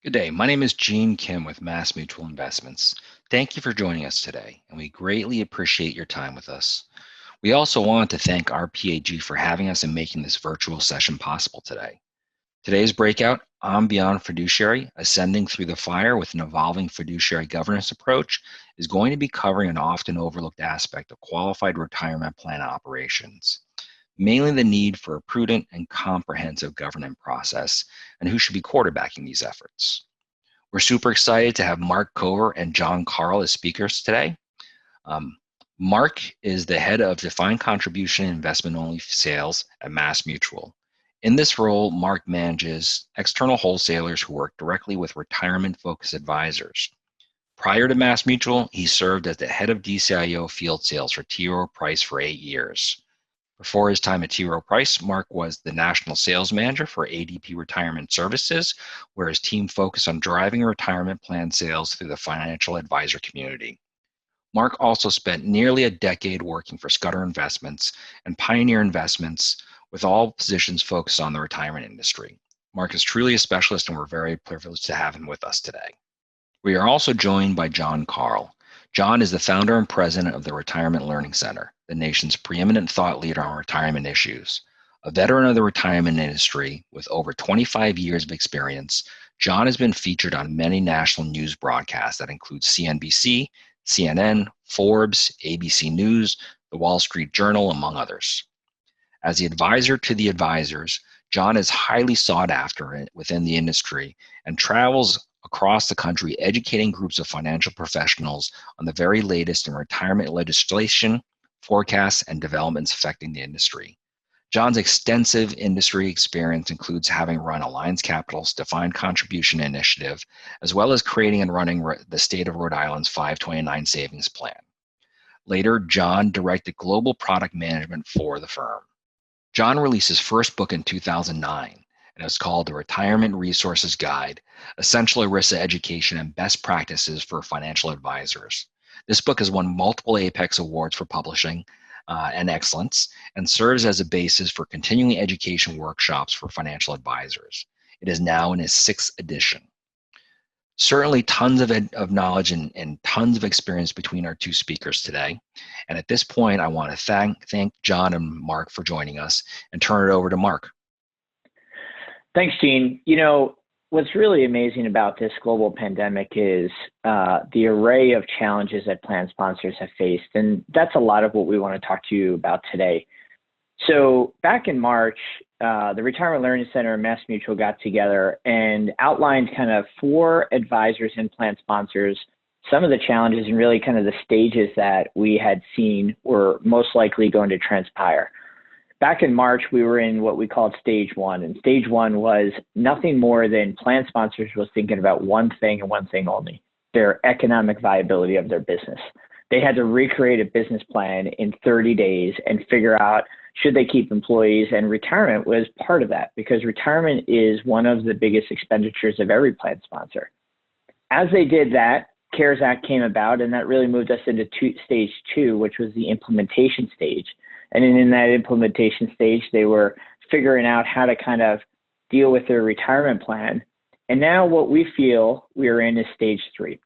Good day. My name is Gene Kim with Mass Mutual Investments. Thank you for joining us today, and we greatly appreciate your time with us. We also want to thank RPAG for having us and making this virtual session possible today. Today's breakout, I'm Beyond Fiduciary, Ascending Through the Fire with an Evolving Fiduciary Governance Approach, is going to be covering an often overlooked aspect of qualified retirement plan operations, mainly the need for a prudent and comprehensive governance process and who should be quarterbacking these efforts. We're super excited to have Mark Cover and John Carl as speakers today. Mark is the head of defined contribution investment only sales at Mass Mutual. In this role, Mark manages external wholesalers who work directly with retirement-focused advisors. Prior to Mass Mutual, he served as the head of DCIO field sales for T. Rowe Price for 8 years. Before his time at T. Rowe Price, Mark was the national sales manager for ADP Retirement Services, where his team focused on driving retirement plan sales through the financial advisor community. Mark also spent nearly a decade working for Scudder Investments and Pioneer Investments, with all positions focused on the retirement industry. Mark is truly a specialist, and we're very privileged to have him with us today. We are also joined by John Carl. John is the founder and president of the Retirement Learning Center, the nation's preeminent thought leader on retirement issues. A veteran of the retirement industry with over 25 years of experience, John has been featured on many national news broadcasts that include CNBC, CNN, Forbes, ABC News, The Wall Street Journal, among others. As the advisor to the advisors, John is highly sought after within the industry and travels across the country educating groups of financial professionals on the very latest in retirement legislation, forecasts, and developments affecting the industry. John's extensive industry experience includes having run Alliance Capital's defined contribution initiative, as well as creating and running the state of Rhode Island's 529 savings plan. Later, John directed global product management for the firm. John released his first book in 2009, and it's called The Retirement Resources Guide, Essential ERISA Education and Best Practices for Financial Advisors. This book has won multiple Apex Awards for publishing and excellence, and serves as a basis for continuing education workshops for financial advisors. It is now in its 6th edition. Certainly tons of knowledge and tons of experience between our two speakers today. And at this point, I want to thank John and Mark for joining us and turn it over to Mark. Thanks, Gene. You know, what's really amazing about this global pandemic is the array of challenges that plan sponsors have faced. And that's a lot of what we want to talk to you about today. So back in March, the Retirement Learning Center and Mass Mutual got together and outlined kind of 4 advisors and plan sponsors, some of the challenges and really kind of the stages that we had seen were most likely going to transpire. Back in March, we were in what we called stage 1, and stage 1 was nothing more than plan sponsors was thinking about one thing and one thing only, their economic viability of their business. They had to recreate a business plan in 30 days and figure out should they keep employees, and retirement was part of that because retirement is one of the biggest expenditures of every plan sponsor. As they did that, CARES Act came about, and that really moved us into stage 2, which was the implementation stage. And in that implementation stage, they were figuring out how to kind of deal with their retirement plan. And now what we feel we are in is stage 3.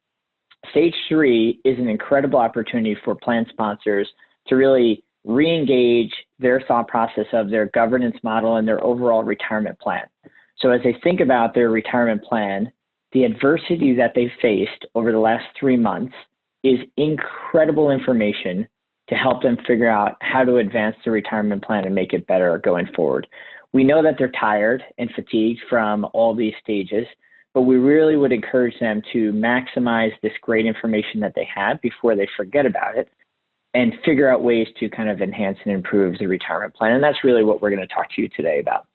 Stage 3 is an incredible opportunity for plan sponsors to really re-engage their thought process of their governance model and their overall retirement plan. So as they think about their retirement plan, the adversity that they faced over the last 3 months is incredible information to help them figure out how to advance the retirement plan and make it better going forward. We know that they're tired and fatigued from all these stages, but we really would encourage them to maximize this great information that they have before they forget about it and figure out ways to kind of enhance and improve the retirement plan. And that's really what we're going to talk to you today about.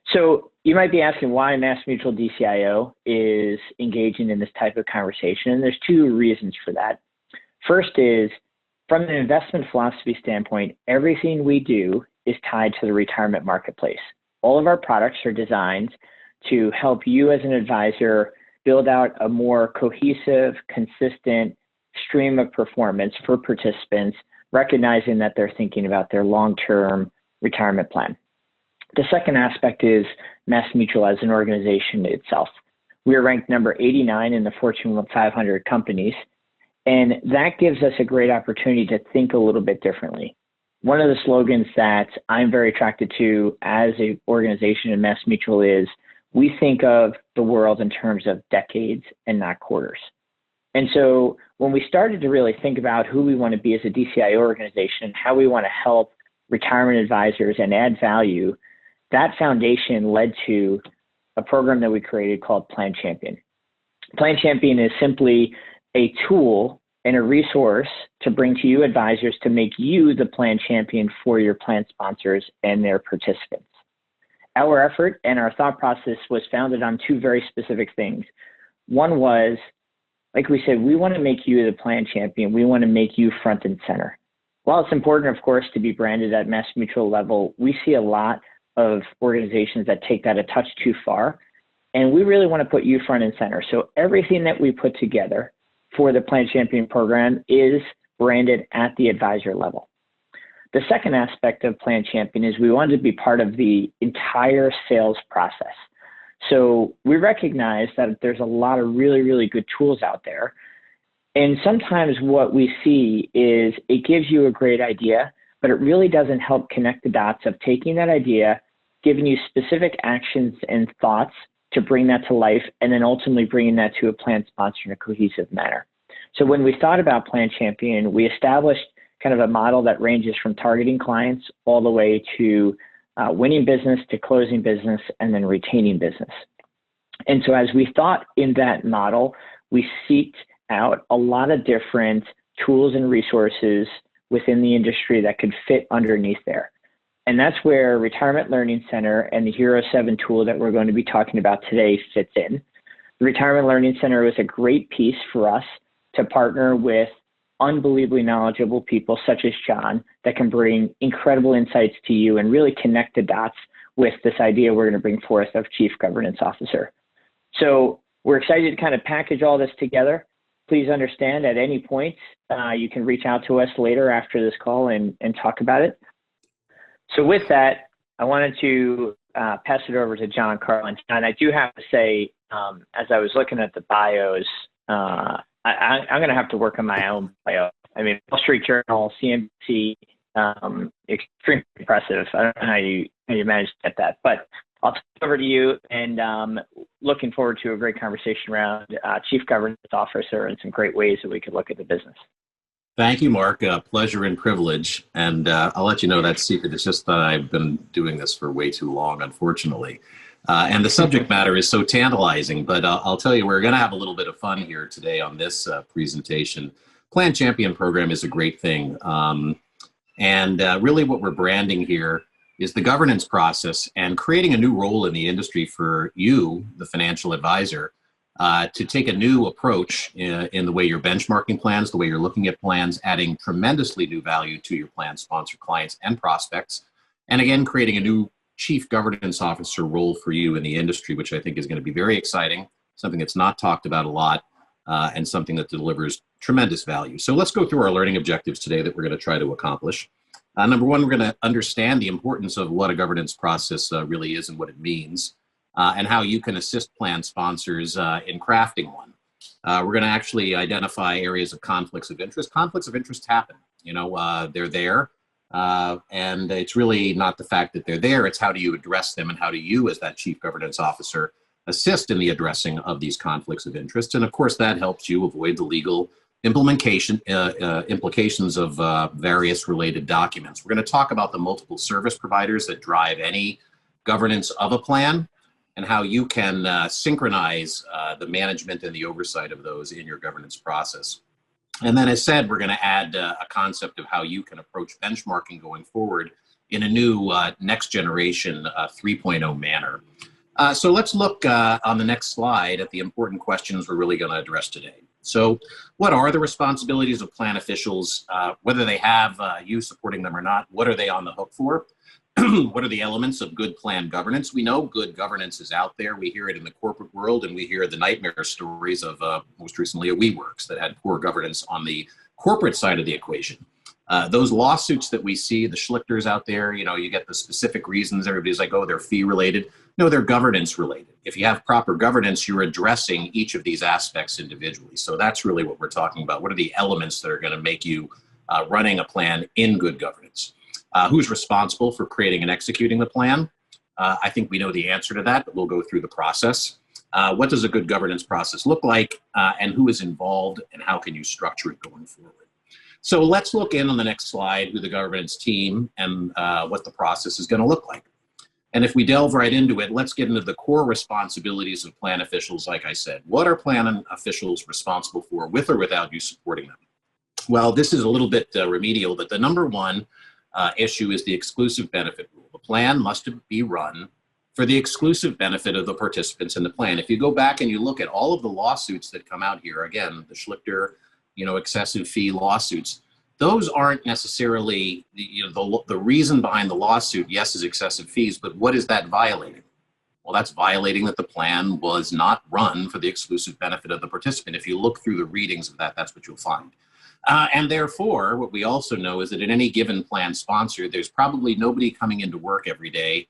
So you might be asking why Mass Mutual DCIO is engaging in this type of conversation. And there's 2 reasons for that. First is, from an investment philosophy standpoint, everything we do is tied to the retirement marketplace. All of our products are designed to help you as an advisor build out a more cohesive, consistent stream of performance for participants, recognizing that they're thinking about their long-term retirement plan. The second aspect is Mass Mutual as an organization itself. We are ranked number 89 in the Fortune 500 companies. And that gives us a great opportunity to think a little bit differently. One of the slogans that I'm very attracted to as an organization in MassMutual is we think of the world in terms of decades and not quarters. And so when we started to really think about who we want to be as a DCIO organization and how we want to help retirement advisors and add value, that foundation led to a program that we created called Plan Champion. Plan Champion is simply a tool and a resource to bring to you advisors to make you the plan champion for your plan sponsors and their participants. Our effort and our thought process was founded on two very specific things. One was, like we said, we want to make you the plan champion. We want to make you front and center. While it's important, of course, to be branded at MassMutual level, we see a lot of organizations that take that a touch too far. And we really want to put you front and center. So everything that we put together for the Plan Champion program is branded at the advisor level. The second aspect of Plan Champion is we wanted to be part of the entire sales process. So we recognize that there's a lot of really, really good tools out there. And sometimes what we see is it gives you a great idea, but it really doesn't help connect the dots of taking that idea, giving you specific actions and thoughts to bring that to life, and then ultimately bringing that to a plan sponsor in a cohesive manner. So when we thought about Plan Champion, we established kind of a model that ranges from targeting clients all the way to winning business, to closing business, and then retaining business. And so as we thought in that model, we seeked out a lot of different tools and resources within the industry that could fit underneath there. And that's where Retirement Learning Center and the Hero 7 tool that we're going to be talking about today fits in. The Retirement Learning Center was a great piece for us to partner with unbelievably knowledgeable people such as John that can bring incredible insights to you and really connect the dots with this idea we're going to bring forth of Chief Governance Officer. So we're excited to kind of package all this together. Please understand at any point, you can reach out to us later after this call and talk about it. So with that, I wanted to pass it over to John Carlin. And I do have to say, as I was looking at the bios, I'm going to have to work on my own bio. I mean, Wall Street Journal, CNBC, extremely impressive. I don't know how you managed to get that, but I'll turn it over to you, and looking forward to a great conversation around Chief Governance Officer and some great ways that we could look at the business. Thank you, Mark. Pleasure and privilege. And I'll let you know that secret. It's just that I've been doing this for way too long, unfortunately. And the subject matter is so tantalizing, but I'll tell you, we're going to have a little bit of fun here today on this presentation. Plan Champion program is a great thing. And really what we're branding here is the governance process and creating a new role in the industry for you, the financial advisor, to take a new approach in the way you're benchmarking plans, the way you're looking at plans, adding tremendously new value to your plan sponsor clients and prospects. And again, creating a new Chief Governance Officer role for you in the industry, which I think is going to be very exciting, something that's not talked about a lot, and something that delivers tremendous value. So let's go through our learning objectives today that we're going to try to accomplish. Number one, we're going to understand the importance of what a governance process really is and what it means, and how you can assist plan sponsors in crafting one. We're going to actually identify areas of conflicts of interest. Conflicts of interest happen, they're there. And it's really not the fact that they're there, it's how do you address them and how do you, as that Chief Governance Officer, assist in the addressing of these conflicts of interest. And of course, that helps you avoid the legal implications of various related documents. We're going to talk about the multiple service providers that drive any governance of a plan and how you can synchronize the management and the oversight of those in your governance process. And then as said, we're going to add a concept of how you can approach benchmarking going forward in a new next generation 3.0 manner. So let's look on the next slide at the important questions we're really going to address today. So what are the responsibilities of plan officials, whether they have you supporting them or not? What are they on the hook for? What are the elements of good plan governance? We know good governance is out there. We hear it in the corporate world, and we hear the nightmare stories of most recently a WeWorks that had poor governance on the corporate side of the equation. Those lawsuits that we see, the Schlichters out there, you get the specific reasons. Everybody's like, oh, they're fee related. No, they're governance related. If you have proper governance, you're addressing each of these aspects individually. So that's really what we're talking about. What are the elements that are going to make you running a plan in good governance? Who's responsible for creating and executing the plan? I think we know the answer to that, but we'll go through the process. What does a good governance process look like, and who is involved, and how can you structure it going forward? So let's look in on the next slide who the governance team and what the process is going to look like. And if we delve right into it, let's get into the core responsibilities of plan officials. Like I said, what are plan officials responsible for, with or without you supporting them? Well, this is a little bit remedial, but the number one issue is the exclusive benefit rule. The plan must be run for the exclusive benefit of the participants in the plan. If you go back and you look at all of the lawsuits that come out here, again, the Schlichter, excessive fee lawsuits, those aren't necessarily the reason behind the lawsuit. Yes, is excessive fees, but what is that violating? Well, that's violating that the plan was not run for the exclusive benefit of the participant. If you look through the readings of that, that's what you'll find. And therefore, what we also know is that in any given plan sponsor, there's probably nobody coming into work every day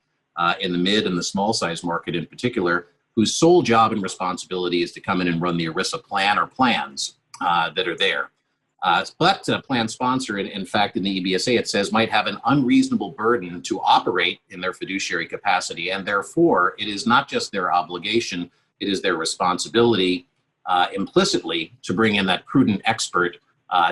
in the mid and the small size market in particular, whose sole job and responsibility is to come in and run the ERISA plan or plans that are there. But a plan sponsor, in fact, in the EBSA, it says might have an unreasonable burden to operate in their fiduciary capacity. And therefore, it is not just their obligation, it is their responsibility implicitly to bring in that prudent expert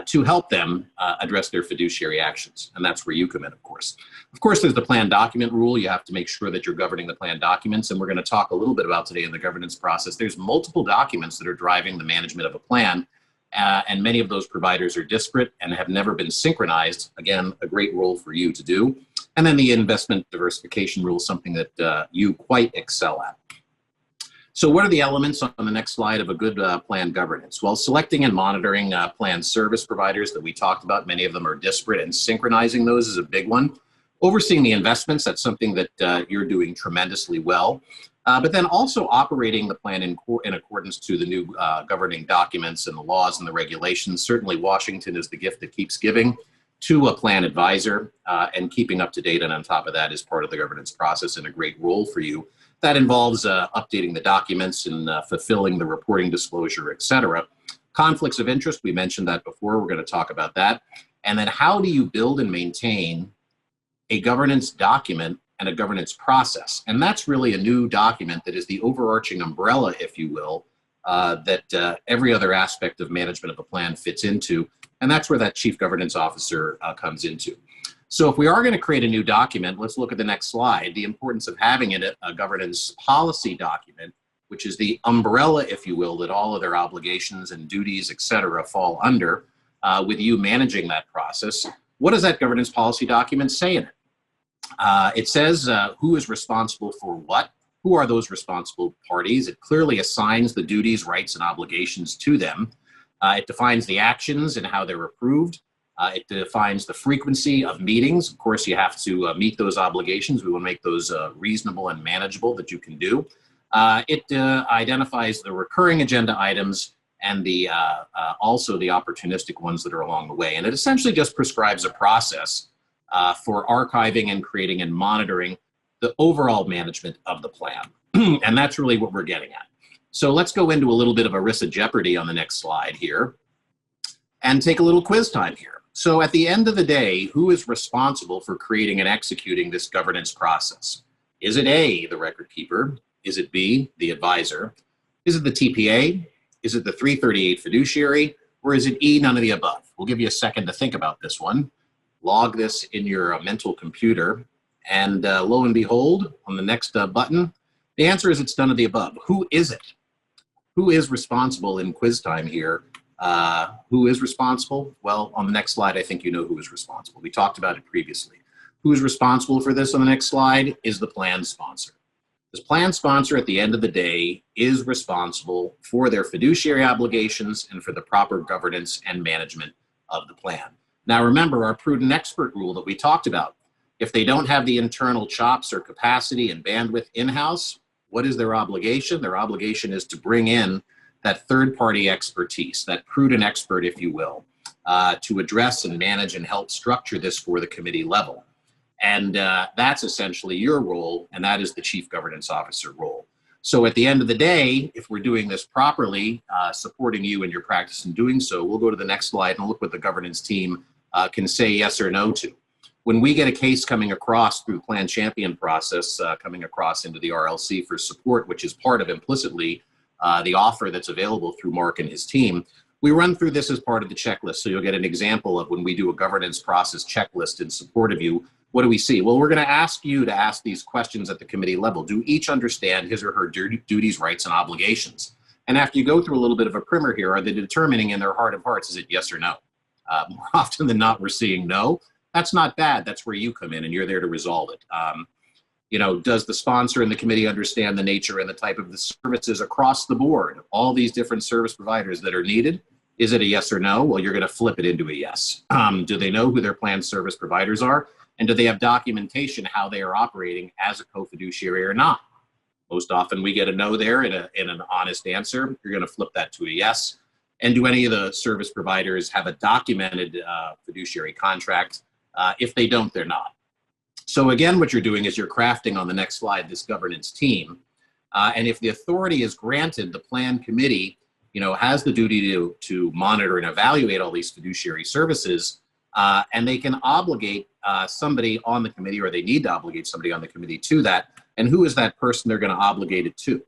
to help them address their fiduciary actions. And that's where you come in, of course. Of course, there's the plan document rule. You have to make sure that you're governing the plan documents. And we're going to talk a little bit about today in the governance process. There's multiple documents that are driving the management of a plan. And many of those providers are disparate and have never been synchronized. Again, a great role for you to do. And then the investment diversification rule, something that you quite excel at. So what are the elements on the next slide of a good plan governance? Well, selecting and monitoring plan service providers that we talked about, many of them are disparate, and synchronizing those is a big one. Overseeing the investments, that's something that you're doing tremendously well. But then also operating the plan in accordance to the new governing documents and the laws and the regulations. Certainly Washington is the gift that keeps giving to a plan advisor, and keeping up to date and on top of that is part of the governance process and a great role for you. That involves updating the documents and fulfilling the reporting disclosure, et cetera. Conflicts of interest, we mentioned that before, we're going to talk about that. And then how do you build and maintain a governance document and a governance process? And that's really a new document that is the overarching umbrella, if you will, that every other aspect of management of a plan fits into. And that's where that chief governance officer comes into. So if we are going to create a new document, let's look at the next slide. The importance of having in it a governance policy document, which is the umbrella, if you will, that all of their obligations and duties, et cetera, fall under, with you managing that process. What does that governance policy document say in it? It says who is responsible for what, who are those responsible parties. It clearly assigns the duties, rights, and obligations to them. It defines the actions and how they're approved. It defines the frequency of meetings. Of course, you have to meet those obligations. We will make those reasonable and manageable that you can do. It identifies the recurring agenda items and the also the opportunistic ones that are along the way. And it essentially just prescribes a process for archiving and creating and monitoring the overall management of the plan. And that's really what we're getting at. So let's go into a little bit of ERISA Jeopardy on the next slide here and take a little quiz time here. So at the end of the day, who is responsible for creating and executing this governance process? Is it A, the record keeper? Is it B, the advisor? Is it the TPA? Is it the 338 fiduciary? Or is it E, none of the above? We'll give you a second to think about this one. Log this in your mental computer. And lo and behold, on the next button, the answer is it's none of the above. Who is it? Who is responsible in quiz time here? Who is responsible? Well, on the next slide, I think you know who is responsible. We talked about it previously. Who is responsible for this on the next slide is the plan sponsor. This plan sponsor, at the end of the day, is responsible for their fiduciary obligations and for the proper governance and management of the plan. Now, remember our prudent expert rule that we talked about. If they don't have the internal chops or capacity and bandwidth in-house, what is their obligation? Their obligation is to bring in that third-party expertise, that prudent expert, if you will, to address and manage and help structure this for the committee level. And that's essentially your role, and that is the Chief Governance Officer role. So at the end of the day, if we're doing this properly, supporting you in your practice in doing so, we'll go to the next slide and look what the governance team can say yes or no to. When we get a case coming across through the Plan Champion process, coming across into the RLC for support, which is part of implicitly the offer that's available through Mark and his team, we run through this as part of the checklist. So you'll get an example of when we do a governance process checklist in support of you. What do we see? Well, we're going to ask you to ask these questions at the committee level. Do each understand his or her duties, rights, and obligations? And after you go through a little bit of a primer here, are they determining in their heart of hearts, is it yes or no? More often than not, we're seeing no. That's not bad. That's where you come in, and you're there to resolve it. You know, does the sponsor and the committee understand the nature and the type of the services across the board, all these different service providers that are needed? Is it a yes or no? Well, you're going to flip it into a yes. Do they know who their planned service providers are? And do they have documentation how they are operating as a co-fiduciary or not? Most often we get a no there in an honest answer. You're going to flip that to a yes. And do any of the service providers have a documented fiduciary contract? If they don't, they're not. So again, what you're doing is you're crafting on the next slide this governance team. And if the authority is granted, the plan committee, you know, has the duty to monitor and evaluate all these fiduciary services, and they can obligate somebody on the committee, or they need to obligate somebody on the committee to that. And who is that person they're going to obligate it to?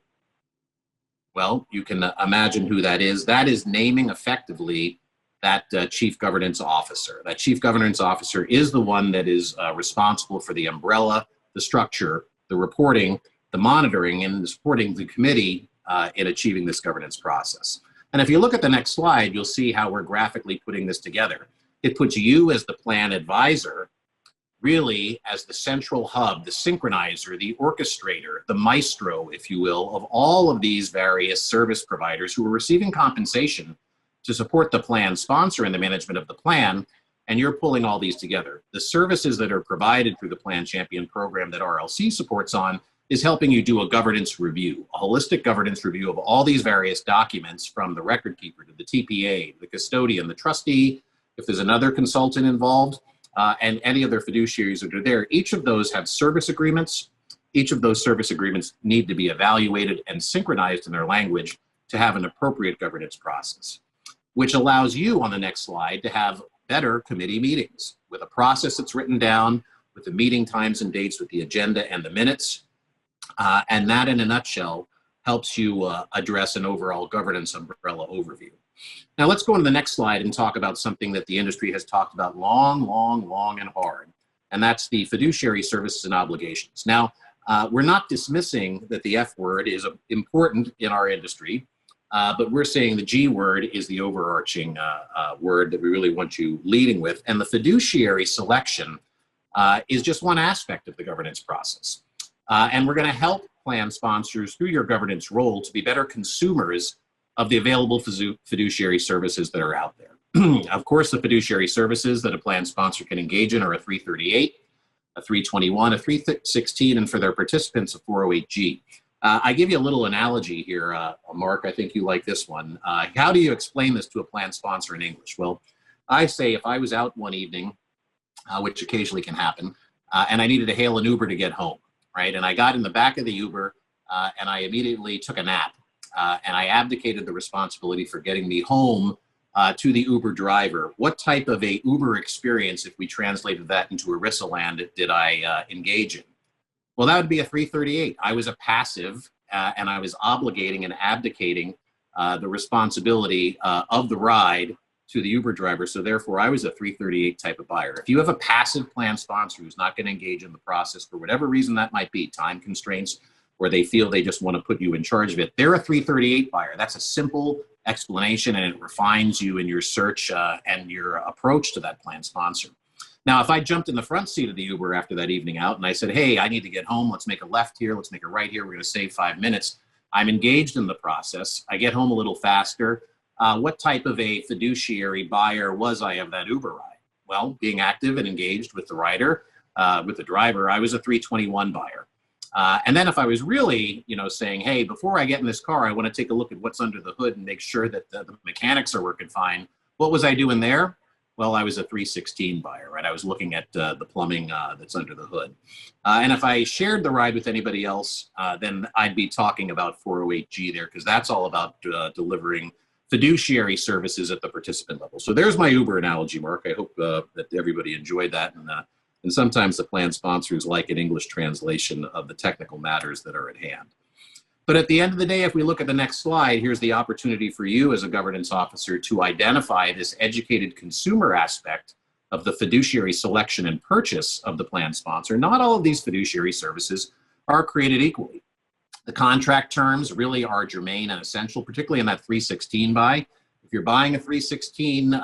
Well, you can imagine who that is. That is naming effectively that Chief Governance Officer. That Chief Governance Officer is the one that is responsible for the umbrella, the structure, the reporting, the monitoring, and supporting the committee in achieving this governance process. And if you look at the next slide, you'll see how we're graphically putting this together. It puts you as the plan advisor, really as the central hub, the synchronizer, the orchestrator, the maestro, if you will, of all of these various service providers who are receiving compensation to support the plan sponsor in the management of the plan, and you're pulling all these together. The services that are provided through the Plan Champion program that RLC supports on is helping you do a governance review, a holistic governance review of all these various documents, from the record keeper to the TPA, the custodian, the trustee, if there's another consultant involved, and any other fiduciaries that are there. Each of those have service agreements. Each of those service agreements need to be evaluated and synchronized in their language to have an appropriate governance process, which allows you on the next slide to have better committee meetings with a process that's written down, with the meeting times and dates, with the agenda and the minutes. And that, in a nutshell, helps you address an overall governance umbrella overview. Now let's go on to the next slide and talk about something that the industry has talked about long and hard, and that's the fiduciary services and obligations. Now, we're not dismissing that the F word is important in our industry, but we're saying the G word is the overarching word that we really want you leading with, and the fiduciary selection is just one aspect of the governance process. And we're going to help plan sponsors through your governance role to be better consumers of the available fiduciary services that are out there. Of course, the fiduciary services that a plan sponsor can engage in are a 338, a 321, a 316, and for their participants, a 408G. I give you a little analogy here, Mark. I think you like this one. How do you explain this to a plan sponsor in English? Well, I say if I was out one evening, which occasionally can happen, and I needed to hail an Uber to get home, right? And I got in the back of the Uber and I immediately took a nap. And I abdicated the responsibility for getting me home to the Uber driver. What type of a Uber experience, if we translated that into ERISA land, did I engage in? Well, that would be a 338. I was a passive, and I was obligating and abdicating the responsibility of the ride to the Uber driver. So therefore, I was a 338 type of buyer. If you have a passive plan sponsor who's not going to engage in the process for whatever reason that might be, time constraints, where they feel they just want to put you in charge of it, they're a 338 buyer. That's a simple explanation, and it refines you in your search and your approach to that plan sponsor. Now, if I jumped in the front seat of the Uber after that evening out and I said, hey, I need to get home, let's make a left here, let's make a right here, we're going to save 5 minutes, I'm engaged in the process, I get home a little faster. What type of a fiduciary buyer was I of that Uber ride? Well, being active and engaged with the rider, with the driver, I was a 321 buyer. And then if I was really, saying, hey, before I get in this car, I want to take a look at what's under the hood and make sure that the mechanics are working fine. What was I doing there? Well, I was a 316 buyer, right? I was looking at the plumbing that's under the hood. And if I shared the ride with anybody else, then I'd be talking about 408G there, because that's all about delivering fiduciary services at the participant level. So there's my Uber analogy, Mark. I hope that everybody enjoyed that. And sometimes the plan sponsors like an English translation of the technical matters that are at hand. But at the end of the day, if we look at the next slide, here's the opportunity for you as a governance officer to identify this educated consumer aspect of the fiduciary selection and purchase of the plan sponsor. Not all of these fiduciary services are created equally. The contract terms really are germane and essential, particularly in that 316 buy. If you're buying a 316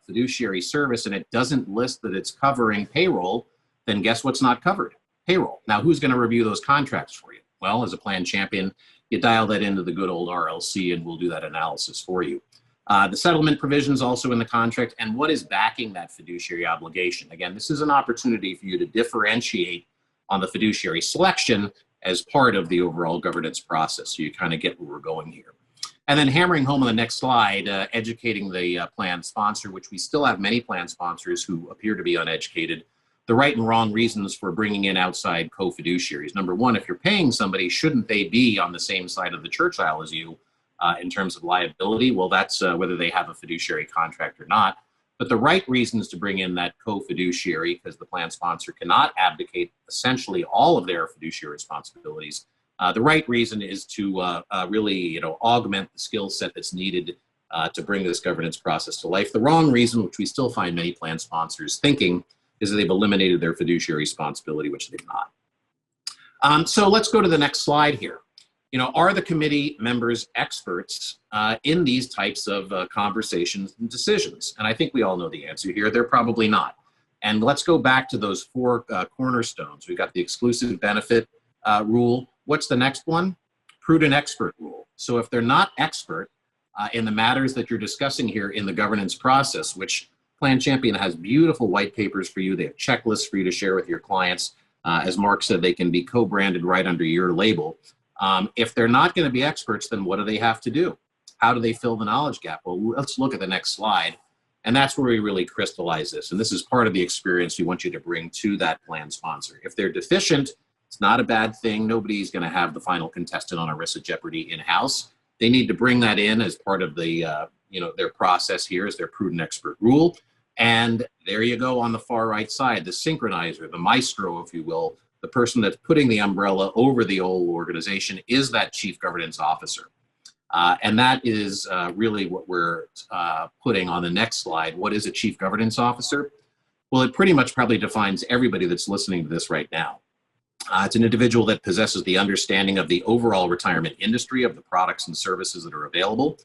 fiduciary service and it doesn't list that it's covering payroll, then guess what's not covered? Payroll. Now, who's going to review those contracts for you? Well, as a plan champion, you dial that into the good old RLC and we'll do that analysis for you. The settlement provisions also in the contract, and what is backing that fiduciary obligation. Again, this is an opportunity for you to differentiate on the fiduciary selection as part of the overall governance process. So you kind of get where we're going here. And then hammering home on the next slide, educating the plan sponsor, which we still have many plan sponsors who appear to be uneducated, the right and wrong reasons for bringing in outside co-fiduciaries. Number one, if you're paying somebody, shouldn't they be on the same side of the church aisle as you in terms of liability? Well, that's whether they have a fiduciary contract or not. But the right reasons to bring in that co-fiduciary, because the plan sponsor cannot abdicate essentially all of their fiduciary responsibilities. The right reason is to really, augment the skill set that's needed to bring this governance process to life. The wrong reason, which we still find many plan sponsors thinking, is that they've eliminated their fiduciary responsibility, which they've not. So let's go to the next slide here. Are the committee members experts in these types of conversations and decisions? And I think we all know the answer here. They're probably not. And let's go back to those four cornerstones. We've got the exclusive benefit rule. What's the next one? Prudent expert rule. So if they're not expert in the matters that you're discussing here in the governance process, which Plan Champion has beautiful white papers for you. They have checklists for you to share with your clients. As Mark said, they can be co-branded right under your label. If they're not going to be experts, then what do they have to do? How do they fill the knowledge gap? Well, let's look at the next slide. And that's where we really crystallize this. And this is part of the experience we want you to bring to that plan sponsor. If they're deficient, it's not a bad thing. Nobody's going to have the final contestant on ERISA Jeopardy in-house. They need to bring that in as part of the their process here as their prudent expert rule. And there you go on the far right side, the synchronizer, the maestro, if you will, the person that's putting the umbrella over the whole organization is that chief governance officer. And that is really what we're putting on the next slide. What is a chief governance officer? Well, it pretty much probably defines everybody that's listening to this right now. It's an individual that possesses the understanding of the overall retirement industry, of the products and services that are available,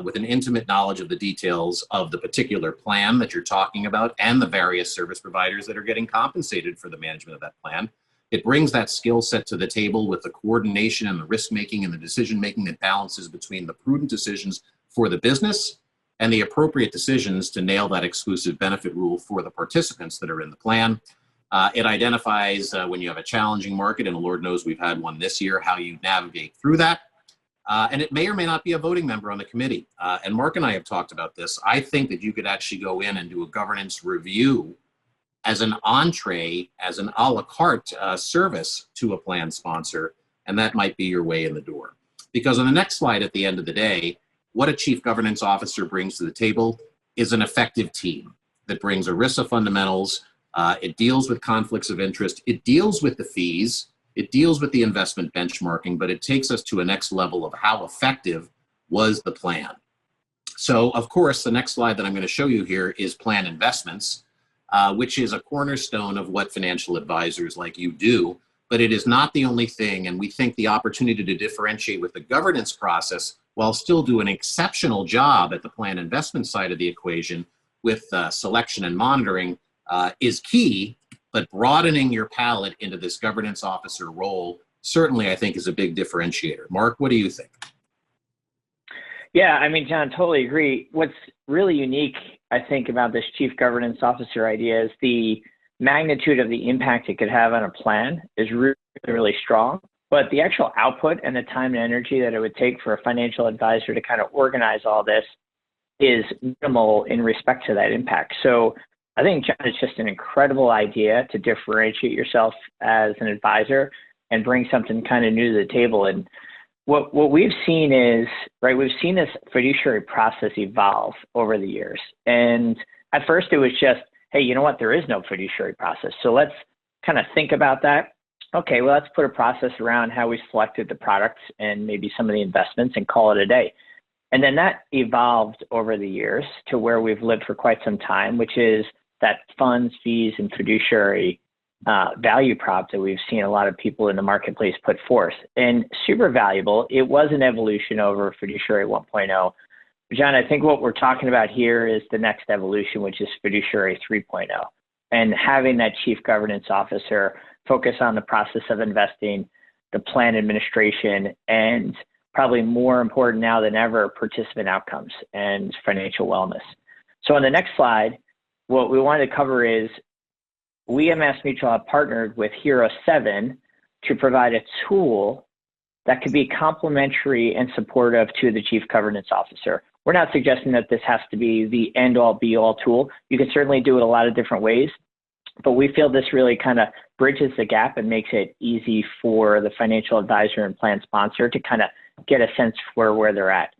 with an intimate knowledge of the details of the particular plan that you're talking about and the various service providers that are getting compensated for the management of that plan. It brings that skill set to the table with the coordination and the risk making and the decision making that balances between the prudent decisions for the business and the appropriate decisions to nail that exclusive benefit rule for the participants that are in the plan. It identifies when you have a challenging market, and Lord knows we've had one this year, how you navigate through that. And it may or may not be a voting member on the committee. And Mark and I have talked about this. I think that you could actually go in and do a governance review as an entree, as an a la carte service to a plan sponsor, and that might be your way in the door. Because on the next slide at the end of the day, what a chief governance officer brings to the table is an effective team that brings ERISA fundamentals. It deals with conflicts of interest. It deals with the fees. It deals with the investment benchmarking, but it takes us to a next level of how effective was the plan. So, of course, the next slide that I'm going to show you here is plan investments, which is a cornerstone of what financial advisors like you do, but it is not the only thing. And we think the opportunity to differentiate with the governance process while still do an exceptional job at the plan investment side of the equation with selection and monitoring is key. But broadening your palette into this governance officer role certainly, I think, is a big differentiator. Mark, what do you think? Yeah, I mean, John, totally agree. What's really unique, I think, about this chief governance officer idea is the magnitude of the impact it could have on a plan is really, really strong. But the actual output and the time and energy that it would take for a financial advisor to kind of organize all this is minimal in respect to that impact. So I think, John, it's just an incredible idea to differentiate yourself as an advisor and bring something kind of new to the table. And what we've seen is, right, we've seen this fiduciary process evolve over the years. And at first it was just, hey, you know what, there is no fiduciary process. So let's kind of think about that. Okay, well, let's put a process around how we selected the products and maybe some of the investments and call it a day. And then that evolved over the years to where we've lived for quite some time, which is that funds, fees, and fiduciary value prop that we've seen a lot of people in the marketplace put forth. And super valuable. It was an evolution over fiduciary 1.0. John, I think what we're talking about here is the next evolution, which is fiduciary 3.0. And having that chief governance officer focus on the process of investing, the plan administration, and probably more important now than ever, participant outcomes and financial wellness. So on the next slide, what we wanted to cover is we at MassMutual have partnered with Hero 7 to provide a tool that could be complementary and supportive to the chief governance officer. We're not suggesting that this has to be the end-all be-all tool. You can certainly do it a lot of different ways, but we feel this really kind of bridges the gap and makes it easy for the financial advisor and plan sponsor to kind of get a sense for where they're at.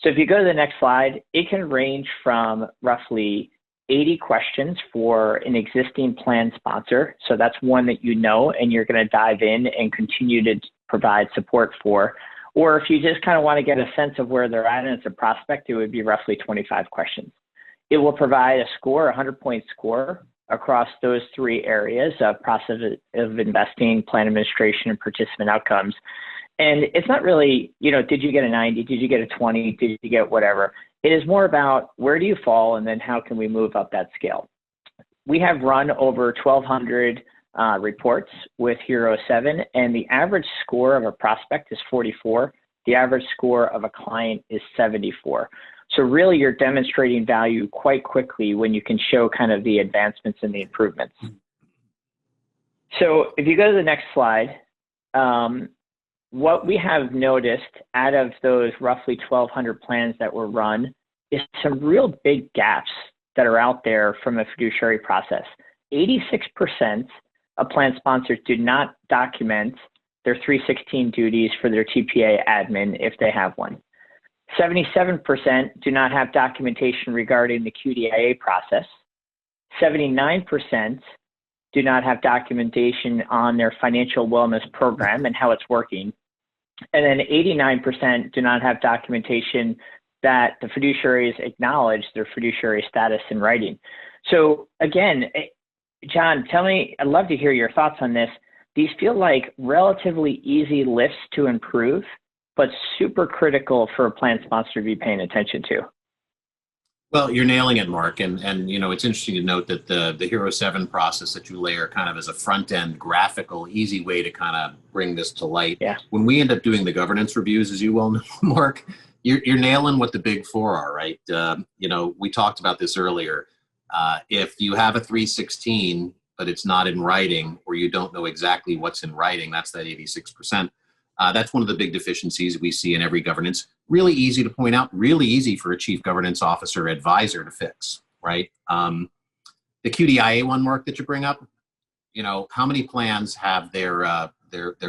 So if you go to the next slide, it can range from roughly 80 questions for an existing plan sponsor. So that's one that you know and you're going to dive in and continue to provide support for. Or if you just kind of want to get a sense of where they're at and it's a prospect, it would be roughly 25 questions. It will provide a score, a 100-point score across those three areas of process of investing, plan administration, and participant outcomes. And it's not really, did you get a 90? Did you get a 20? Did you get whatever? It is more about where do you fall and then how can we move up that scale? We have run over 1,200 reports with Hero 7, and the average score of a prospect is 44. The average score of a client is 74. So really you're demonstrating value quite quickly when you can show kind of the advancements and the improvements. So if you go to the next slide, what we have noticed out of those roughly 1,200 plans that were run is some real big gaps that are out there from a fiduciary process. 86% of plan sponsors do not document their 316 duties for their TPA admin if they have one. 77% do not have documentation regarding the QDIA process. 79% do not have documentation on their financial wellness program and how it's working. And then 89% do not have documentation that the fiduciaries acknowledge their fiduciary status in writing. So again, John, tell me, I'd love to hear your thoughts on this. These feel like relatively easy lifts to improve, but super critical for a plan sponsor to be paying attention to. Well, you're nailing it, Mark. And it's interesting to note that the Hero 7 process that you layer kind of as a front-end graphical, easy way to kind of bring this to light. Yeah. When we end up doing the governance reviews, as you well know, Mark, you're nailing what the big four are, right? We talked about this earlier. If you have a 316, but it's not in writing, or you don't know exactly what's in writing, that's that 86%. That's one of the big deficiencies we see in every governance. Really easy to point out, really easy for a chief governance officer advisor to fix, right? The QDIA one, Mark, that you bring up, how many plans have their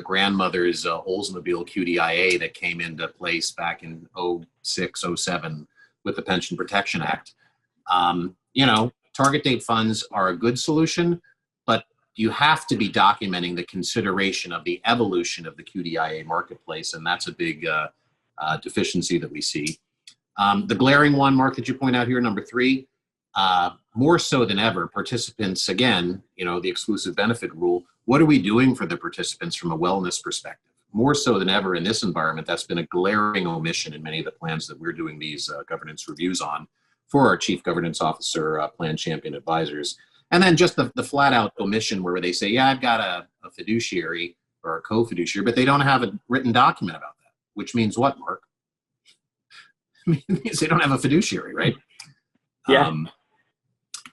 grandmother's Oldsmobile QDIA that came into place back in 06, 07 with the Pension Protection Act? Target date funds are a good solution, but you have to be documenting the consideration of the evolution of the QDIA marketplace, and that's a big deficiency that we see. The glaring one, Mark, that you point out here, number 3, more so than ever, participants, again, the exclusive benefit rule, what are we doing for the participants from a wellness perspective? More so than ever in this environment, that's been a glaring omission in many of the plans that we're doing these governance reviews on for our chief governance officer, plan champion advisors. And then just the flat out omission where they say, yeah, I've got a fiduciary or a co-fiduciary, but they don't have a written document about that, which means what, Mark? It means they don't have a fiduciary, right? Yeah.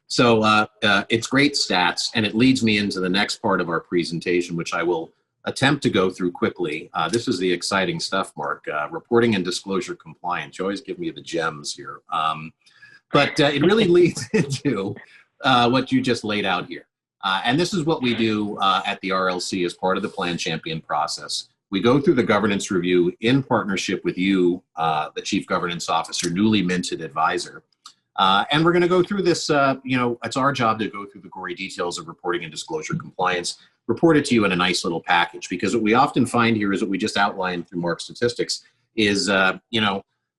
So it's great stats, and it leads me into the next part of our presentation, which I will attempt to go through quickly. This is the exciting stuff, Mark. Reporting and disclosure compliance. You always give me the gems here. But it really leads into what you just laid out here. And this is what we do at the RLC as part of the Plan Champion process. We go through the governance review in partnership with you, the Chief Governance Officer, newly minted advisor. And we're going to go through this, it's our job to go through the gory details of reporting and disclosure compliance, report it to you in a nice little package. Because what we often find here is what we just outlined through Mark's statistics is,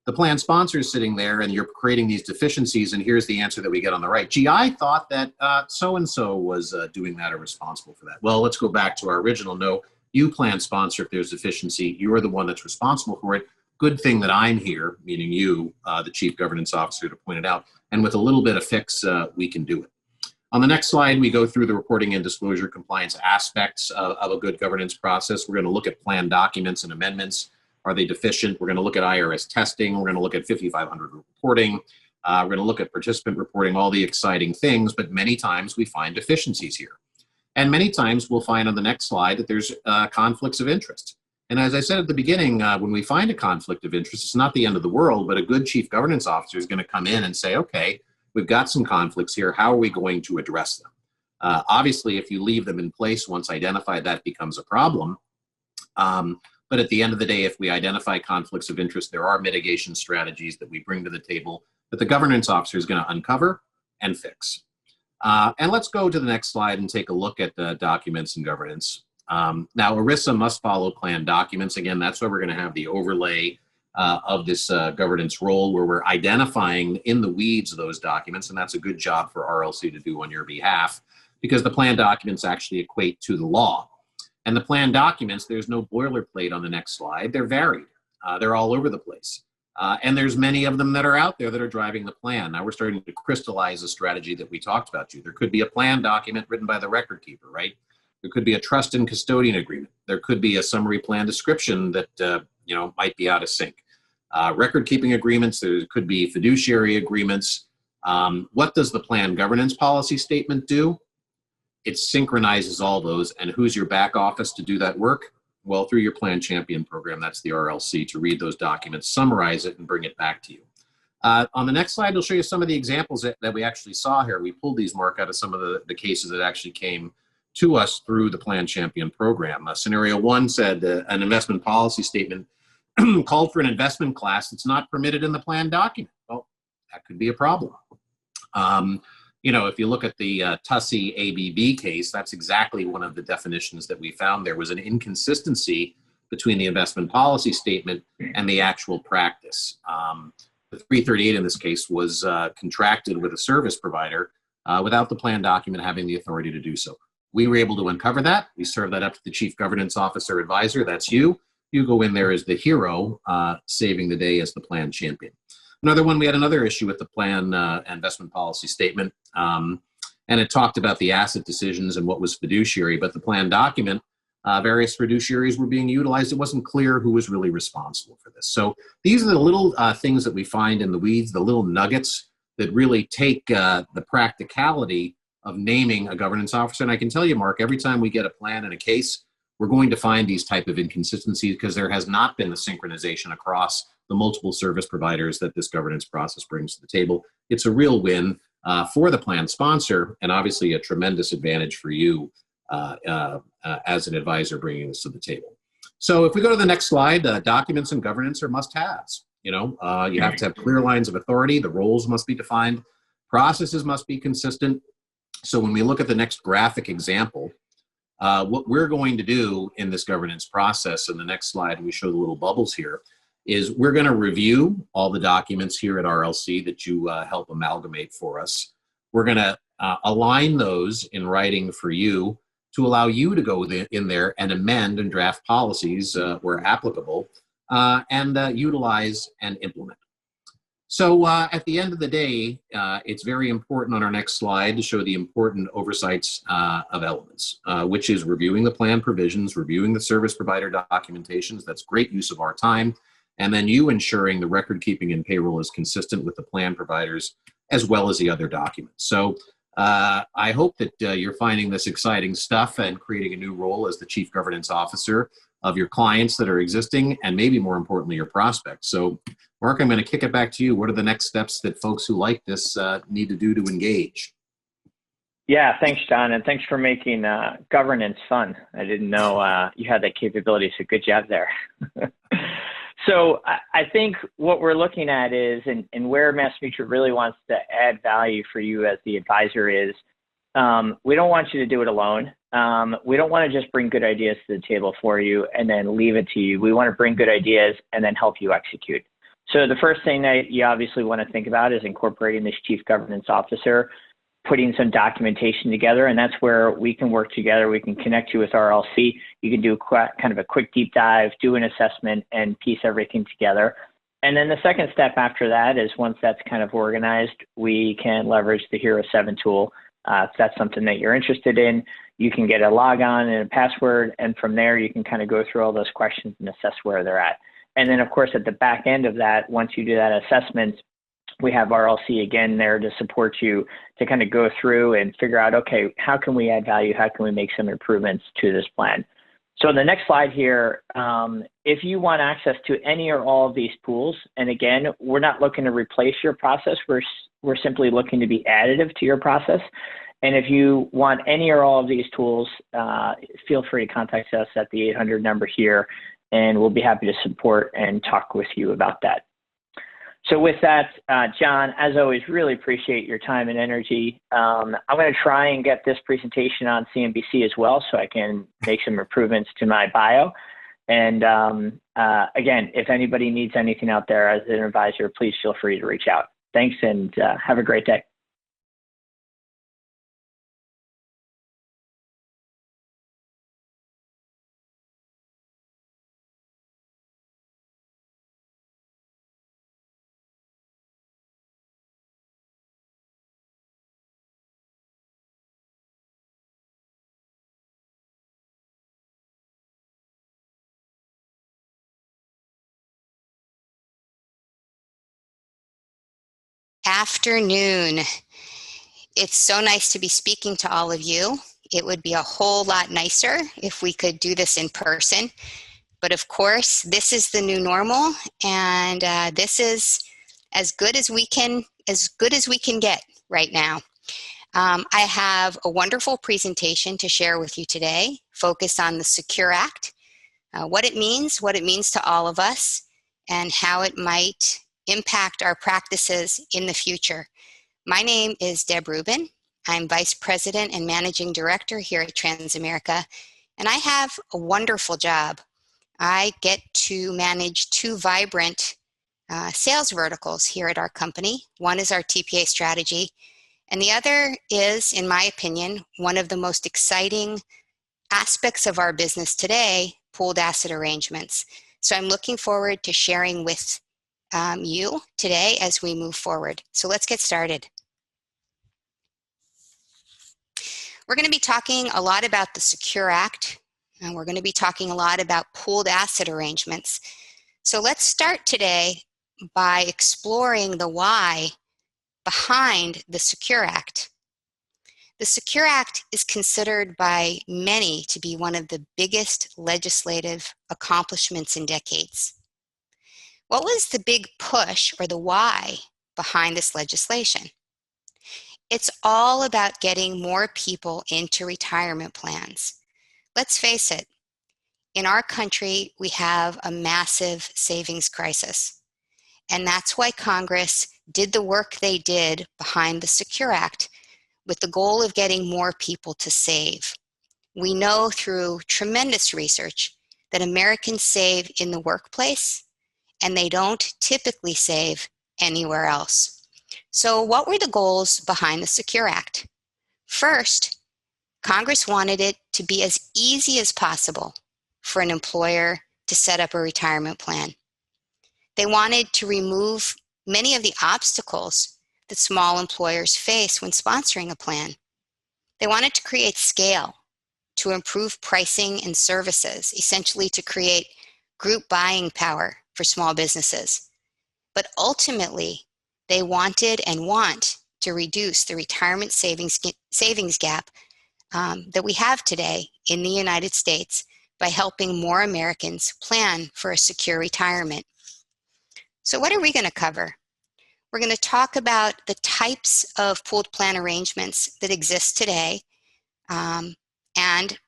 the plan sponsor is sitting there and you're creating these deficiencies, and here's the answer that we get on the right. Gee, I thought that so-and-so was doing that or responsible for that. Well, let's go back to our original. No, you plan sponsor, if there's deficiency, you're the one that's responsible for it. Good thing that I'm here, meaning you, the Chief Governance Officer, to point it out. And with a little bit of fix, we can do it. On the next slide, we go through the reporting and disclosure compliance aspects of a good governance process. We're going to look at plan documents and amendments. Are they deficient? We're going to look at IRS testing. We're going to look at 5500 reporting. We're going to look at participant reporting, all the exciting things, but many times we find deficiencies here. And many times we'll find on the next slide that there's conflicts of interest. And as I said at the beginning, when we find a conflict of interest, it's not the end of the world, but a good chief governance officer is going to come in and say, okay, we've got some conflicts here. How are we going to address them? Obviously, if you leave them in place once identified, that becomes a problem. But at the end of the day, if we identify conflicts of interest, there are mitigation strategies that we bring to the table that the governance officer is going to uncover and fix. And let's go to the next slide and take a look at the documents and governance. Now, ERISA must follow plan documents. Again, that's why we're going to have the overlay of this governance role where we're identifying in the weeds those documents. And that's a good job for RLC to do on your behalf because the plan documents actually equate to the law. And the plan documents, there's no boilerplate on the next slide. They're varied. They're all over the place. And there's many of them that are out there that are driving the plan. Now we're starting to crystallize a strategy that we talked about. There could be a plan document written by the record keeper, right? There could be a trust and custodian agreement. There could be a summary plan description that might be out of sync. Record keeping agreements, there could be fiduciary agreements. What does the plan governance policy statement do? It synchronizes all those. And who's your back office to do that work? Well, through your Plan Champion program, that's the RLC, to read those documents, summarize it, and bring it back to you. On the next slide, I'll show you some of the examples that we actually saw here. We pulled these, Mark, out of some of the cases that actually came to us through the Plan Champion program. Scenario one said an investment policy statement called for an investment class that's not permitted in the plan document. Well, that could be a problem. If you look at the Tussey ABB case, that's exactly one of the definitions that we found. There was an inconsistency between the investment policy statement and the actual practice. The 338 in this case was contracted with a service provider without the plan document having the authority to do so. We were able to uncover that. We served that up to the Chief Governance Officer Advisor. That's you. You go in there as the hero, saving the day as the plan champion. Another one, we had another issue with the plan investment policy statement, and it talked about the asset decisions and what was fiduciary, but the plan document, various fiduciaries were being utilized. It wasn't clear who was really responsible for this. So these are the little things that we find in the weeds, the little nuggets that really take the practicality of naming a governance officer. And I can tell you, Mark, every time we get a plan and a case, we're going to find these type of inconsistencies because there has not been the synchronization across the multiple service providers that this governance process brings to the table. It's a real win for the plan sponsor and obviously a tremendous advantage for you as an advisor bringing this to the table. So if we go to the next slide, documents and governance are must-haves. You have to have clear lines of authority. The roles must be defined. Processes must be consistent. So when we look at the next graphic example, what we're going to do in this governance process, in the next slide, we show the little bubbles here, is we're going to review all the documents here at RLC that you help amalgamate for us. We're going to align those in writing for you to allow you to go in there and amend and draft policies where applicable and utilize and implement. So at the end of the day, it's very important on our next slide to show the important oversights of elements, which is reviewing the plan provisions, reviewing the service provider documentations. That's great use of our time. And then you ensuring the record keeping and payroll is consistent with the plan providers as well as the other documents. So I hope that you're finding this exciting stuff and creating a new role as the Chief Governance Officer of your clients that are existing, and maybe more importantly, your prospects. So, Mark, I'm going to kick it back to you. What are the next steps that folks who like this need to do to engage? Yeah, thanks, John, and thanks for making governance fun. I didn't know you had that capability, so good job there. So I think what we're looking at is, and where MassMutual really wants to add value for you as the advisor is, we don't want you to do it alone. We don't want to just bring good ideas to the table for you and then leave it to you. We want to bring good ideas and then help you execute. So the first thing that you obviously want to think about is incorporating this Chief Governance Officer, putting some documentation together, and that's where we can work together. We can connect you with RLC. You can do kind of a quick deep dive, do an assessment, and piece everything together. And then the second step after that is, once that's kind of organized, we can leverage the Hero 7 tool. If that's something that you're interested in, you can get a logon and a password, and from there you can kind of go through all those questions and assess where they're at. And then, of course, at the back end of that, once you do that assessment, we have RLC again there to support you to kind of go through and figure out, okay, how can we add value? How can we make some improvements to this plan? So in the next slide here, if you want access to any or all of these tools, and again, we're not looking to replace your process. We're simply looking to be additive to your process. And if you want any or all of these tools, feel free to contact us at the 800 number here, and we'll be happy to support and talk with you about that. So with that, John, as always, really appreciate your time and energy. I'm going to try and get this presentation on CNBC as well, so I can make some improvements to my bio. And again, if anybody needs anything out there as an advisor, please feel free to reach out. Thanks, and have a great day. Afternoon. It's so nice to be speaking to all of you. It would be a whole lot nicer if we could do this in person. But of course, this is the new normal, and this is as good as we can get right now. I have a wonderful presentation to share with you today, focused on the Secure Act, what it means to all of us, and how it might impact our practices in the future. My name is Deb Rubin. I'm Vice President and Managing Director here at Transamerica, and I have a wonderful job. I get to manage two vibrant sales verticals here at our company. One is our TPA strategy, and the other is, in my opinion, one of the most exciting aspects of our business today, pooled asset arrangements. So I'm looking forward to sharing with you today as we move forward. So let's get started. We're going to be talking a lot about the Secure Act, and we're going to be talking a lot about pooled asset arrangements. So let's start today by exploring the why behind the Secure Act. The Secure Act is considered by many to be one of the biggest legislative accomplishments in decades. What was the big push, or the why, behind this legislation? It's all about getting more people into retirement plans. Let's face it, in our country, we have a massive savings crisis. And that's why Congress did the work they did behind the Secure Act, with the goal of getting more people to save. We know through tremendous research that Americans save in the workplace, and they don't typically save anywhere else. So what were the goals behind the Secure Act? First, Congress wanted it to be as easy as possible for an employer to set up a retirement plan. They wanted to remove many of the obstacles that small employers face when sponsoring a plan. They wanted to create scale, to improve pricing and services, essentially to create group buying power for small businesses. But ultimately, they wanted and want to reduce the retirement savings gap that we have today in the United States by helping more Americans plan for a secure retirement. So what are we going to cover? We're going to talk about the types of pooled plan arrangements that exist today and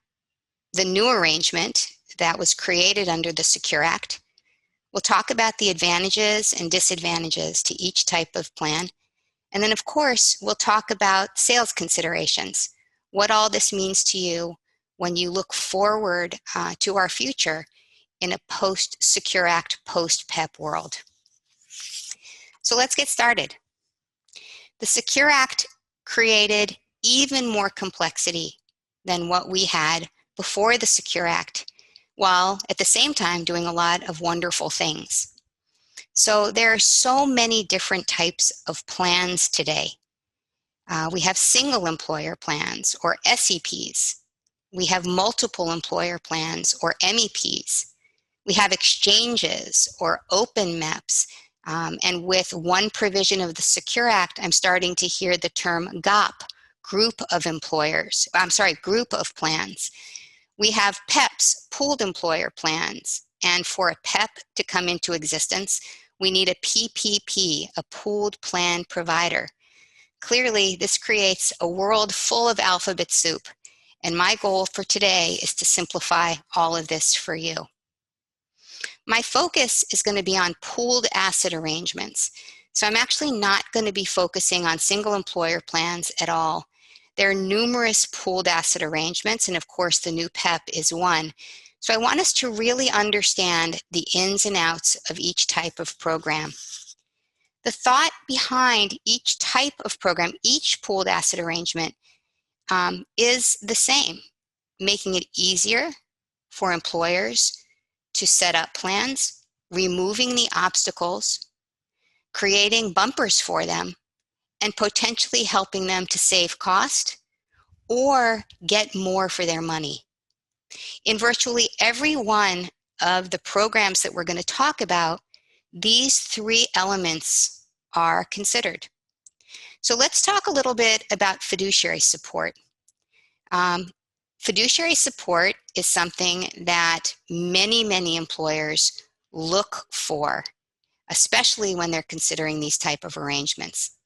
the new arrangement that was created under the Secure Act. We'll talk about the advantages and disadvantages to each type of plan. And then, of course, we'll talk about sales considerations, what all this means to you when you look forward to our future in a post-Secure Act, post-PEP world. So let's get started. The Secure Act created even more complexity than what we had before the Secure Act, while at the same time doing a lot of wonderful things. So there are so many different types of plans today. We have single employer plans, or SEPs. We have multiple employer plans, or MEPs. We have exchanges, or open MEPs. And with one provision of the Secure Act, I'm starting to hear the term GOP, group of plans. We have PEPs, pooled employer plans. And for a PEP to come into existence, we need a PPP, a pooled plan provider. Clearly, this creates a world full of alphabet soup. And my goal for today is to simplify all of this for you. My focus is going to be on pooled asset arrangements. So I'm actually not going to be focusing on single employer plans at all. There are numerous pooled asset arrangements, and of course the new PEP is one. So I want us to really understand the ins and outs of each type of program. The thought behind each type of program, each pooled asset arrangement, is the same, making it easier for employers to set up plans, removing the obstacles, creating bumpers for them, and potentially helping them to save cost or get more for their money. In virtually every one of the programs that we're going to talk about, these three elements are considered. So let's talk a little bit about fiduciary support. Fiduciary support is something that many employers look for, especially when they're considering these type of arrangements.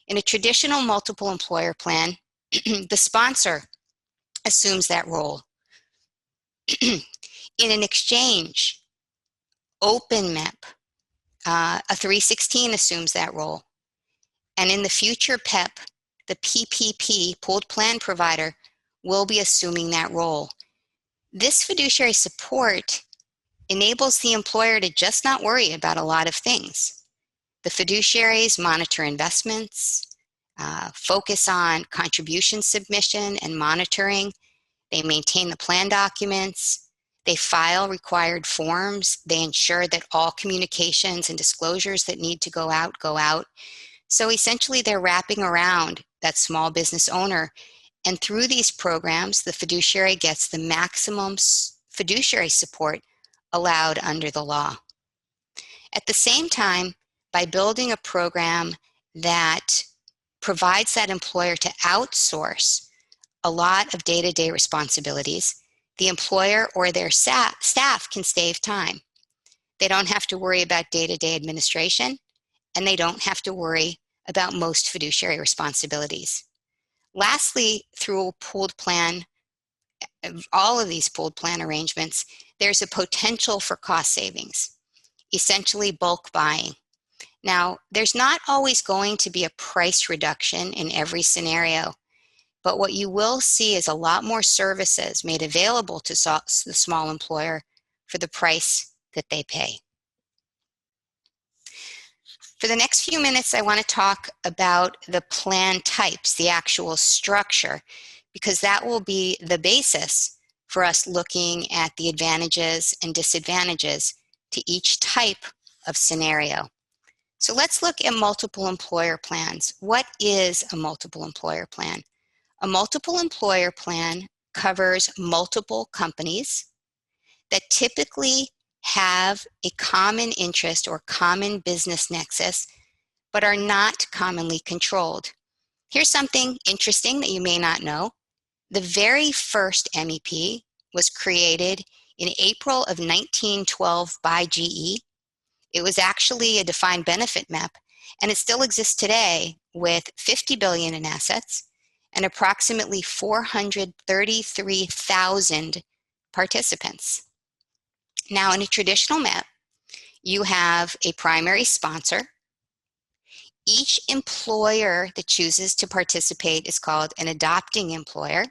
In a traditional multiple employer plan, the sponsor assumes that role. In an exchange, open MEP, a 316 assumes that role. And in the future PEP, the PPP, pooled plan provider, will be assuming that role. This fiduciary support enables the employer to just not worry about a lot of things. The fiduciaries monitor investments, focus on contribution submission and monitoring. They maintain the plan documents. They file required forms. They ensure that all communications and disclosures that need to go out, go out. So essentially, they're wrapping around that small business owner. And through these programs, the fiduciary gets the maximum fiduciary support allowed under the law. At the same time, by building a program that provides that employer to outsource a lot of day-to-day responsibilities, the employer or their staff can save time. They don't have to worry about day-to-day administration, and they don't have to worry about most fiduciary responsibilities. Lastly, through a pooled plan, all of these pooled plan arrangements, there's a potential for cost savings, essentially bulk buying. Now, there's not always going to be a price reduction in every scenario, but what you will see is a lot more services made available to the small employer for the price that they pay. For the next few minutes, I want to talk about the plan types, the actual structure, because that will be the basis for us looking at the advantages and disadvantages to each type of scenario. So let's look at multiple employer plans. What is a multiple employer plan? A multiple employer plan covers multiple companies that typically have a common interest or common business nexus, but are not commonly controlled. Here's something interesting that you may not know. The very first MEP was created in April of 1912 by GE. It was actually a defined benefit map, and it still exists today with $50 billion in assets and approximately 433,000 participants. Now, in a traditional map, you have a primary sponsor. Each employer that chooses to participate is called an adopting employer.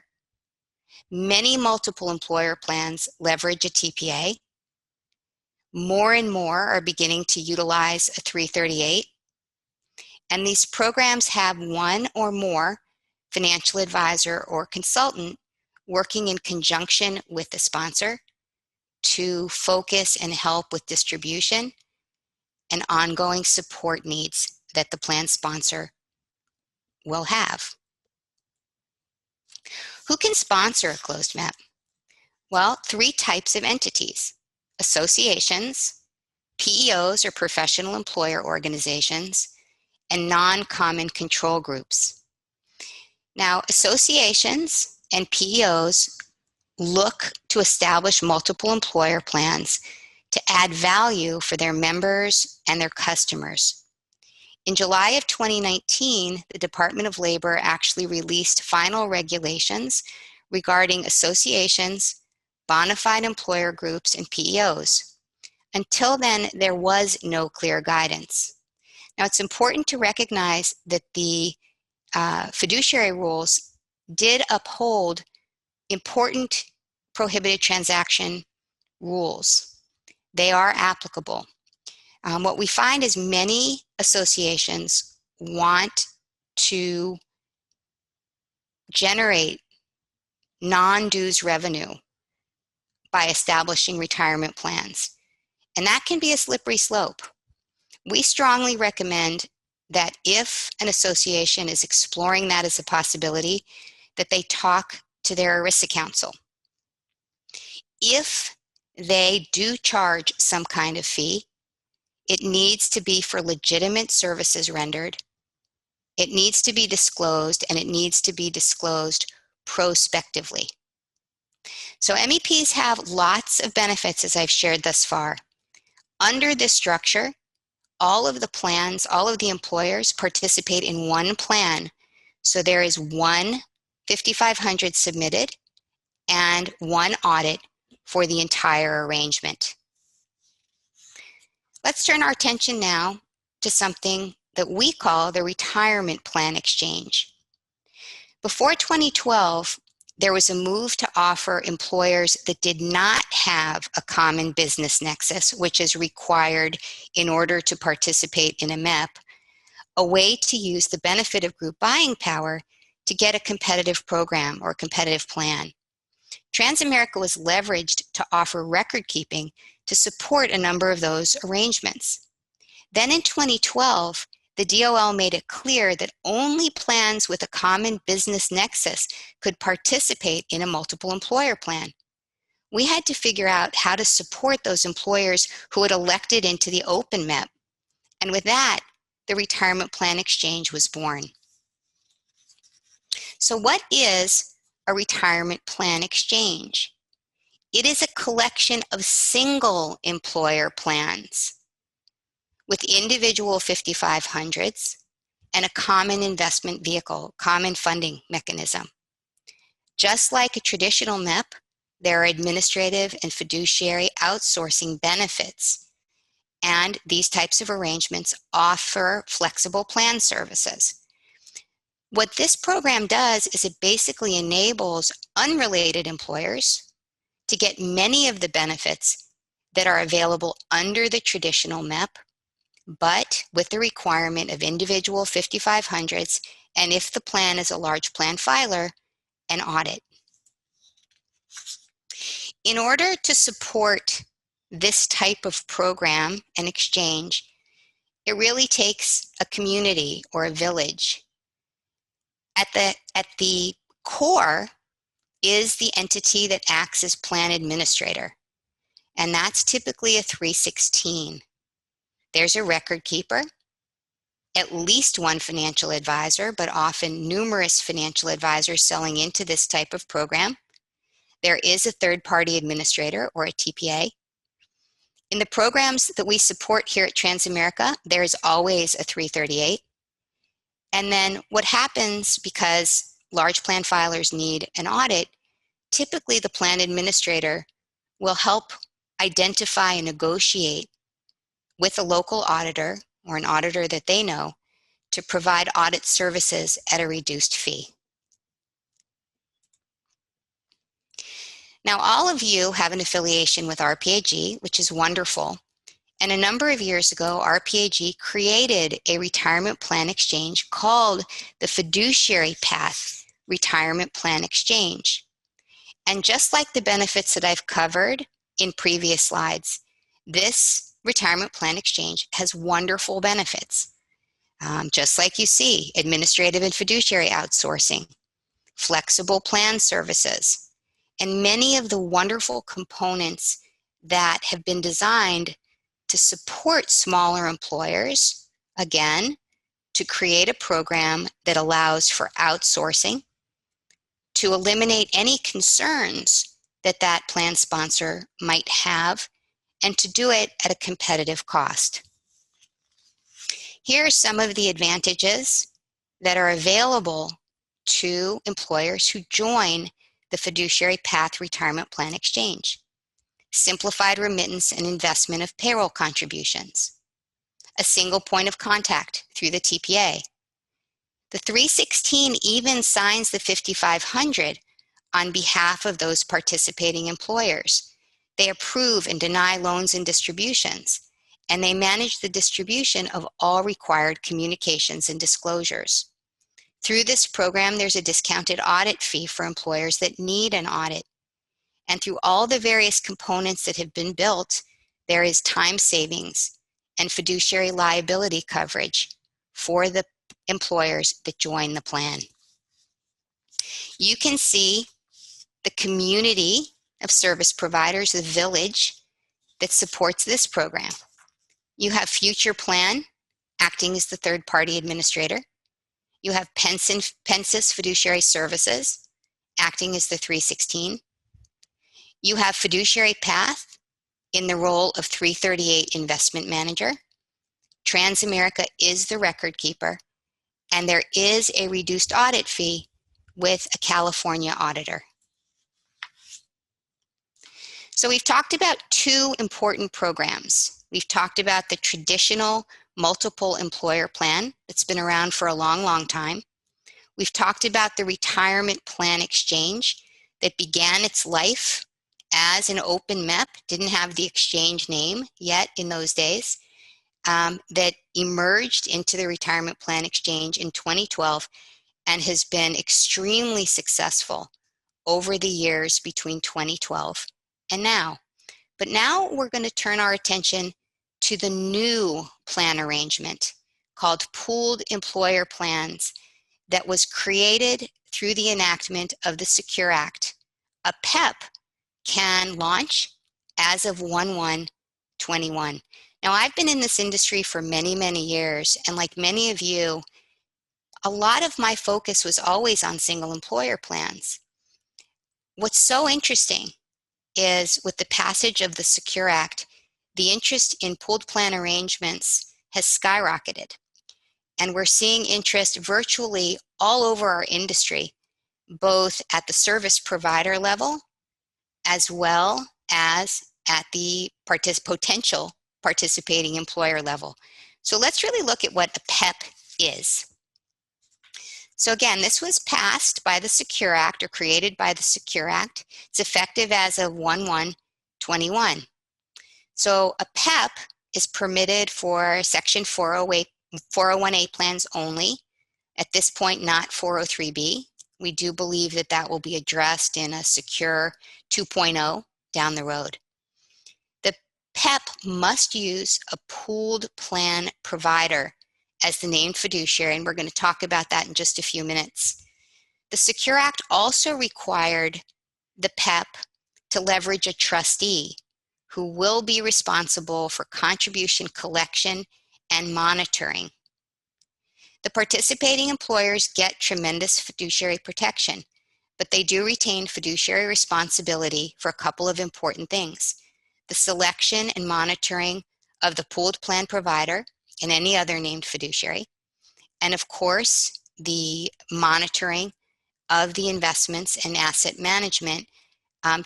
Many multiple employer plans leverage a TPA. More and more are beginning to utilize a 338. And these programs have one or more financial advisor or consultant working in conjunction with the sponsor to focus and help with distribution and ongoing support needs that the plan sponsor will have. Who can sponsor a closed map? Well, three types of entities: associations, PEOs or professional employer organizations, and non-common control groups. Now, associations and PEOs look to establish multiple employer plans to add value for their members and their customers. In July of 2019, the Department of Labor actually released final regulations regarding associations, bona fide employer groups, and PEOs. Until then, there was no clear guidance. Now, it's important to recognize that the fiduciary rules did uphold important prohibited transaction rules. They are applicable. What we find is many associations want to generate non-dues revenue by establishing retirement plans, and that can be a slippery slope. We strongly recommend that if an association is exploring that as a possibility, that they talk to their ERISA counsel. If they do charge some kind of fee, it needs to be for legitimate services rendered. It needs to be disclosed, and it needs to be disclosed prospectively. So MEPs have lots of benefits, as I've shared thus far. Under this structure, all of the plans, all of the employers participate in one plan. So there is one 5500 submitted and one audit for the entire arrangement. Let's turn our attention now to something that we call the retirement plan exchange. Before 2012, there was a move to offer employers that did not have a common business nexus, which is required in order to participate in a MEP, a way to use the benefit of group buying power to get a competitive program or competitive plan. Transamerica was leveraged to offer record keeping to support a number of those arrangements. Then in 2012, the DOL made it clear that only plans with a common business nexus could participate in a multiple employer plan. We had to figure out how to support those employers who had elected into the open MEP. And with that, the retirement plan exchange was born. So what is a retirement plan exchange? It is a collection of single employer plans with individual 5500s and a common investment vehicle, common funding mechanism. Just like a traditional MEP, there are administrative and fiduciary outsourcing benefits, and these types of arrangements offer flexible plan services. What this program does is it basically enables unrelated employers to get many of the benefits that are available under the traditional MEP, but with the requirement of individual 5500s, and if the plan is a large plan filer, an audit. In order to support this type of program and exchange, it really takes a community or a village. At the core is the entity that acts as plan administrator, and that's typically a 316. There's a record keeper, at least one financial advisor, but often numerous financial advisors selling into this type of program. There is a third-party administrator, or a TPA. In the programs that we support here at Transamerica, there is always a 338. And then what happens, because large plan filers need an audit, typically the plan administrator will help identify and negotiate with a local auditor or an auditor that they know to provide audit services at a reduced fee. Now, all of you have an affiliation with RPAG, which is wonderful. And a number of years ago, RPAG created a retirement plan exchange called the Fiduciary Path Retirement Plan Exchange. And just like the benefits that I've covered in previous slides, this retirement plan exchange has wonderful benefits. Just like you see, administrative and fiduciary outsourcing, flexible plan services, and many of the wonderful components that have been designed to support smaller employers, again, to create a program that allows for outsourcing, to eliminate any concerns that that plan sponsor might have, and to do it at a competitive cost. Here are some of the advantages that are available to employers who join the Fiduciary Path Retirement Plan Exchange. Simplified remittance and investment of payroll contributions. A single point of contact through the TPA. The 316 even signs the 5500 on behalf of those participating employers. They approve and deny loans and distributions, and they manage the distribution of all required communications and disclosures. Through this program, there's a discounted audit fee for employers that need an audit. And through all the various components that have been built, there is time savings and fiduciary liability coverage for the employers that join the plan. You can see the community of service providers, the village that supports this program. You have Future Plan acting as the third-party administrator. You have Pensis Fiduciary Services acting as the 316. You have Fiduciary Path in the role of 338 investment manager. Transamerica is the record keeper, and there is a reduced audit fee with a California auditor. So we've talked about two important programs. We've talked about the traditional multiple employer plan that's been around for a long, long time. We've talked about the retirement plan exchange that began its life as an open MEP, didn't have the exchange name yet in those days, that emerged into the retirement plan exchange in 2012 and has been extremely successful over the years between 2012 and now. But now we're going to turn our attention to the new plan arrangement called pooled employer plans that was created through the enactment of the Secure Act. A PEP can launch as of 1/1/21. Now, I've been in this industry for many, many years, and like many of you, a lot of my focus was always on single employer plans. What's so interesting is with the passage of the Secure Act, the interest in pooled plan arrangements has skyrocketed. And we're seeing interest virtually all over our industry, both at the service provider level as well as at the potential participating employer level. So let's really look at what a PEP is. So again, this was passed by the Secure Act or created by the Secure Act. It's effective as of 1/1/21. So a PEP is permitted for Section 401A plans only. At this point, not 403B. We do believe that that will be addressed in a Secure 2.0 down the road. The PEP must use a pooled plan provider as the named fiduciary, and we're going to talk about that in just a few minutes. The Secure Act also required the PEP to leverage a trustee who will be responsible for contribution collection and monitoring. The participating employers get tremendous fiduciary protection, but they do retain fiduciary responsibility for a couple of important things: the selection and monitoring of the pooled plan provider and any other named fiduciary, and of course, the monitoring of the investments and asset management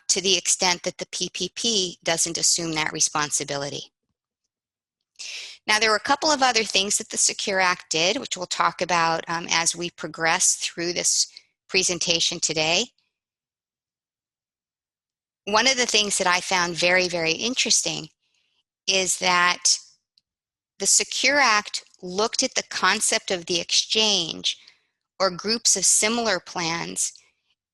to the extent that the PPP doesn't assume that responsibility. Now, there were a couple of other things that the Secure Act did, which we'll talk about as we progress through this presentation today. One of the things that I found very, very interesting is that the Secure Act looked at the concept of the exchange or groups of similar plans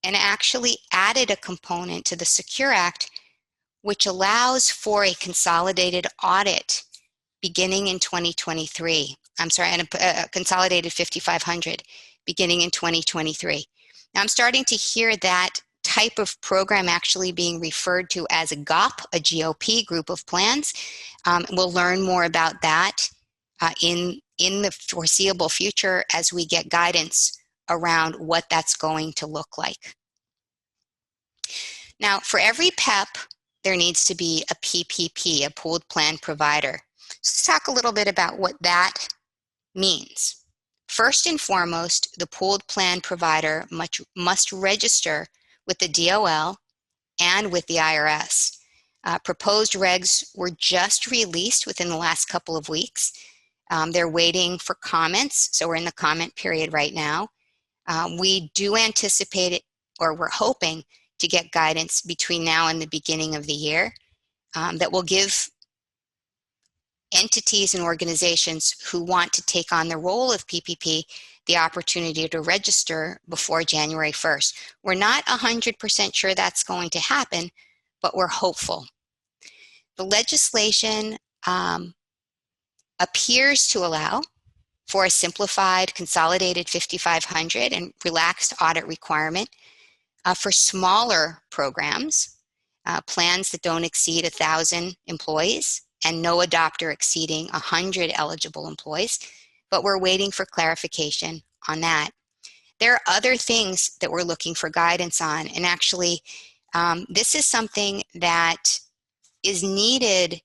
and actually added a component to the Secure Act which allows for a consolidated audit beginning in 2023. I'm sorry, and a consolidated 5500 beginning in 2023. Now I'm starting to hear that type of program actually being referred to as a GOP, a GOP group of plans. We'll learn more about that in the foreseeable future as we get guidance around what that's going to look like. Now, for every PEP, there needs to be a PPP, a pooled plan provider. So let's talk a little bit about what that means. First and foremost, the pooled plan provider must register with the DOL and with the IRS. Proposed regs were just released within the last couple of weeks. They're waiting for comments, so we're in the comment period right now. We do anticipate it, or we're hoping to get guidance between now and the beginning of the year that will give entities and organizations who want to take on the role of PPP the opportunity to register before January 1st. We're not 100% sure that's going to happen, but we're hopeful. The legislation appears to allow for a simplified, consolidated 5500 and relaxed audit requirement for smaller programs, plans that don't exceed 1,000 employees, and no adopter exceeding 100 eligible employees, but we're waiting for clarification on that. There are other things that we're looking for guidance on, and actually, this is something that is needed,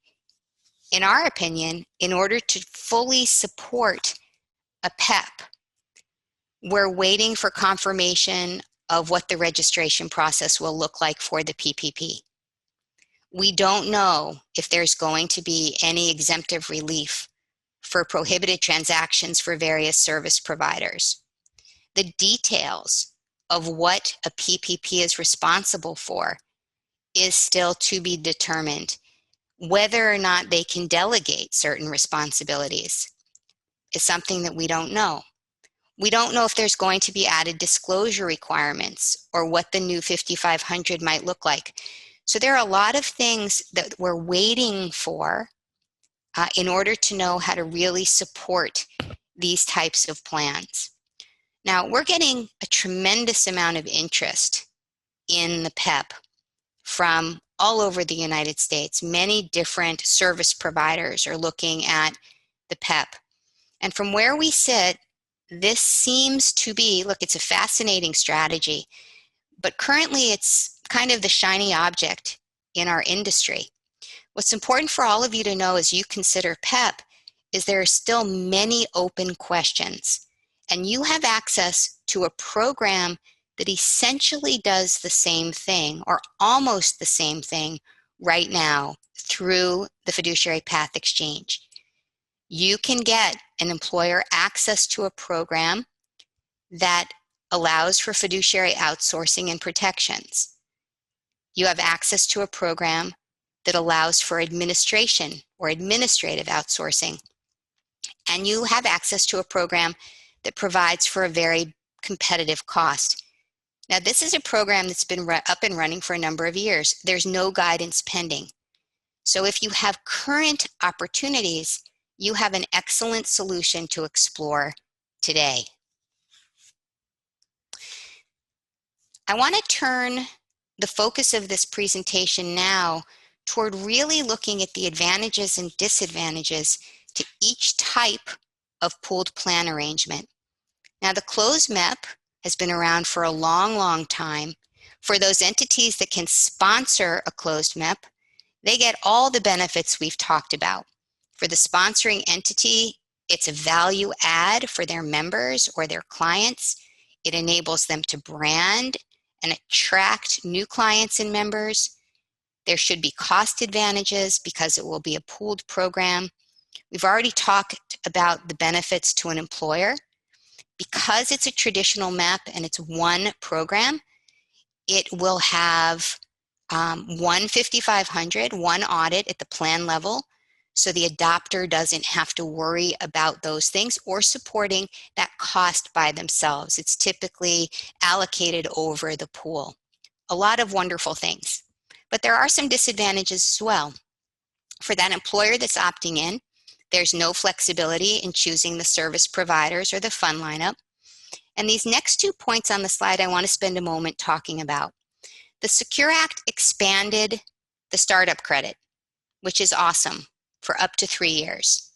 in our opinion, in order to fully support a PEP. We're waiting for confirmation of what the registration process will look like for the PPP. We don't know if there's going to be any exemptive relief for prohibited transactions for various service providers. The details of what a PPP is responsible for is still to be determined. Whether or not they can delegate certain responsibilities is something that we don't know. We don't know if there's going to be added disclosure requirements or what the new 5500 might look like. So there are a lot of things that we're waiting for in order to know how to really support these types of plans. Now, we're getting a tremendous amount of interest in the PEP from all over the United States. Many different service providers are looking at the PEP. And from where we sit, this seems to be, look, it's a fascinating strategy, but currently it's kind of the shiny object in our industry. What's important for all of you to know as you consider PEP is there are still many open questions, and you have access to a program that essentially does the same thing or almost the same thing right now through the Fiduciary Path Exchange. You can get an employer access to a program that allows for fiduciary outsourcing and protections. You have access to a program that allows for administration or administrative outsourcing. And you have access to a program that provides for a very competitive cost. Now, this is a program that's been up and running for a number of years. There's no guidance pending. So if you have current opportunities, you have an excellent solution to explore today. I want to turn the focus of this presentation now toward really looking at the advantages and disadvantages to each type of pooled plan arrangement. Now, the closed MEP has been around for a long, long time. For those entities that can sponsor a closed MEP, they get all the benefits we've talked about. For the sponsoring entity, it's a value add for their members or their clients. It enables them to brand and attract new clients and members. There should be cost advantages because it will be a pooled program. We've already talked about the benefits to an employer. Because it's a traditional MEP and it's one program, it will have one 5500, one audit at the plan level, so the adopter doesn't have to worry about those things or supporting that cost by themselves. It's typically allocated over the pool. A lot of wonderful things. But there are some disadvantages as well. For that employer that's opting in, there's no flexibility in choosing the service providers or the fund lineup. And these next 2 points on the slide I want to spend a moment talking about. The Secure Act expanded the startup credit, which is awesome, for up to 3 years.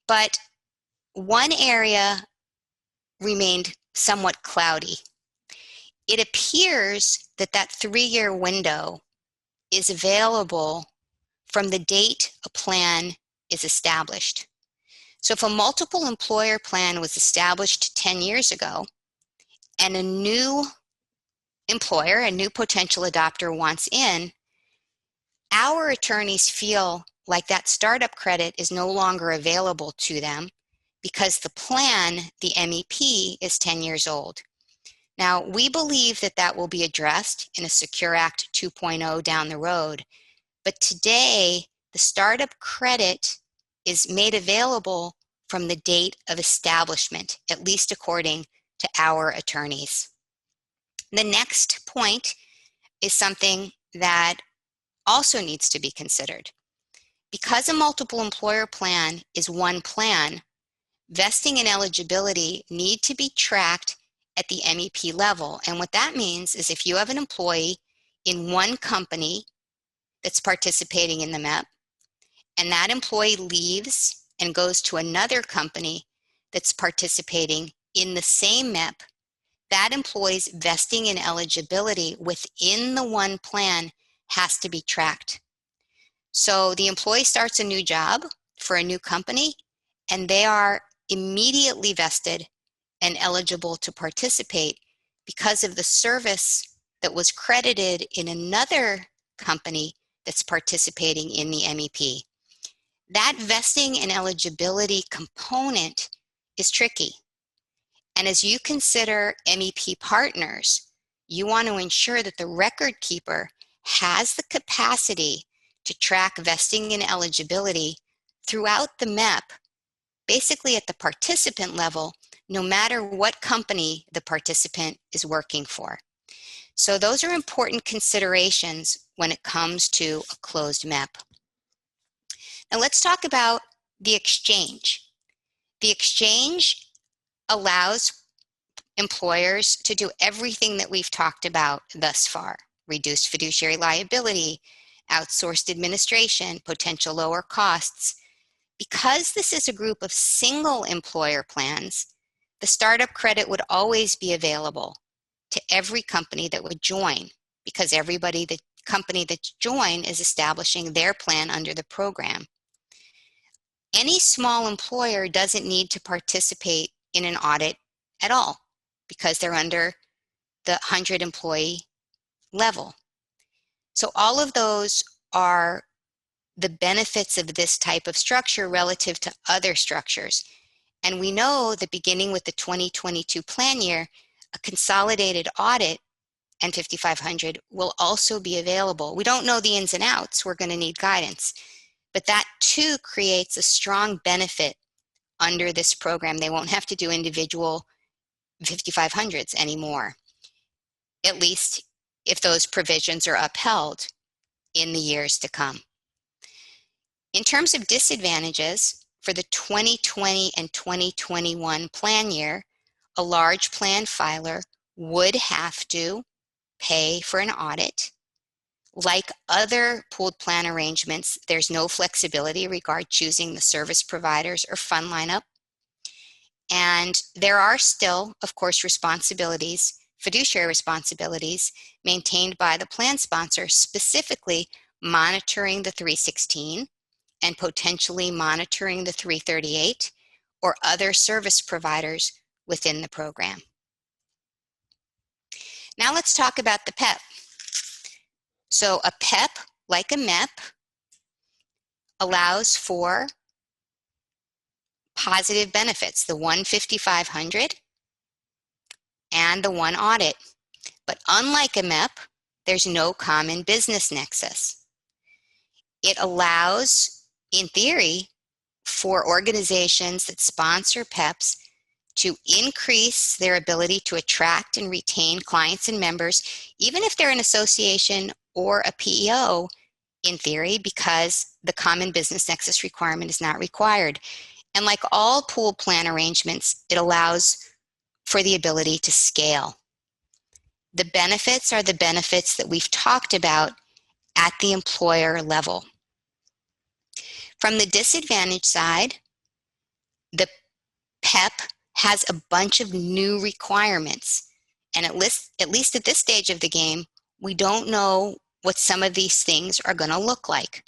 But one area remained somewhat cloudy. It appears that that 3-year window is available from the date a plan is established. So if a multiple employer plan was established 10 years ago and a new employer, a new potential adopter wants in, our attorneys feel like that startup credit is no longer available to them because the plan, the MEP, is 10 years old. Now, we believe that that will be addressed in a Secure Act 2.0 down the road, but today the startup credit is made available from the date of establishment, at least according to our attorneys. The next point is something that also needs to be considered. Because a multiple employer plan is one plan, vesting and eligibility need to be tracked at the MEP level. And what that means is if you have an employee in one company that's participating in the MEP, and that employee leaves and goes to another company that's participating in the same MEP, that employee's vesting and eligibility within the one plan has to be tracked. So the employee starts a new job for a new company, and they are immediately vested and eligible to participate because of the service that was credited in another company that's participating in the MEP. That vesting and eligibility component is tricky. And as you consider MEP partners, you want to ensure that the record keeper has the capacity to track vesting and eligibility throughout the MEP, basically at the participant level, no matter what company the participant is working for. So those are important considerations when it comes to a closed MEP. Now let's talk about the exchange. The exchange allows employers to do everything that we've talked about thus far: reduced fiduciary liability, outsourced administration, potential lower costs. Because this is a group of single employer plans, the startup credit would always be available to every company that would join, because the company that join is establishing their plan under the program. Any small employer doesn't need to participate in an audit at all because they're under the 100 employee level. So all of those are the benefits of this type of structure relative to other structures. And we know that beginning with the 2022 plan year, a consolidated audit and 5500 will also be available. We don't know the ins and outs. We're going to need guidance. But that too creates a strong benefit under this program. They won't have to do individual 5500s anymore, at least if those provisions are upheld in the years to come. In terms of disadvantages, for the 2020 and 2021 plan year, a large plan filer would have to pay for an audit. Like other pooled plan arrangements, there's no flexibility regarding choosing the service providers or fund lineup. And there are still, of course, responsibilities, fiduciary responsibilities maintained by the plan sponsor, specifically monitoring the 316 and potentially monitoring the 338 or other service providers within the program. Now let's talk about the PEP. So a PEP, like a MEP, allows for positive benefits, the 15500 and the one audit. But unlike a MEP, there's no common business nexus. It allows, in theory, for organizations that sponsor PEPs to increase their ability to attract and retain clients and members, even if they're an association or a PEO, in theory, because the common business nexus requirement is not required. And like all pooled plan arrangements, it allows for the ability to scale. The benefits are the benefits that we've talked about at the employer level. From the disadvantage side, the PEP has a bunch of new requirements. And at least at this stage of the game, we don't know what some of these things are going to look like.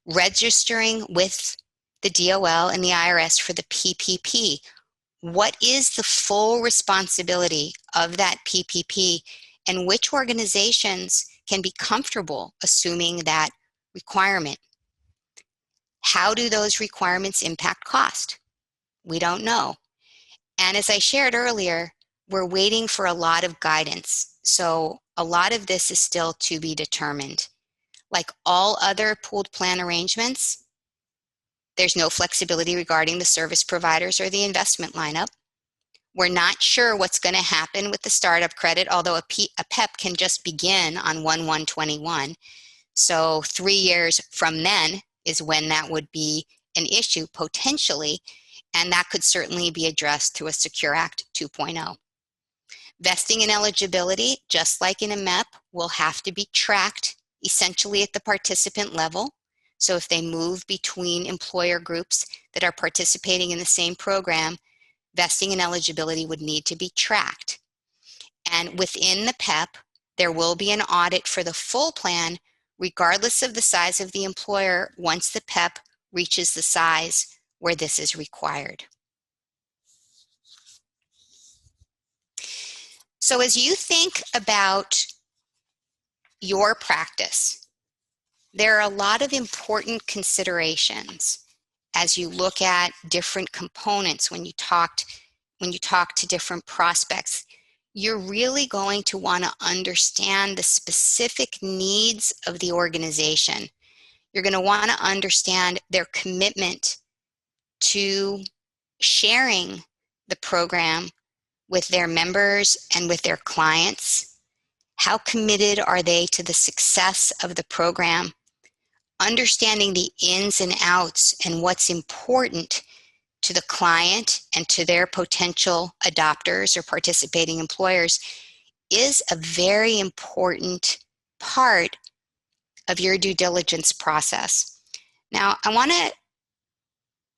Registering with the DOL and the IRS for the PPP. What is the full responsibility of that PPP, and which organizations can be comfortable assuming that requirement? How do those requirements impact cost? We don't know. And as I shared earlier, we're waiting for a lot of guidance. So a lot of this is still to be determined. Like all other pooled plan arrangements, there's no flexibility regarding the service providers or the investment lineup. We're not sure what's going to happen with the startup credit, although a PEP can just begin on 1/1/21. So 3 years from then is when that would be an issue potentially, and that could certainly be addressed through a Secure Act 2.0. Vesting and eligibility, just like in a MEP, will have to be tracked essentially at the participant level. So if they move between employer groups that are participating in the same program, vesting and eligibility would need to be tracked. And within the PEP, there will be an audit for the full plan, regardless of the size of the employer, once the PEP reaches the size where this is required. So as you think about your practice, there are a lot of important considerations as you look at different components when you talk to different prospects. You're really going to want to understand the specific needs of the organization. You're going to want to understand their commitment to sharing the program with their members and with their clients. How committed are they to the success of the program? Understanding the ins and outs and what's important to the client and to their potential adopters or participating employers is a very important part of your due diligence process. Now, I want to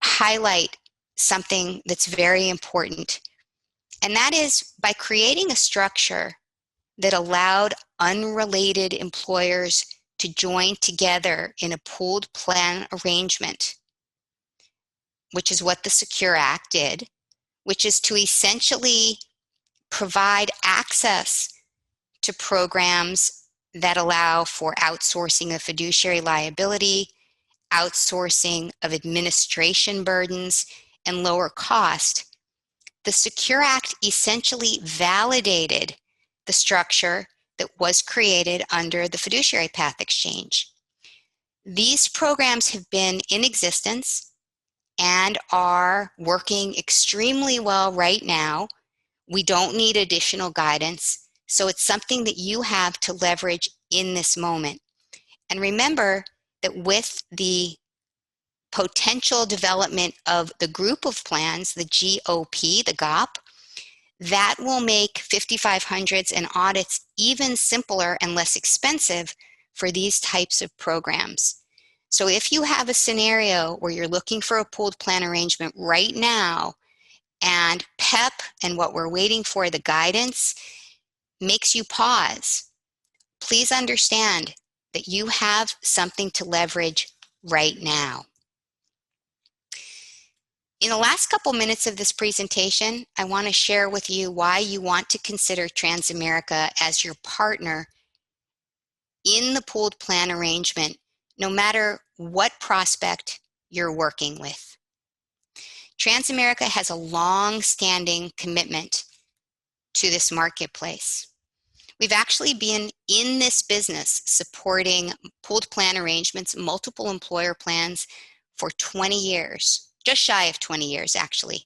highlight something that's very important, and that is by creating a structure that allowed unrelated employers to join together in a pooled plan arrangement, which is what the Secure Act did, which is to essentially provide access to programs that allow for outsourcing of fiduciary liability, outsourcing of administration burdens, and lower cost. The Secure Act essentially validated the structure that was created under the Fiduciary Path Exchange. These programs have been in existence and are working extremely well right now. We don't need additional guidance, so it's something that you have to leverage in this moment. And remember that with the potential development of the group of plans, the GOP, the GOP, that will make 5500s and audits even simpler and less expensive for these types of programs. So if you have a scenario where you're looking for a pooled plan arrangement right now And PEP and what we're waiting for, the guidance, makes you pause. Please understand that you have something to leverage right now. In the last couple minutes of this presentation, I want to share with you why you want to consider Transamerica as your partner in the pooled plan arrangement, no matter what prospect you're working with. Transamerica has a long-standing commitment to this marketplace. We've actually been in this business supporting pooled plan arrangements, multiple employer plans for 20 years, just shy of 20 years actually.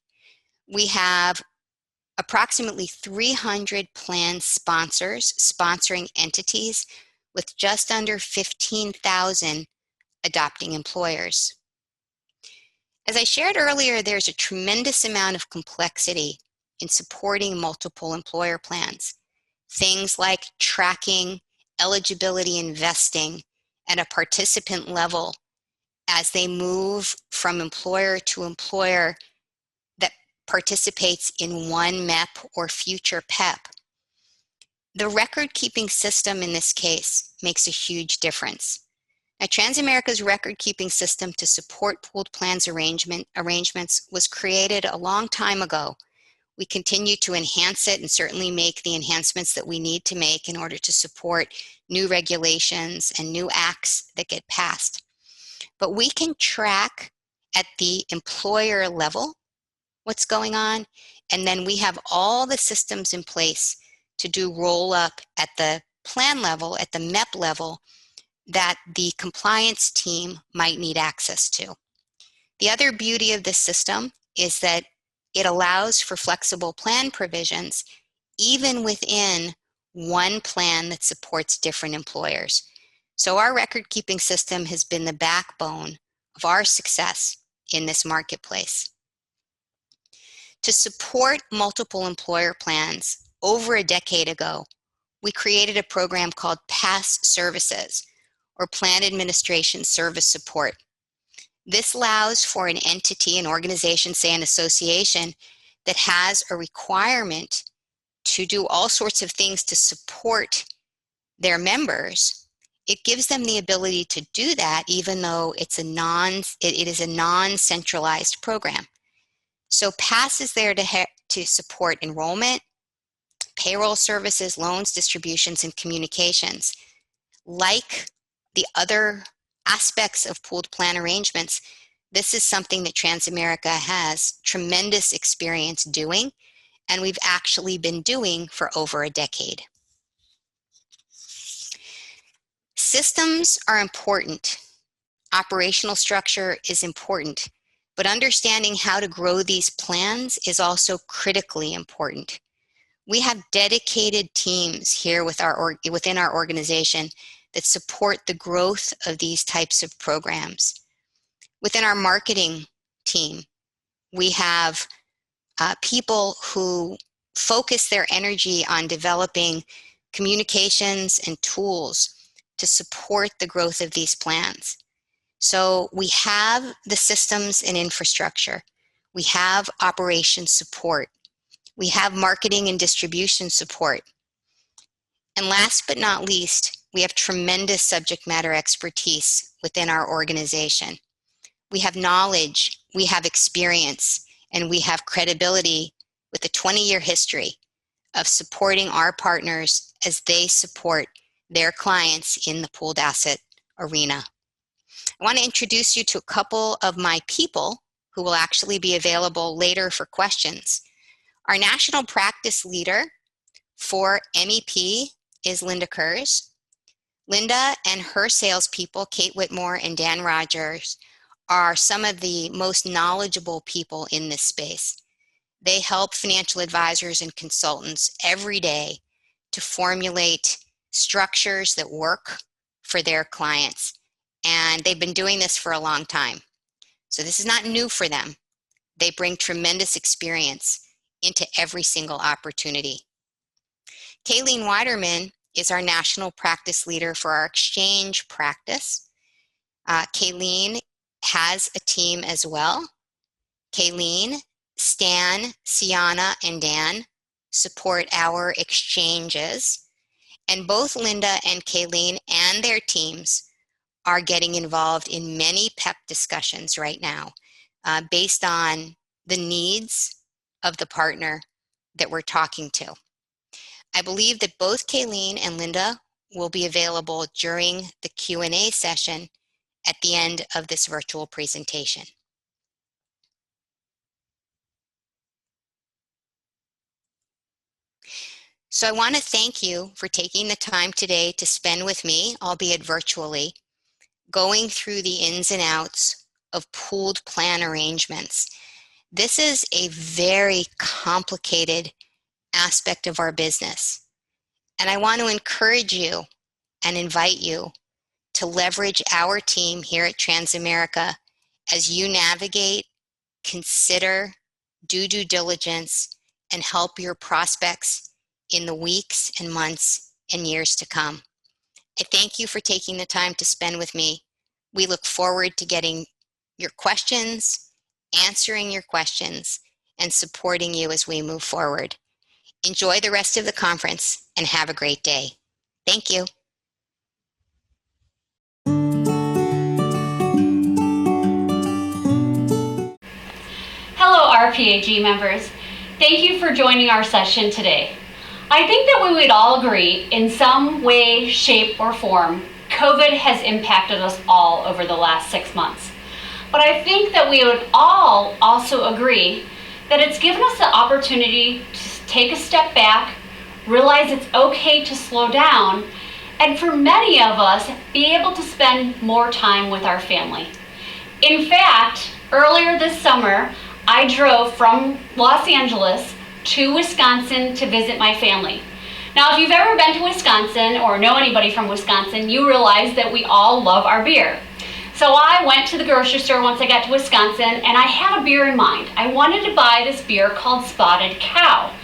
We have approximately 300 plan sponsors sponsoring entities with just under 15,000 adopting employers. As I shared earlier, there's a tremendous amount of complexity in supporting multiple employer plans. Things like tracking eligibility and vesting at a participant level as they move from employer to employer that participates in one MEP or future PEP. The record-keeping system in this case makes a huge difference. Now, Transamerica's record-keeping system to support pooled plans arrangements was created a long time ago. We continue to enhance it and certainly make the enhancements that we need to make in order to support new regulations and new acts that get passed. But we can track at the employer level what's going on, and then we have all the systems in place to do roll-up at the plan level, at the MEP level, that the compliance team might need access to. The other beauty of this system is that it allows for flexible plan provisions even within one plan that supports different employers. So our record-keeping system has been the backbone of our success in this marketplace. To support multiple employer plans, over a decade ago, we created a program called PASS Services, or Plan Administration Service Support. This allows for an entity, an organization, say an association, that has a requirement to do all sorts of things to support their members. It gives them the ability to do that even though it is a non-centralized program. So PASS is there to support enrollment, payroll services, loans, distributions, and communications. Like the other aspects of pooled plan arrangements, this is something that Transamerica has tremendous experience doing, and we've actually been doing for over a decade. Systems are important. Operational structure is important, but understanding how to grow these plans is also critically important. We have dedicated teams here within our organization that support the growth of these types of programs. Within our marketing team, we have people who focus their energy on developing communications and tools to support the growth of these plans. So we have the systems and infrastructure. We have operations support. We have marketing and distribution support. And last but not least, we have tremendous subject matter expertise within our organization. We have knowledge, we have experience, and we have credibility with a 20-year history of supporting our partners as they support their clients in the pooled asset arena. I want to introduce you to a couple of my people who will actually be available later for questions. Our national practice leader for MEP is Linda Kurz. Linda and her salespeople, Kate Whitmore and Dan Rogers, are some of the most knowledgeable people in this space. They help financial advisors and consultants every day to formulate structures that work for their clients. And they've been doing this for a long time. So this is not new for them. They bring tremendous experience into every single opportunity. Kayleen Weiderman is our national practice leader for our exchange practice. Kayleen has a team as well. Kayleen Stan, Sienna, and Dan support our exchanges, and both Linda and Kayleen and their teams are getting involved in many PEP discussions right now based on the needs of the partner that we're talking to. I believe that both Kayleen and Linda will be available during the Q&A session at the end of this virtual presentation. So I want to thank you for taking the time today to spend with me, albeit virtually, going through the ins and outs of pooled plan arrangements. This is a very complicated aspect of our business. And I want to encourage you and invite you to leverage our team here at Transamerica as you navigate, consider, do due diligence, and help your prospects in the weeks and months and years to come. I thank you for taking the time to spend with me. We look forward to getting your questions, answering your questions, and supporting you as we move forward. Enjoy the rest of the conference and have a great day. Thank you. Hello, RPAG members. Thank you for joining our session today. I think that we would all agree, in some way, shape, or form, COVID has impacted us all over the last 6 months. But I think that we would all also agree that it's given us the opportunity to take a step back, realize it's okay to slow down, and for many of us, be able to spend more time with our family. In fact, earlier this summer, I drove from Los Angeles to Wisconsin to visit my family. Now, if you've ever been to Wisconsin or know anybody from Wisconsin, you realize that we all love our beer. So I went to the grocery store once I got to Wisconsin, and I had a beer in mind. I wanted to buy this beer called Spotted Cow.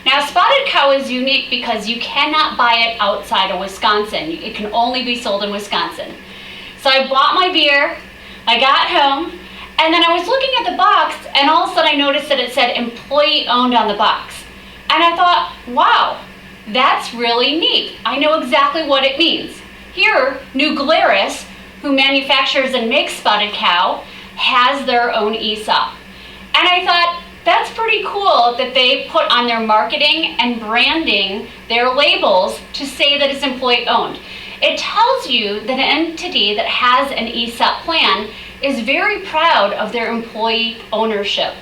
Now, Spotted Cow is unique because you cannot buy it outside of Wisconsin. It can only be sold in Wisconsin. So I bought my beer, I got home, and then I was looking at the box, and all of a sudden I noticed that it said employee owned on the box. And I thought, wow, that's really neat. I know exactly what it means. Here, New Glarus, who manufactures and makes Spotted Cow, has their own ESOP. And I thought, that's pretty cool that they put on their marketing and branding their labels to say that it's employee owned. It tells you that an entity that has an ESOP plan is very proud of their employee ownership.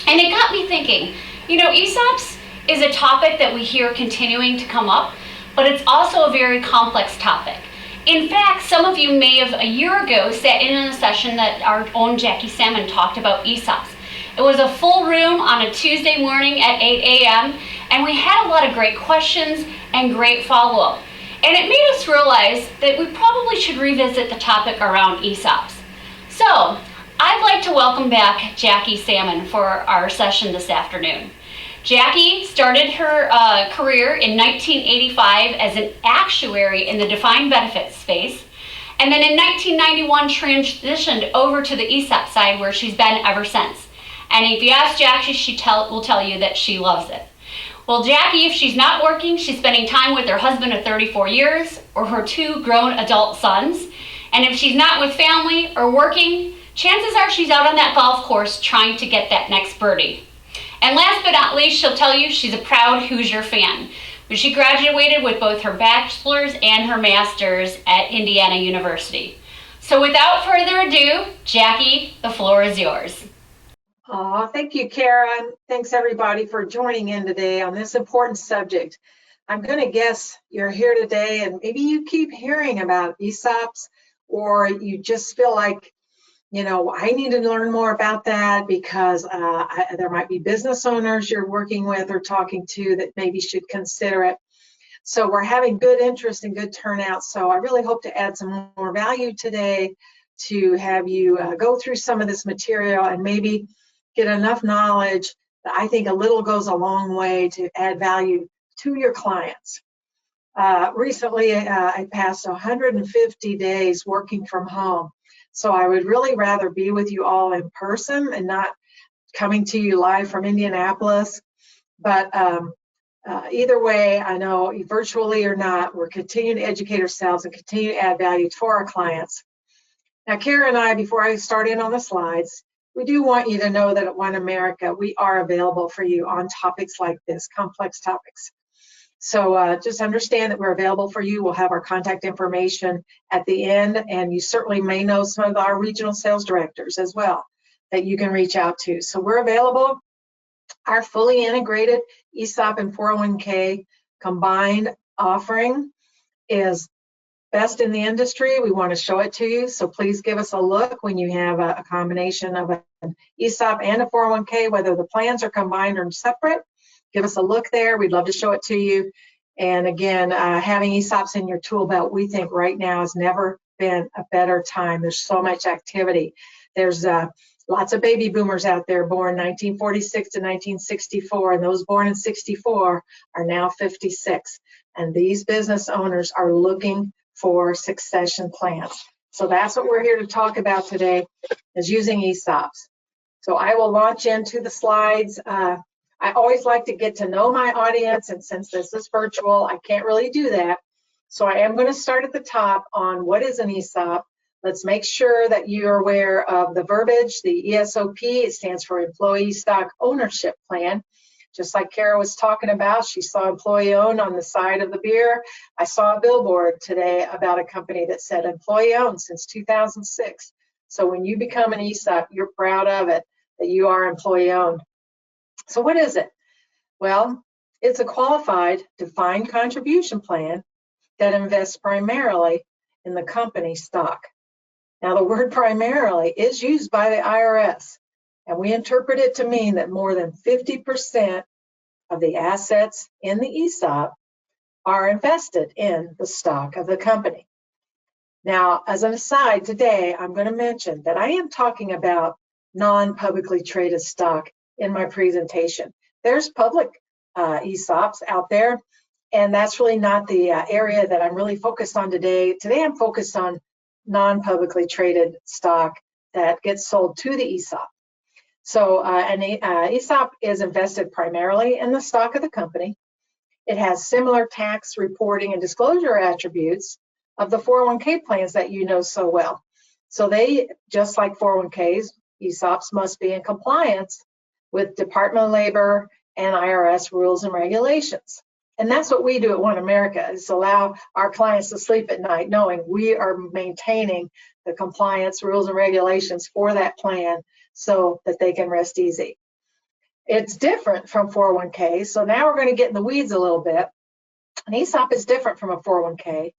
And it got me thinking, you know, ESOPs is a topic that we hear continuing to come up, but it's also a very complex topic. In fact, some of you may have a year ago sat in on a session that our own Jackie Salmon talked about ESOPs. It was a full room on a Tuesday morning at 8 a.m. and we had a lot of great questions and great follow-up. And it made us realize that we probably should revisit the topic around ESOPs. So, I'd like to welcome back Jackie Salmon for our session this afternoon. Jackie started her career in 1985 as an actuary in the defined benefit space, and then in 1991 transitioned over to the ESOP side where she's been ever since. And if you ask Jackie, she will tell you that she loves it. Well, Jackie, if she's not working, she's spending time with her husband of 34 years or her 2 grown adult sons. And if she's not with family or working, chances are she's out on that golf course trying to get that next birdie. And last but not least, she'll tell you she's a proud Hoosier fan. But she graduated with both her bachelor's and her master's at Indiana University. So without further ado, Jackie, the floor is yours. Thank you, Kara. Thanks everybody for joining in today on this important subject. I'm going to guess you're here today and maybe you keep hearing about ESOPs, or you just feel like, you know, I need to learn more about that because there might be business owners you're working with or talking to that maybe should consider it. So we're having good interest and good turnout. So I really hope to add some more value today to have you go through some of this material and maybe get enough knowledge that I think a little goes a long way to add value to your clients. Recently, I passed 150 days working from home. So I would really rather be with you all in person and not coming to you live from Indianapolis. But either way, I know virtually or not, we're continuing to educate ourselves and continue to add value to our clients. Now, Kara and I, before I start in on the slides, we do want you to know that at One America, we are available for you on topics like this, complex topics. So just understand that we're available for you. We'll have our contact information at the end, and you certainly may know some of our regional sales directors as well that you can reach out to. So we're available. Our fully integrated ESOP and 401k combined offering is best in the industry. We want to show it to you, so please give us a look when you have a combination of an ESOP and a 401k, whether the plans are combined or separate. Give us a look there. We'd love to show it to you. And again, having ESOPs in your tool belt, we think right now has never been a better time. There's so much activity. There's lots of baby boomers out there born 1946 to 1964, and those born in 64 are now 56. And these business owners are looking for succession plans. So that's what we're here to talk about today, is using ESOPs. So I will launch into the slides. I always like to get to know my audience, and since this is virtual, I can't really do that. So I am going to start at the top on what is an ESOP. Let's make sure that you're aware of the verbiage, the ESOP. It stands for Employee Stock Ownership Plan. Just like Kara was talking about, she saw employee owned on the side of the beer. I saw a billboard today about a company that said employee owned since 2006. So when you become an ESOP, you're proud of it, that you are employee owned. So what is it? Well, it's a qualified defined contribution plan that invests primarily in the company stock. Now, the word primarily is used by the IRS, and we interpret it to mean that more than 50% of the assets in the ESOP are invested in the stock of the company. Now, as an aside, today I'm going to mention that I am talking about non-publicly traded stock in my presentation. There's public ESOPs out there, and that's really not the area that I'm really focused on today. Today I'm focused on non-publicly traded stock that gets sold to the ESOP. So an ESOP is invested primarily in the stock of the company. It has similar tax reporting and disclosure attributes of the 401k plans that you know so well. So they, just like 401ks, ESOPs must be in compliance with Department of Labor and IRS rules and regulations. And that's what we do at One America, is allow our clients to sleep at night knowing we are maintaining the compliance rules and regulations for that plan so that they can rest easy. It's different from 401k. So now we're going to get in the weeds a little bit. An ESOP is different from a 401k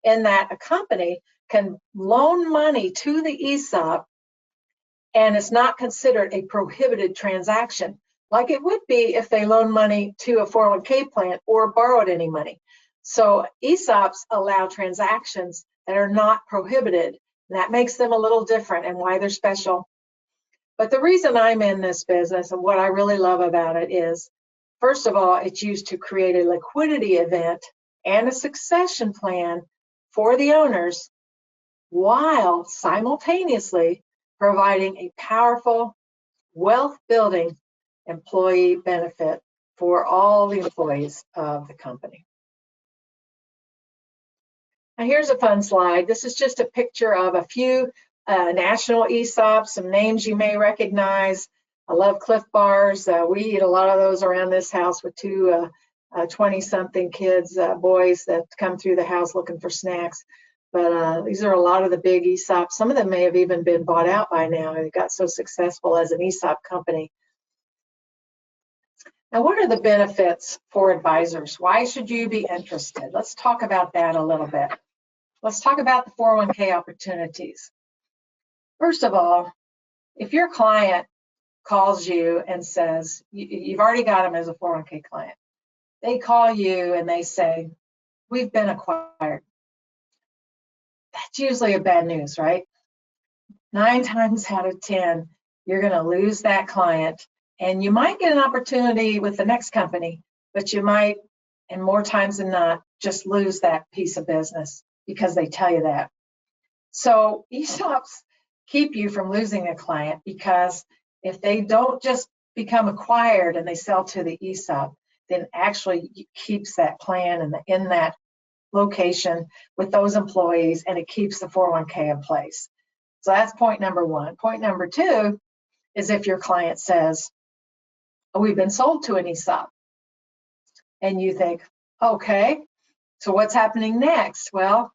in that a company can loan money to the ESOP and it's not considered a prohibited transaction like it would be if they loan money to a 401k plan or borrowed any money. So ESOPs allow transactions that are not prohibited. And that makes them a little different and why they're special. But the reason I'm in this business and what I really love about it is, first of all, it's used to create a liquidity event and a succession plan for the owners while simultaneously providing a powerful wealth building employee benefit for all the employees of the company. Now here's a fun slide. This is just a picture of a few national ESOPs, some names you may recognize. I love Cliff Bars. We eat a lot of those around this house with two 20-something kids, boys that come through the house looking for snacks. But these are a lot of the big ESOPs. Some of them may have even been bought out by now. They got so successful as an ESOP company. Now, what are the benefits for advisors? Why should you be interested? Let's talk about that a little bit. Let's talk about the 401k opportunities. First of all, if your client calls you and says, you've already got them as a 401k client, they call you and they say, we've been acquired. That's usually a bad news, right? 9 times out of 10, you're going to lose that client, and you might get an opportunity with the next company, but you might, and more times than not, just lose that piece of business because they tell you that. So ESOPs keep you from losing a client because if they don't just become acquired and they sell to the ESOP, then actually keeps that plan in that location with those employees, and it keeps the 401k in place. So that's point number one. Point number two is if your client says, oh, we've been sold to an ESOP, and you think, okay, so what's happening next? Well,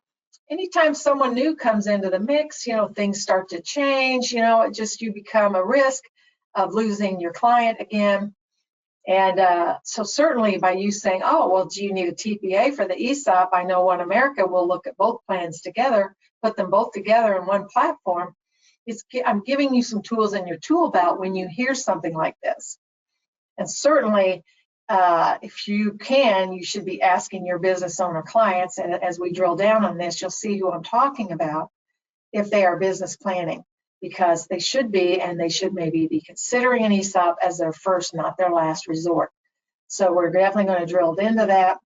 anytime someone new comes into the mix, things start to change, you become a risk of losing your client again. And so certainly by you saying, oh, well, do you need a TPA for the ESOP? I know One America will look at both plans together, put them both together in one platform. I'm giving you some tools in your tool belt when you hear something like this. And certainly, if you can, you should be asking your business owner clients, and as we drill down on this, you'll see who I'm talking about, if they are business planning, because they should be, and they should maybe be considering an ESOP as their first, not their last resort. So we're definitely going to drill into that.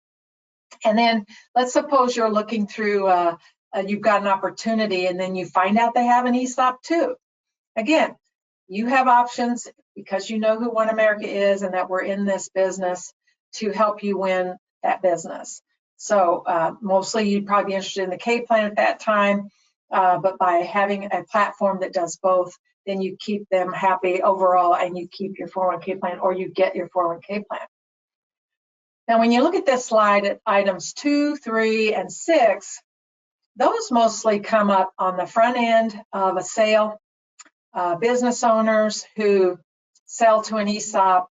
And then let's suppose you're looking through, you've got an opportunity, and then you find out they have an ESOP too. Again, you have options because you know who One America is and that we're in this business to help you win that business. So mostly you'd probably be interested in the K plan at that time, but by having a platform that does both, then you keep them happy overall and you keep your 401k plan, or you get your 401k plan. Now, when you look at this slide at items 2, 3, and 6, those mostly come up on the front end of a sale. Business owners who sell to an ESOP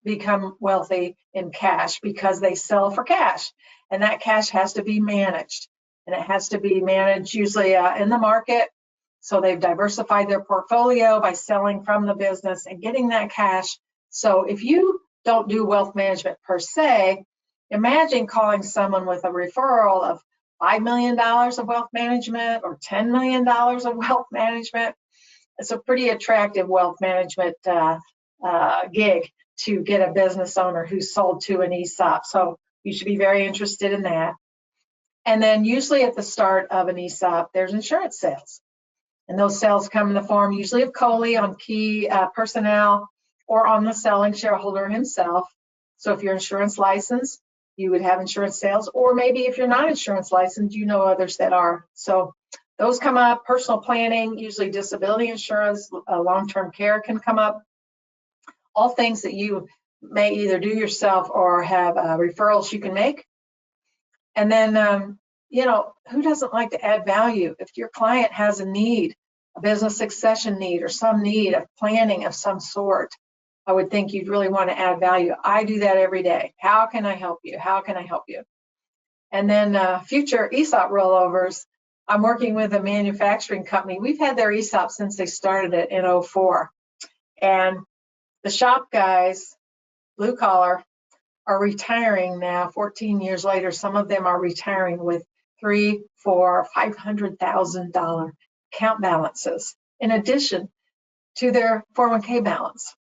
become wealthy in cash because they sell for cash, and that cash has to be managed, and it has to be managed usually in the market. So they've diversified their portfolio by selling from the business and getting that cash. So if you don't do wealth management per se, imagine calling someone with a referral of $5 million of wealth management or $10 million of wealth management. It's a pretty attractive wealth management gig to get a business owner who's sold to an ESOP. So you should be very interested in that. And then usually at the start of an ESOP, there's insurance sales. And those sales come in the form usually of COLI on key personnel or on the selling shareholder himself. So if you're insurance licensed, you would have insurance sales, or maybe if you're not insurance licensed, you know others that are. So those come up. Personal planning, usually disability insurance, long-term care can come up. All things that you may either do yourself or have referrals you can make. And then, who doesn't like to add value? If your client has a need, a business succession need, or some need of planning of some sort, I would think you'd really want to add value. I do that every day. How can I help you? How can I help you? And then future ESOP rollovers. I'm working with a manufacturing company. We've had their ESOP since they started it in 2004. And the shop guys, blue collar, are retiring now 14 years later. Some of them are retiring with $300,000, $400,000, $500,000 account balances in addition to their 401k balance.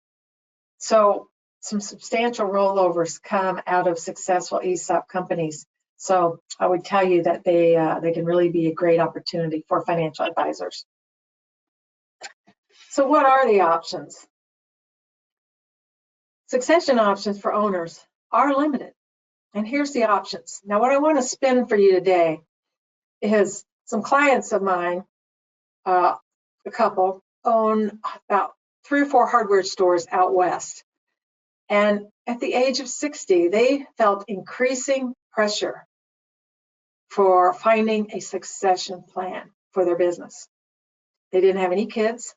So some substantial rollovers come out of successful ESOP companies. So I would tell you that they can really be a great opportunity for financial advisors. So what are the options? Succession options for owners are limited. And here's the options. Now, what I want to spin for you today is some clients of mine, a couple, own about 3 or 4 hardware stores out west. And at the age of 60, they felt increasing pressure for finding a succession plan for their business. They didn't have any kids.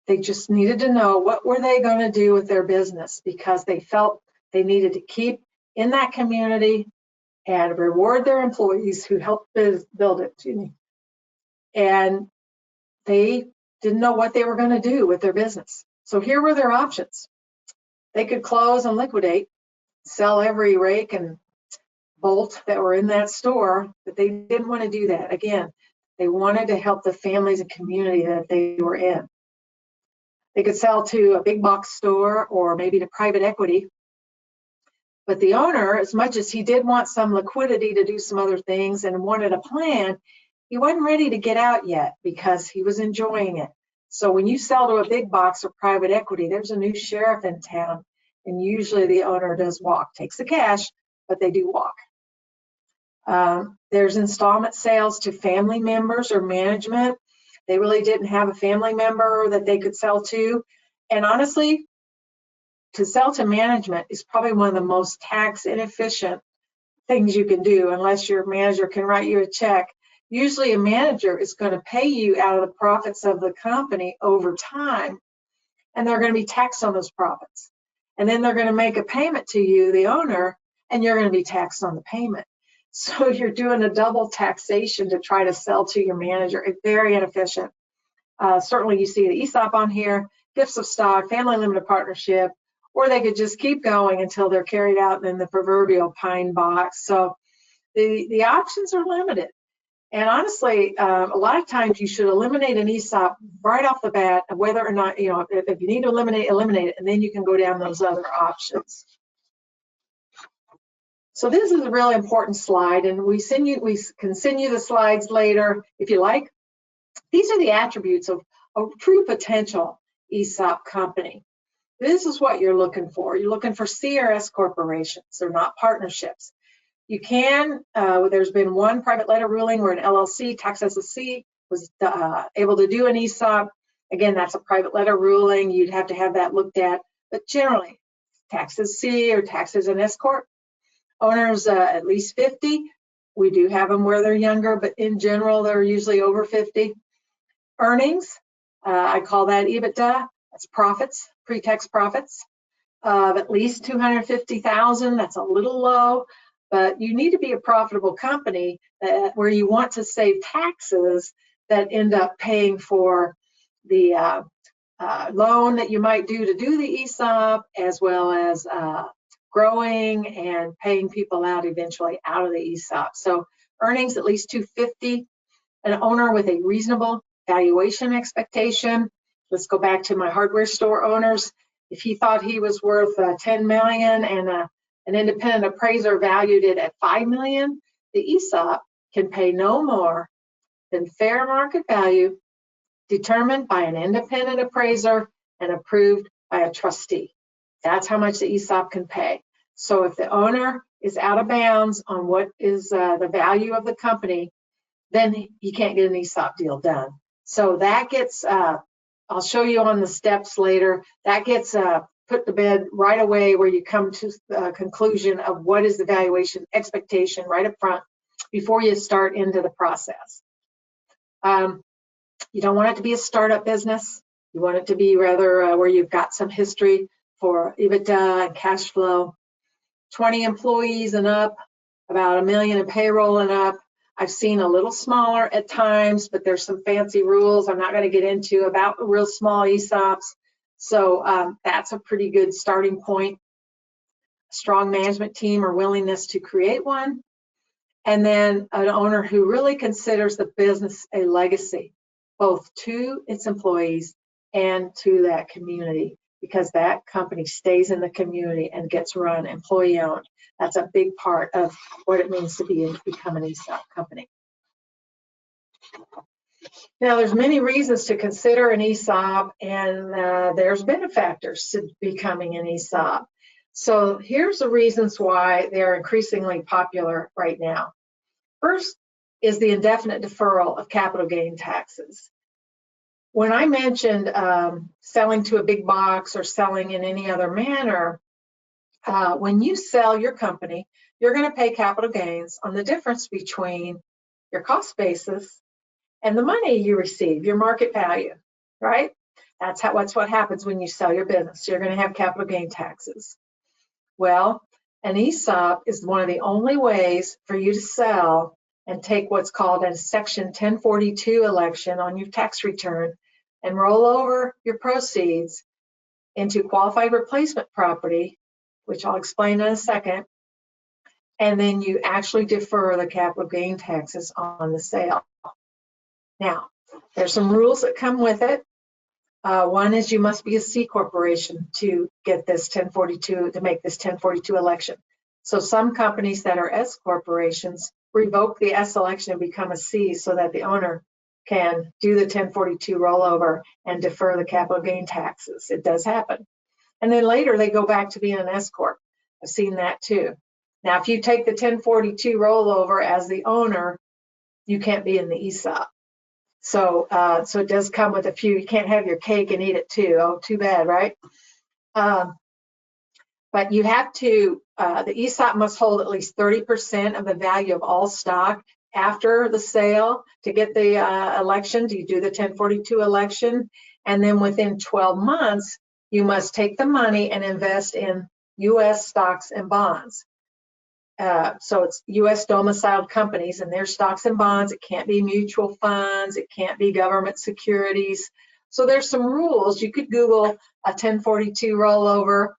They just needed to know what were they going to do with their business, because they felt they needed to keep in that community and reward their employees who helped build it. And they didn't know what they were going to do with their business. So here were their options. They could close and liquidate, sell every rake and bolt that were in that store, but they didn't want to do that. Again, they wanted to help the families and community that they were in. They could sell to a big box store or maybe to private equity. But the owner, as much as he did want some liquidity to do some other things and wanted a plan, he wasn't ready to get out yet because he was enjoying it. So when you sell to a big box or private equity, there's a new sheriff in town, and usually the owner does walk, takes the cash, but they do walk. There's installment sales to family members or management. They really didn't have a family member that they could sell to. And honestly, to sell to management is probably one of the most tax inefficient things you can do unless your manager can write you a check. Usually a manager is going to pay you out of the profits of the company over time, and they're going to be taxed on those profits. And then they're going to make a payment to you, the owner, and you're going to be taxed on the payment. So you're doing a double taxation to try to sell to your manager. It's very inefficient. Certainly you see the ESOP on here, gifts of stock, family limited partnership, or they could just keep going until they're carried out in the proverbial pine box. So the options are limited. And honestly, a lot of times you should eliminate an ESOP right off the bat, whether or not, if you need to eliminate it, and then you can go down those other options. So this is a really important slide, and we can send you the slides later if you like. These are the attributes of a true potential ESOP company. This is what you're looking for. You're looking for CRS corporations. They're not partnerships. You can, there's been one private letter ruling where an LLC, tax as a C, was able to do an ESOP. Again, that's a private letter ruling. You'd have to have that looked at. But generally, tax as C or tax as an S Corp. Owners at least 50. We do have them where they're younger, but in general, they're usually over 50. Earnings, I call that EBITDA. That's profits, pre-tax profits of at least 250,000. That's a little low, but you need to be a profitable company where you want to save taxes that end up paying for the loan that you might do to do the ESOP, as well as growing and paying people out eventually out of the ESOP. So earnings at least 250, an owner with a reasonable valuation expectation. Let's go back to my hardware store owners. If he thought he was worth 10 million and an independent appraiser valued it at 5 million, the ESOP can pay no more than fair market value determined by an independent appraiser and approved by a trustee. That's how much the ESOP can pay. So if the owner is out of bounds on what is the value of the company, then you can't get an ESOP deal done. So that gets, I'll show you on the steps later, that gets put to bed right away, where you come to the conclusion of what is the valuation expectation right up front before you start into the process. You don't want it to be a startup business. You want it to be rather where you've got some history for EBITDA and cash flow. 20 employees and up, about $1 million in payroll and up. I've seen a little smaller at times, but there's some fancy rules I'm not going to get into about real small ESOPs. So that's a pretty good starting point. A strong management team or willingness to create one. And then an owner who really considers the business a legacy, both to its employees and to that community, because that company stays in the community and gets run employee owned. That's a big part of what it means to become an ESOP company. Now, there's many reasons to consider an ESOP, and there's benefactors to becoming an ESOP. So here's the reasons why they're increasingly popular right now. First is the indefinite deferral of capital gain taxes. When I mentioned selling to a big box or selling in any other manner, when you sell your company, you're going to pay capital gains on the difference between your cost basis and the money you receive, your market value, right? That's what happens when you sell your business. You're going to have capital gain taxes. Well, an ESOP is one of the only ways for you to sell and take what's called a Section 1042 election on your tax return and roll over your proceeds into qualified replacement property, which I'll explain in a second, and then you actually defer the capital gain taxes on the sale. Now, there's some rules that come with it. One is you must be a C corporation to get this 1042, to make this 1042 election. So some companies that are S corporations revoke the S election and become a C so that the owner can do the 1042 rollover and defer the capital gain taxes. It does happen. And then later they go back to being an S Corp. I've seen that too. Now, if you take the 1042 rollover as the owner, you can't be in the ESOP. So it does come with a few. You can't have your cake and eat it too. Oh, too bad, right? But you have to, the ESOP must hold at least 30% of the value of all stock after the sale to get the election. You do the 1042 election, and then within 12 months, you must take the money and invest in U.S. stocks and bonds. So it's U.S. domiciled companies and their stocks and bonds. It can't be mutual funds. It can't be government securities. So there's some rules. You could Google a 1042 rollover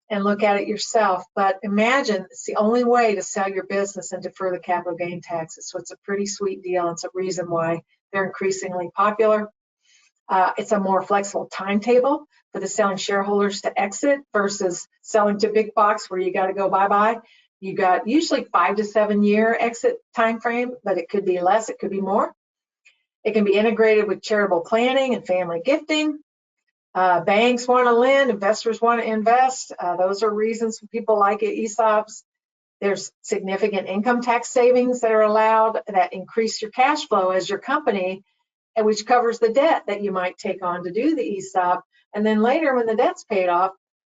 and look at it yourself. But imagine it's the only way to sell your business and defer the capital gain taxes. So it's a pretty sweet deal. It's a reason why they're increasingly popular. It's a more flexible timetable for the selling shareholders to exit versus selling to big box where you got to go bye-bye. You got usually 5 to 7 year exit time frame, but it could be less, it could be more. It can be integrated with charitable planning and family gifting. Banks want to lend, investors want to invest. Those are reasons people like it, ESOPs. There's significant income tax savings that are allowed that increase your cash flow as your company, and which covers the debt that you might take on to do the ESOP. And then later when the debt's paid off,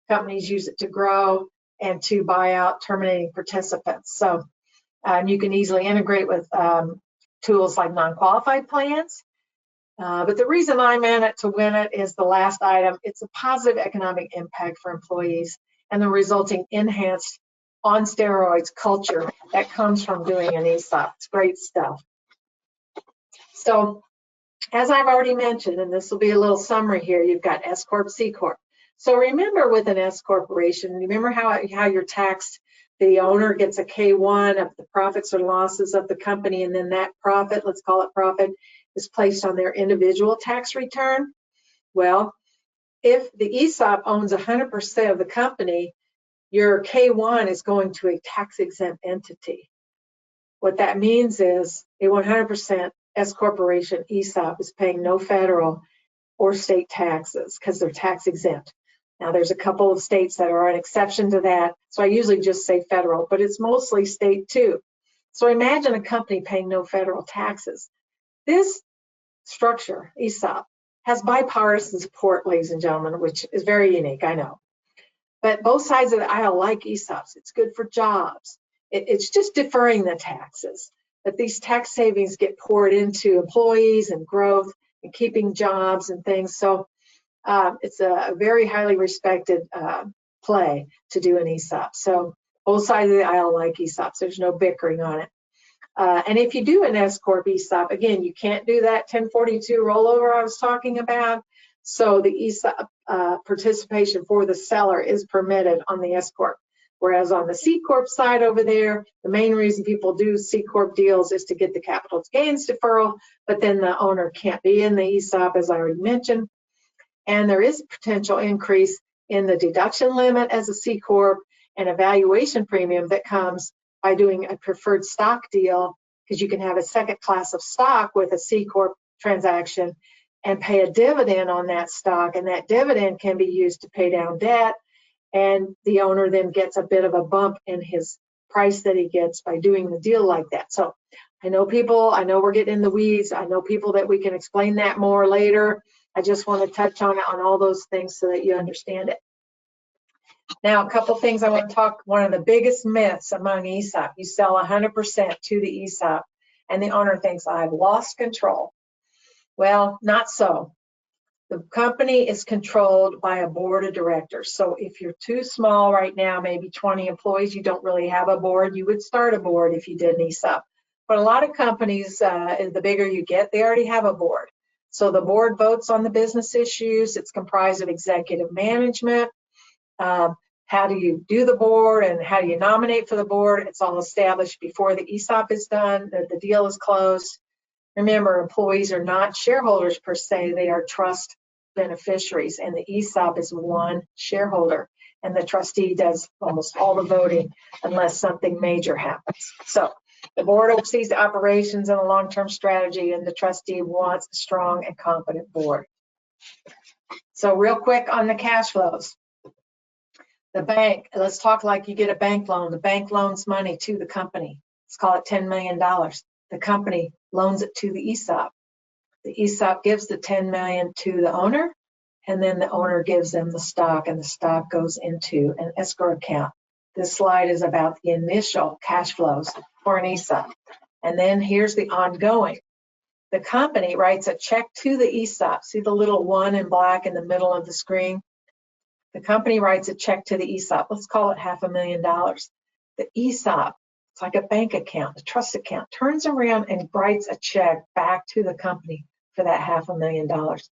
companies use it to grow and to buy out terminating participants. So you can easily integrate with tools like non-qualified plans. But the reason I'm in it to win it is the last item. It's a positive economic impact for employees and the resulting enhanced on steroids culture that comes from doing an ESOP. It's great stuff. So as I've already mentioned, and this will be a little summary here, you've got S Corp, C Corp. So remember with an S Corporation, remember how you're taxed. The owner gets a K1 of the profits or losses of the company, and then that profit, let's call it profit, is placed on their individual tax return. Well, if the ESOP owns 100% of the company, your K1 is going to a tax-exempt entity. What that means is a 100% S Corporation ESOP is paying no federal or state taxes because they're tax exempt. Now, there's a couple of states that are an exception to that, so I usually just say federal, but it's mostly state too. So imagine a company paying no federal taxes. This structure, ESOP, has bipartisan support, ladies and gentlemen, which is very unique, I know. But both sides of the aisle like ESOPs. It's good for jobs. It's just deferring the taxes. But these tax savings get poured into employees and growth and keeping jobs and things. So it's a very highly respected play to do an ESOP. So both sides of the aisle like ESOPs. There's no bickering on it. And if you do an S Corp ESOP, again, you can't do that 1042 rollover I was talking about. So the ESOP participation for the seller is permitted on the S Corp. Whereas on the C Corp side over there, the main reason people do C Corp deals is to get the capital gains deferral, but then the owner can't be in the ESOP, as I already mentioned. And there is a potential increase in the deduction limit as a C Corp and a valuation premium that comes by doing a preferred stock deal, because you can have a second class of stock with a C Corp transaction and pay a dividend on that stock, and that dividend can be used to pay down debt, and the owner then gets a bit of a bump in his price that he gets by doing the deal like that. So I know we're getting in the weeds, I know people that we can explain that more later. I just want to touch on it, on all those things so that you understand it. Now, a couple things I want to talk. One of the biggest myths among ESOP, you sell 100% to the ESOP and the owner thinks I've lost control. Well, not so. The company is controlled by a board of directors. So if you're too small right now, maybe 20 employees, you don't really have a board. You would start a board if you did an ESOP. But a lot of companies, the bigger you get, they already have a board. So the board votes on the business issues. It's comprised of executive management. How do you do the board and how do you nominate for the board? It's all established before the ESOP is done, the deal is closed. Remember, employees are not shareholders per se, they are trust beneficiaries, and the ESOP is one shareholder, and the trustee does almost all the voting unless something major happens. So The board oversees the operations and the long-term strategy, and the trustee wants a strong and competent board. So real quick on the cash flows. The bank, let's talk like you get a bank loan. The bank loans money to the company. Let's call it $10 million. The company loans it to the ESOP. The ESOP gives the $10 million to the owner, and then the owner gives them the stock, and the stock goes into an escrow account. This slide is about the initial cash flows for an ESOP. And then here's the ongoing. The company writes a check to the ESOP. See the little one in black in the middle of the screen? The company writes a check to the ESOP. Let's call it $500,000. The ESOP, it's like a bank account, a trust account, turns around and writes a check back to the company for that $500,000.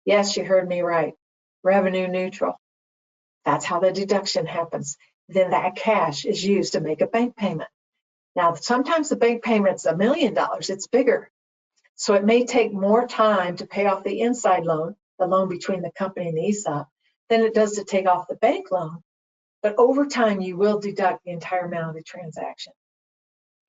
Yes, you heard me right. Revenue neutral. That's how the deduction happens. Then that cash is used to make a bank payment. Now, sometimes the bank payment's $1 million. It's bigger. So it may take more time to pay off the inside loan, the loan between the company and the ESOP, than it does to take off the bank loan. But over time, you will deduct the entire amount of the transaction.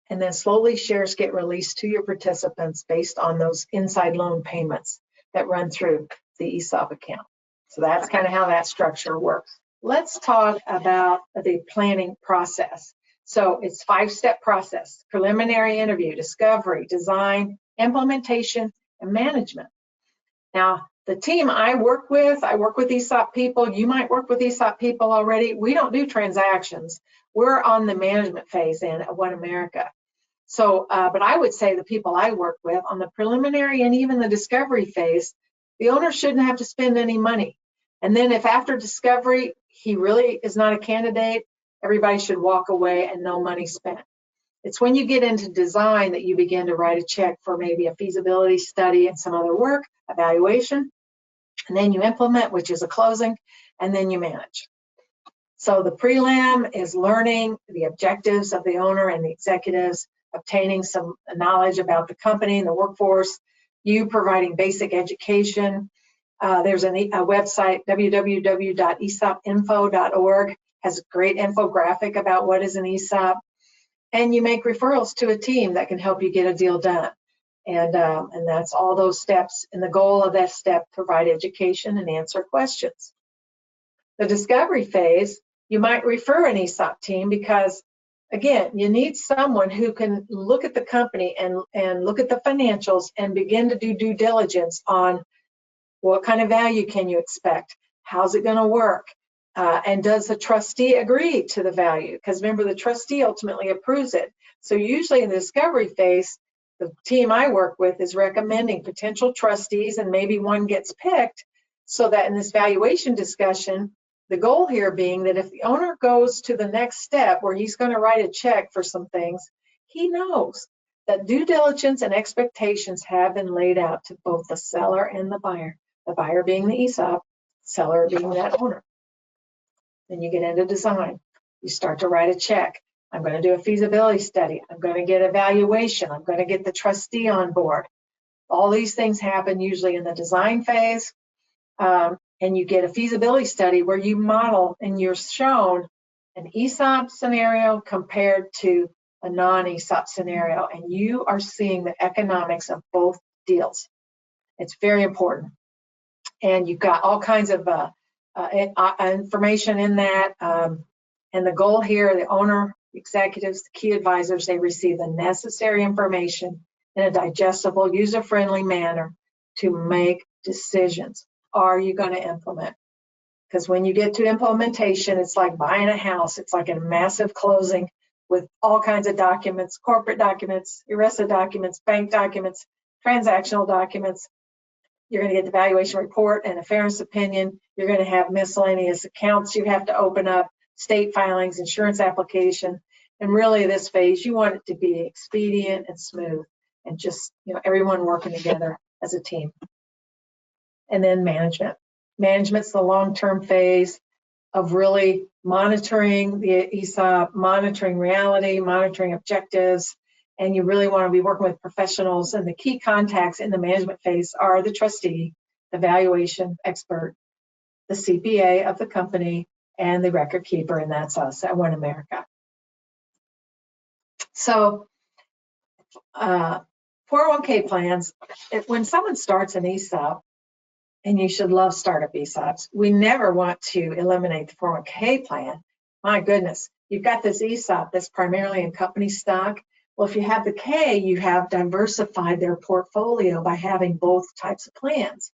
And then slowly shares get released to your participants based on those inside loan payments that run through the ESOP account. So that's kind of how that structure works. Let's talk about the planning process. So it's a 5-step process: preliminary interview, discovery, design, implementation, and management. Now, the team I work with ESOP people. You might work with ESOP people already. We don't do transactions. We're on the management phase in One America. So, but I would say the people I work with on the preliminary and even the discovery phase, the owner shouldn't have to spend any money. And then if after discovery, he really is not a candidate, everybody should walk away and no money spent. It's when you get into design that you begin to write a check for maybe a feasibility study and some other work, evaluation, and then you implement, which is a closing, and then you manage. So the prelim is learning the objectives of the owner and the executives, obtaining some knowledge about the company and the workforce, you providing basic education. There's a website, www.esopinfo.org, has a great infographic about what is an ESOP. And you make referrals to a team that can help you get a deal done. And that's all those steps. And the goal of that step, provide education and answer questions. The discovery phase, you might refer an ESOP team because, again, you need someone who can look at the company and look at the financials and begin to do due diligence on what kind of value can you expect? How's it going to work? And does the trustee agree to the value? Because remember, the trustee ultimately approves it. So usually in the discovery phase, the team I work with is recommending potential trustees, and maybe one gets picked, so that in this valuation discussion, the goal here being that if the owner goes to the next step where he's going to write a check for some things, he knows that due diligence and expectations have been laid out to both the seller and the buyer being the ESOP, seller being that owner. Then you get into design. You start to write a check. I'm going to do a feasibility study. I'm going to get evaluation. I'm going to get the trustee on board. All these things happen usually in the design phase. And you get a feasibility study where you model and you're shown an ESOP scenario compared to a non-ESOP scenario. And you are seeing the economics of both deals. It's very important. And you've got all kinds of information in that. And the goal here, the owner, executives, the key advisors, they receive the necessary information in a digestible, user-friendly manner to make decisions. Are you going to implement? Because when you get to implementation, it's like buying a house. It's like a massive closing with all kinds of documents, corporate documents, ERISA documents, bank documents, transactional documents. You're going to get the valuation report and a fairness opinion. You're going to have miscellaneous accounts you have to open up, state filings, insurance application. And really this phase, you want it to be expedient and smooth and just, everyone working together as a team. And then management. Management's the long-term phase of really monitoring the ESOP, monitoring reality, monitoring objectives, and you really want to be working with professionals. And the key contacts in the management phase are the trustee, the valuation expert, the CPA of the company, and the record keeper, and that's us at One America. So 401k plans, when someone starts an ESOP, and you should love startup ESOPs, we never want to eliminate the 401k plan. My goodness, you've got this ESOP that's primarily in company stock. Well, if you have the K, you have diversified their portfolio by having both types of plans.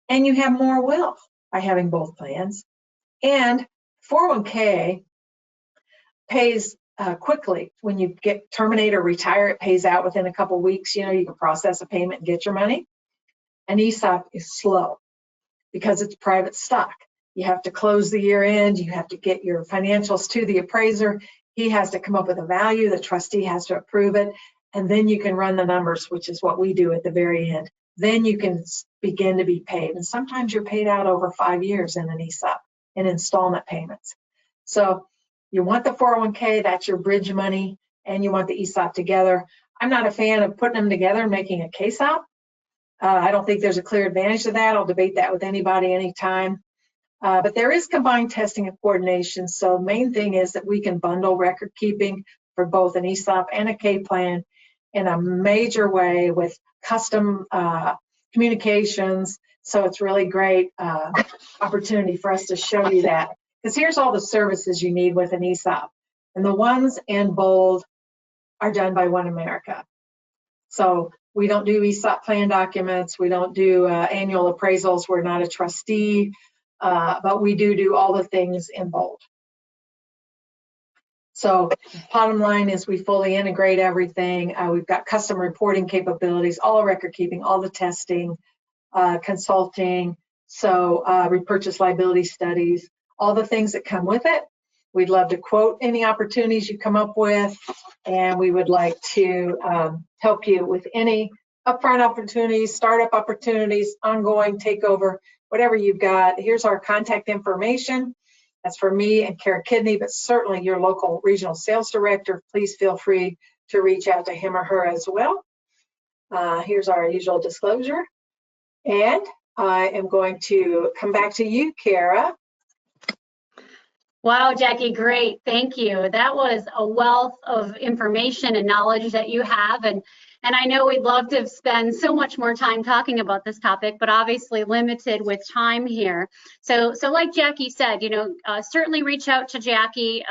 And you have more wealth by having both plans. And 401k pays quickly. When you get terminate or retire, it pays out within a couple of weeks. You can process a payment and get your money. An ESOP is slow because it's private stock. You have to close the year end. You have to get your financials to the appraiser. He has to come up with a value. The trustee has to approve it. And then you can run the numbers, which is what we do at the very end. Then you can begin to be paid. And sometimes you're paid out over 5 years in an ESOP in installment payments. So you want the 401k, that's your bridge money, and you want the ESOP together. I'm not a fan of putting them together and making a KSOP. I don't think there's a clear advantage to that. I'll debate that with anybody anytime. But there is combined testing and coordination. So the main thing is that we can bundle record keeping for both an ESOP and a K plan in a major way with custom communications. So it's really great opportunity for us to show you that. Because here's all the services you need with an ESOP. And the ones in bold are done by One America. So we don't do ESOP plan documents. We don't do annual appraisals. We're not a trustee, but we do all the things in bold. So bottom line is we fully integrate everything. We've got custom reporting capabilities, all record keeping, all the testing, consulting, so repurchase liability studies, all the things that come with it. We'd love to quote any opportunities you come up with, and we would like to help you with any upfront opportunities, startup opportunities, ongoing takeover, whatever you've got. Here's our contact information. That's for me and Kara Kidney, but certainly your local regional sales director. Please feel free to reach out to him or her as well. Here's our usual disclosure. And I am going to come back to you, Kara. Wow, Jackie, great. Thank you. That was a wealth of information and knowledge that you have. And I know we'd love to spend so much more time talking about this topic, but obviously limited with time here. So like Jackie said, certainly reach out to Jackie.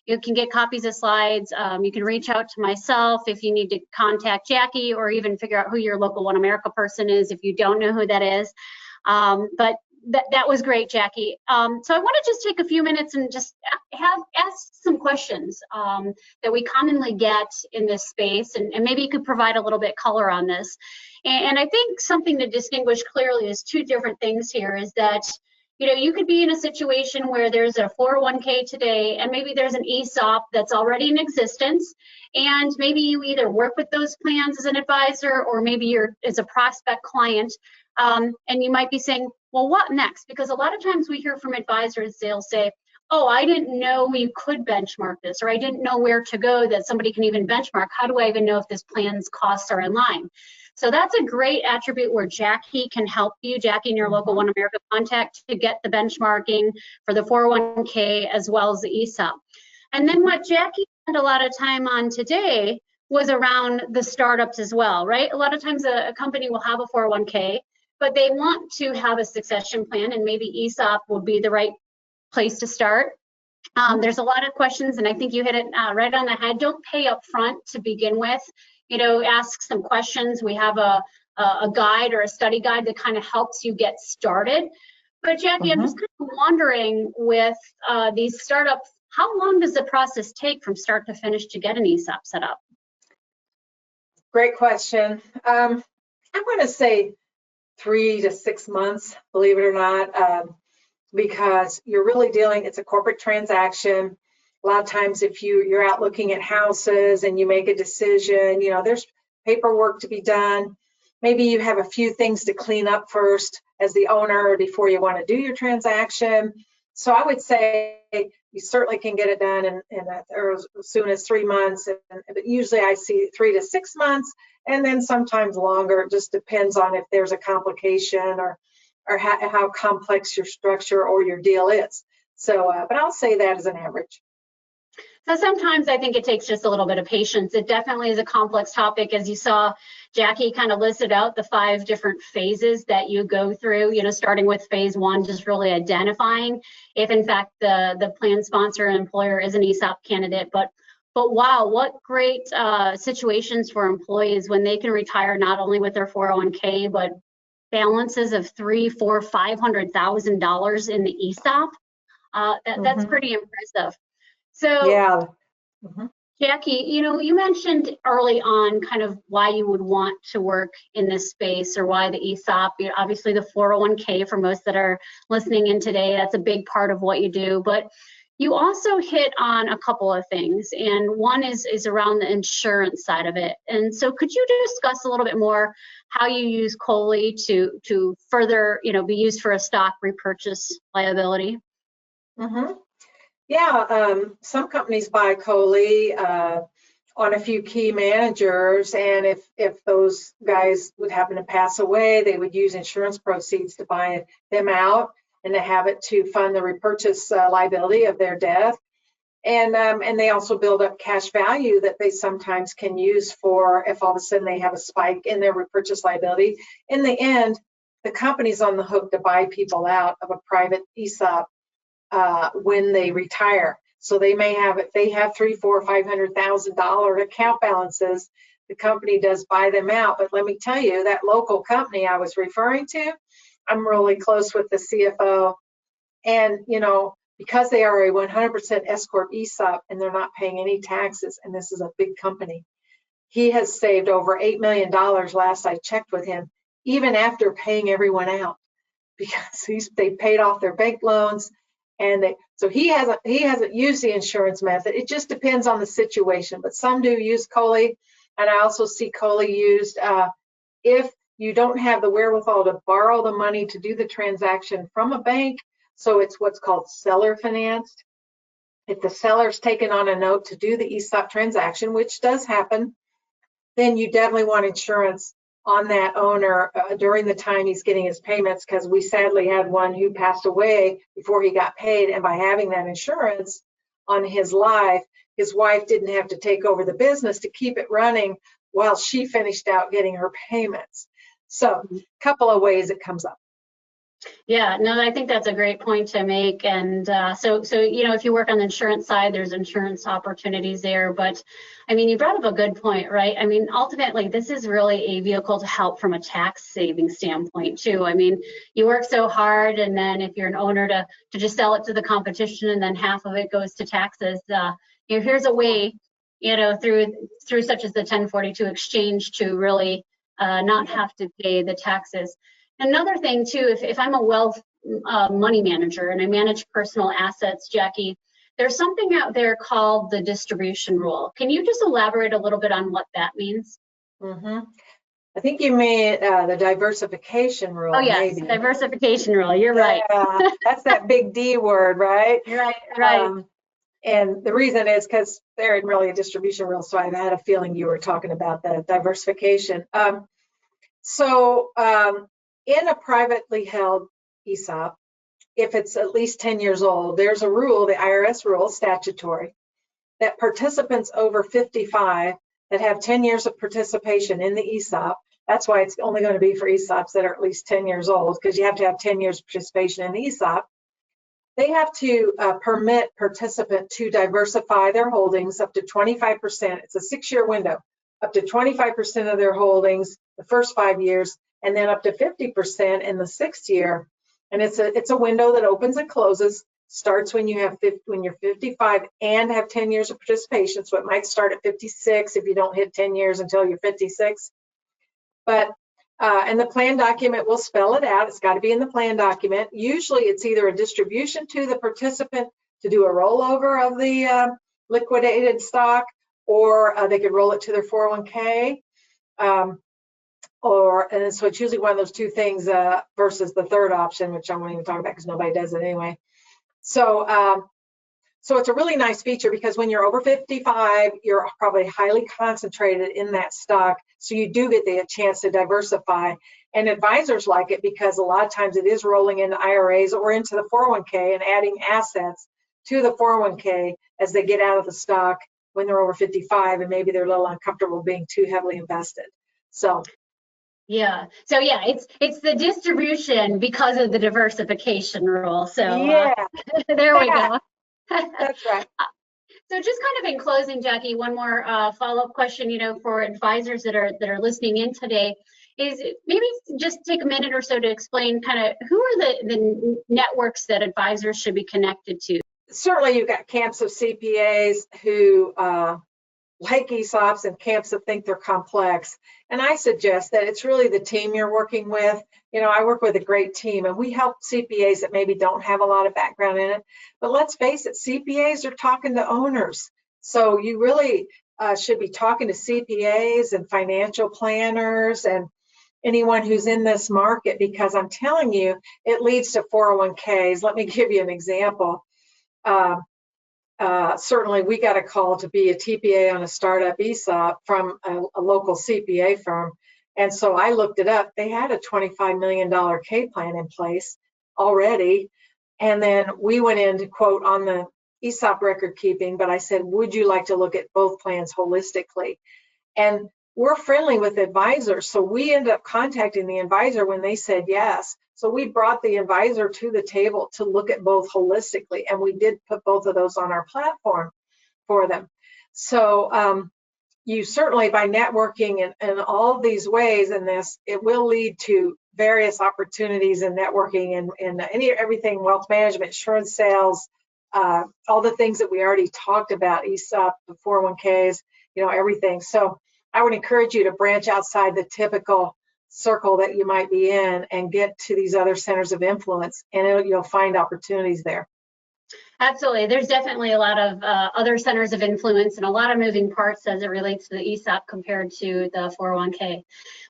You can get copies of slides. You can reach out to myself if you need to contact Jackie, or even figure out who your local One America person is if you don't know who that is. But that was great, Jackie. So I want to just take a few minutes and just ask some questions that we commonly get in this space, and maybe you could provide a little bit color on this. And I think something to distinguish clearly is two different things here, is that you could be in a situation where there's a 401k today, and maybe there's an ESOP that's already in existence, and maybe you either work with those plans as an advisor, or maybe you're as a prospect client, and you might be saying, well, what next? Because a lot of times we hear from advisors, they'll say, oh, I didn't know you could benchmark this, or I didn't know where to go that somebody can even benchmark. How do I even know if this plan's costs are in line? So that's a great attribute where Jackie can help you, Jackie and your local One America contact, to get the benchmarking for the 401k as well as the ESOP. And then what Jackie spent a lot of time on today was around the startups as well, right? A lot of times a company will have a 401k, but they want to have a succession plan, and maybe ESOP would be the right place to start. There's a lot of questions, and I think you hit it right on the head. Don't pay up front to begin with. Ask some questions. We have a guide or a study guide that kind of helps you get started. But Jackie, I'm just kind of wondering, with these startups, how long does the process take from start to finish to get an ESOP set up? Great question. I'm going to say 3 to 6 months, believe it or not, because you're really it's a corporate transaction. A lot of times if you're out looking at houses and you make a decision, there's paperwork to be done. Maybe you have a few things to clean up first as the owner before you want to do your transaction. So I would say you certainly can get it done in as soon as 3 months. But usually I see 3 to 6 months, and then sometimes longer. It just depends on if there's a complication or how complex your structure or your deal is. So, but I'll say that as an average. So sometimes I think it takes just a little bit of patience. It definitely is a complex topic. As you saw, Jackie kind of listed out the 5 different phases that you go through, starting with phase 1, just really identifying if in fact the plan sponsor and employer is an ESOP candidate. But wow, what great situations for employees when they can retire not only with their 401k, but balances of $300,000, $400,000, $500,000 in the ESOP. That's pretty impressive. So Yeah. Jackie, you mentioned early on kind of why you would want to work in this space, or why the ESOP, obviously the 401k for most that are listening in today, that's a big part of what you do. But you also hit on a couple of things, and one is around the insurance side of it. And so could you discuss a little bit more how you use COLI to further, be used for a stock repurchase liability? Yeah, some companies buy COLI on a few key managers, and if those guys would happen to pass away, they would use insurance proceeds to buy them out and to have it to fund the repurchase liability of their death. And they also build up cash value that they sometimes can use for if all of a sudden they have a spike in their repurchase liability. In the end, the company's on the hook to buy people out of a private ESOP when they retire. So they may have, if they have $300,000, $400,000, $500,000 account balances, the company does buy them out. But let me tell you, that local company I was referring to, I'm really close with the CFO, and because they are a 100% S Corp ESOP and they're not paying any taxes, and this is a big company, he has saved over $8 million last I checked with him, even after paying everyone out, because they paid off their bank loans. And so he hasn't used the insurance method. It just depends on the situation, but some do use COLI, and I also see COLI used if you don't have the wherewithal to borrow the money to do the transaction from a bank. So it's what's called seller financed. If the seller's taken on a note to do the ESOP transaction, which does happen, then you definitely want insurance on that owner during the time he's getting his payments, because we sadly had one who passed away before he got paid, and by having that insurance on his life, his wife didn't have to take over the business to keep it running while she finished out getting her payments. So a couple of ways it comes up. Yeah, no, I think that's a great point to make. And so if you work on the insurance side, there's insurance opportunities there. But I mean, you brought up a good point, right? I mean, ultimately, this is really a vehicle to help from a tax saving standpoint too. I mean, you work so hard, and then if you're an owner to just sell it to the competition, and then half of it goes to taxes. Here's a way, through such as the 1042 exchange to really not have to pay the taxes. Another thing too, if I'm a wealth money manager and I manage personal assets, Jackie, there's something out there called the distribution rule. Can you just elaborate a little bit on what that means? I think you mean the diversification rule. Oh yes, maybe. Diversification rule. You're right. That's that big D word, right? Right. And the reason is because there isn't really a distribution rule, so I had a feeling you were talking about the diversification. In a privately held ESOP, if it's at least 10 years old, there's a rule, the IRS rule, statutory, that participants over 55 that have 10 years of participation in the ESOP, that's why it's only going to be for ESOPs that are at least 10 years old, because you have to have 10 years of participation in the ESOP. They have to permit participant to diversify their holdings up to 25%. It's a 6-year window, up to 25% of their holdings the first 5 years, and then up to 50% in the 6th year. And it's a window that opens and closes, starts when you're 55 and have 10 years of participation. So it might start at 56 if you don't hit 10 years until you're 56. But and the plan document will spell it out. It's got to be in the plan document. Usually it's either a distribution to the participant to do a rollover of the liquidated stock, or they could roll it to their 401k. And so it's usually one of those two things versus the third option, which I won't even talk about because nobody does it anyway. So it's a really nice feature, because when you're over 55, you're probably highly concentrated in that stock. So you do get the chance to diversify. And advisors like it because a lot of times it is rolling into IRAs or into the 401k and adding assets to the 401k as they get out of the stock when they're over 55 and maybe they're a little uncomfortable being too heavily invested. So yeah, it's the distribution because of the diversification rule. So yeah, there we go. That's right. So just kind of in closing, Jackie, one more follow-up question, for advisors that are listening in today, is maybe just take a minute or so to explain kind of who are the networks that advisors should be connected to. Certainly you've got camps of CPAs who like ESOPs and camps that think they're complex. And I suggest that it's really the team you're working with. I work with a great team and we help CPAs that maybe don't have a lot of background in it. But let's face it, CPAs are talking to owners. So you really should be talking to CPAs and financial planners and anyone who's in this market, because I'm telling you, it leads to 401ks. Let me give you an example. Certainly we got a call to be a TPA on a startup ESOP from a local CPA firm. And so I looked it up. They had a $25 million K plan in place already. And then we went in to quote on the ESOP record keeping, but I said, would you like to look at both plans holistically? And we're friendly with advisors. So we ended up contacting the advisor when they said yes. So we brought the advisor to the table to look at both holistically. And we did put both of those on our platform for them. So you certainly, by networking in all of these ways in this, it will lead to various opportunities in networking and everything, wealth management, insurance sales, all the things that we already talked about, ESOP, the 401ks, everything. So I would encourage you to branch outside the typical circle that you might be in and get to these other centers of influence, and you'll find opportunities there. Absolutely. There's definitely a lot of other centers of influence and a lot of moving parts as it relates to the ESOP compared to the 401k.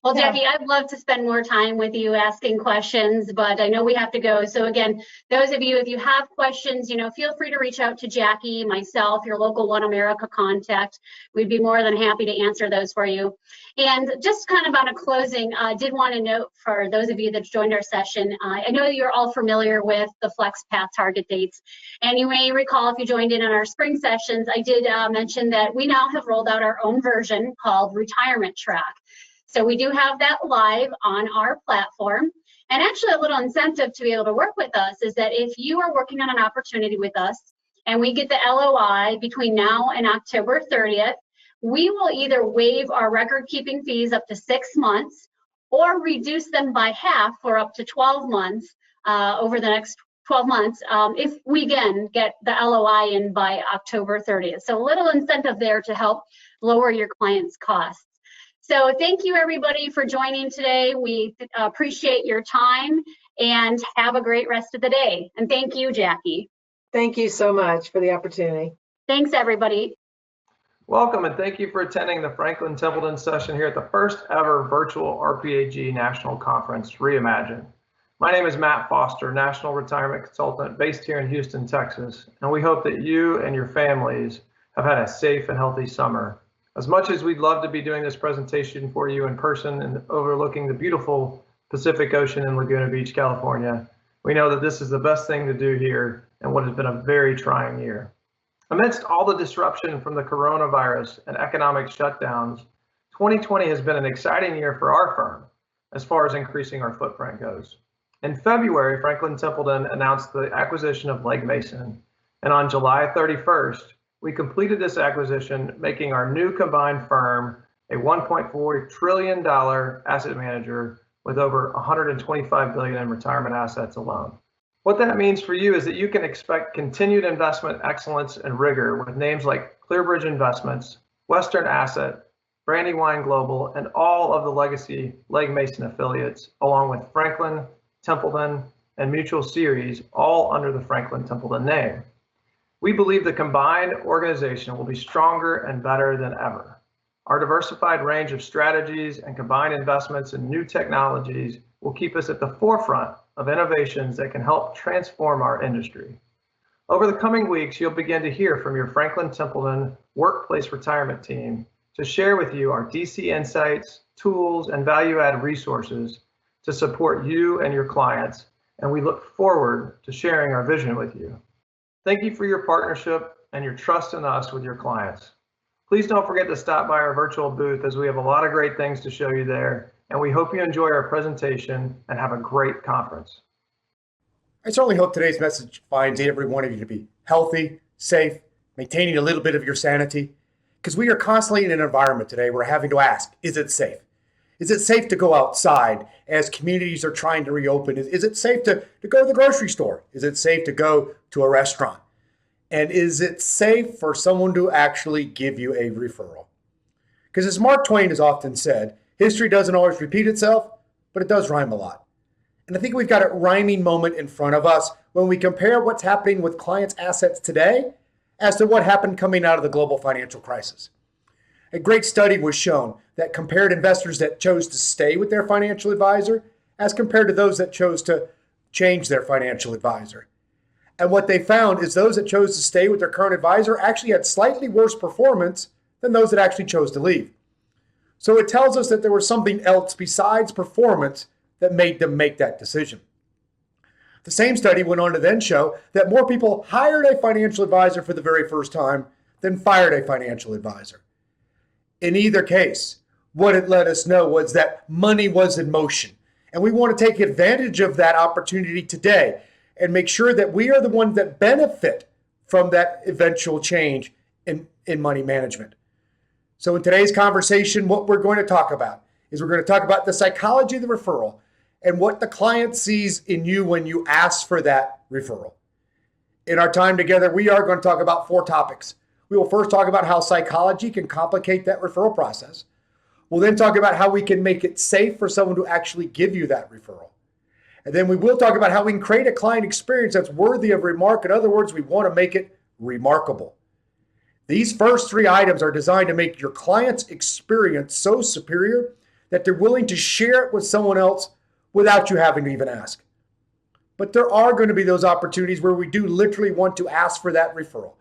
Well, Jackie, I'd love to spend more time with you asking questions, but I know we have to go. So again, those of you, if you have questions, feel free to reach out to Jackie, myself, your local One America contact. We'd be more than happy to answer those for you. And just kind of on a closing, I did want to note for those of you that joined our session, I know you're all familiar with the FlexPath target dates. And you may recall if you joined in on our spring sessions, I did mention that we now have rolled out our own version called Retirement Track. So we do have that live on our platform. And actually a little incentive to be able to work with us is that if you are working on an opportunity with us and we get the LOI between now and October 30th, we will either waive our record keeping fees up to 6 months or reduce them by half for up to 12 months over the next 12 months if we again get the LOI in by October 30th. So a little incentive there to help lower your clients' costs. So thank you everybody for joining today. We appreciate your time and have a great rest of the day. And thank you, Jackie. Thank you so much for the opportunity. Thanks everybody. Welcome and thank you for attending the Franklin Templeton session here at the first ever virtual RPAG National Conference, Reimagine. My name is Matt Foster, National Retirement Consultant based here in Houston, Texas, and we hope that you and your families have had a safe and healthy summer. As much as we'd love to be doing this presentation for you in person and overlooking the beautiful Pacific Ocean in Laguna Beach, California, we know that this is the best thing to do here in what has been a very trying year. Amidst all the disruption from the coronavirus and economic shutdowns, 2020 has been an exciting year for our firm as far as increasing our footprint goes. In February, Franklin Templeton announced the acquisition of Legg Mason, and on July 31st, we completed this acquisition, making our new combined firm a $1.4 trillion asset manager with over $125 billion in retirement assets alone. What that means for you is that you can expect continued investment excellence and rigor with names like ClearBridge Investments, Western Asset, Brandywine Global, and all of the legacy Legg Mason affiliates, along with Franklin, Templeton, and Mutual Series, all under the Franklin Templeton name. We believe the combined organization will be stronger and better than ever. Our diversified range of strategies and combined investments in new technologies will keep us at the forefront of innovations that can help transform our industry. Over the coming weeks, you'll begin to hear from your Franklin Templeton workplace retirement team to share with you our DC insights, tools, and value-add resources to support you and your clients, and we look forward to sharing our vision with you. Thank you for your partnership and your trust in us with your clients. Please don't forget to stop by our virtual booth as we have a lot of great things to show you there, and we hope you enjoy our presentation and have a great conference. I certainly hope today's message finds every one of you to be healthy, safe, maintaining a little bit of your sanity, because we are constantly in an environment today where we're having to ask, is it safe? Is it safe to go outside as communities are trying to reopen? Is it safe to go to the grocery store? Is it safe to go to a restaurant? And is it safe for someone to actually give you a referral? Because as Mark Twain has often said, history doesn't always repeat itself, but it does rhyme a lot. And I think we've got a rhyming moment in front of us when we compare what's happening with clients' assets today as to what happened coming out of the global financial crisis. A great study was shown that compared investors that chose to stay with their financial advisor as compared to those that chose to change their financial advisor. And what they found is those that chose to stay with their current advisor actually had slightly worse performance than those that actually chose to leave. So it tells us that there was something else besides performance that made them make that decision. The same study went on to then show that more people hired a financial advisor for the very first time than fired a financial advisor. In either case, what it let us know was that money was in motion. And we want to take advantage of that opportunity today and make sure that we are the ones that benefit from that eventual change in money management. So in today's conversation, what we're going to talk about is we're going to talk about the psychology of the referral and what the client sees in you when you ask for that referral. In our time together, we are going to talk about 4 topics. We will first talk about how psychology can complicate that referral process. We'll then talk about how we can make it safe for someone to actually give you that referral. And then we will talk about how we can create a client experience that's worthy of remark. In other words, we want to make it remarkable. These first 3 items are designed to make your client's experience so superior that they're willing to share it with someone else without you having to even ask. But there are going to be those opportunities where we do literally want to ask for that referral.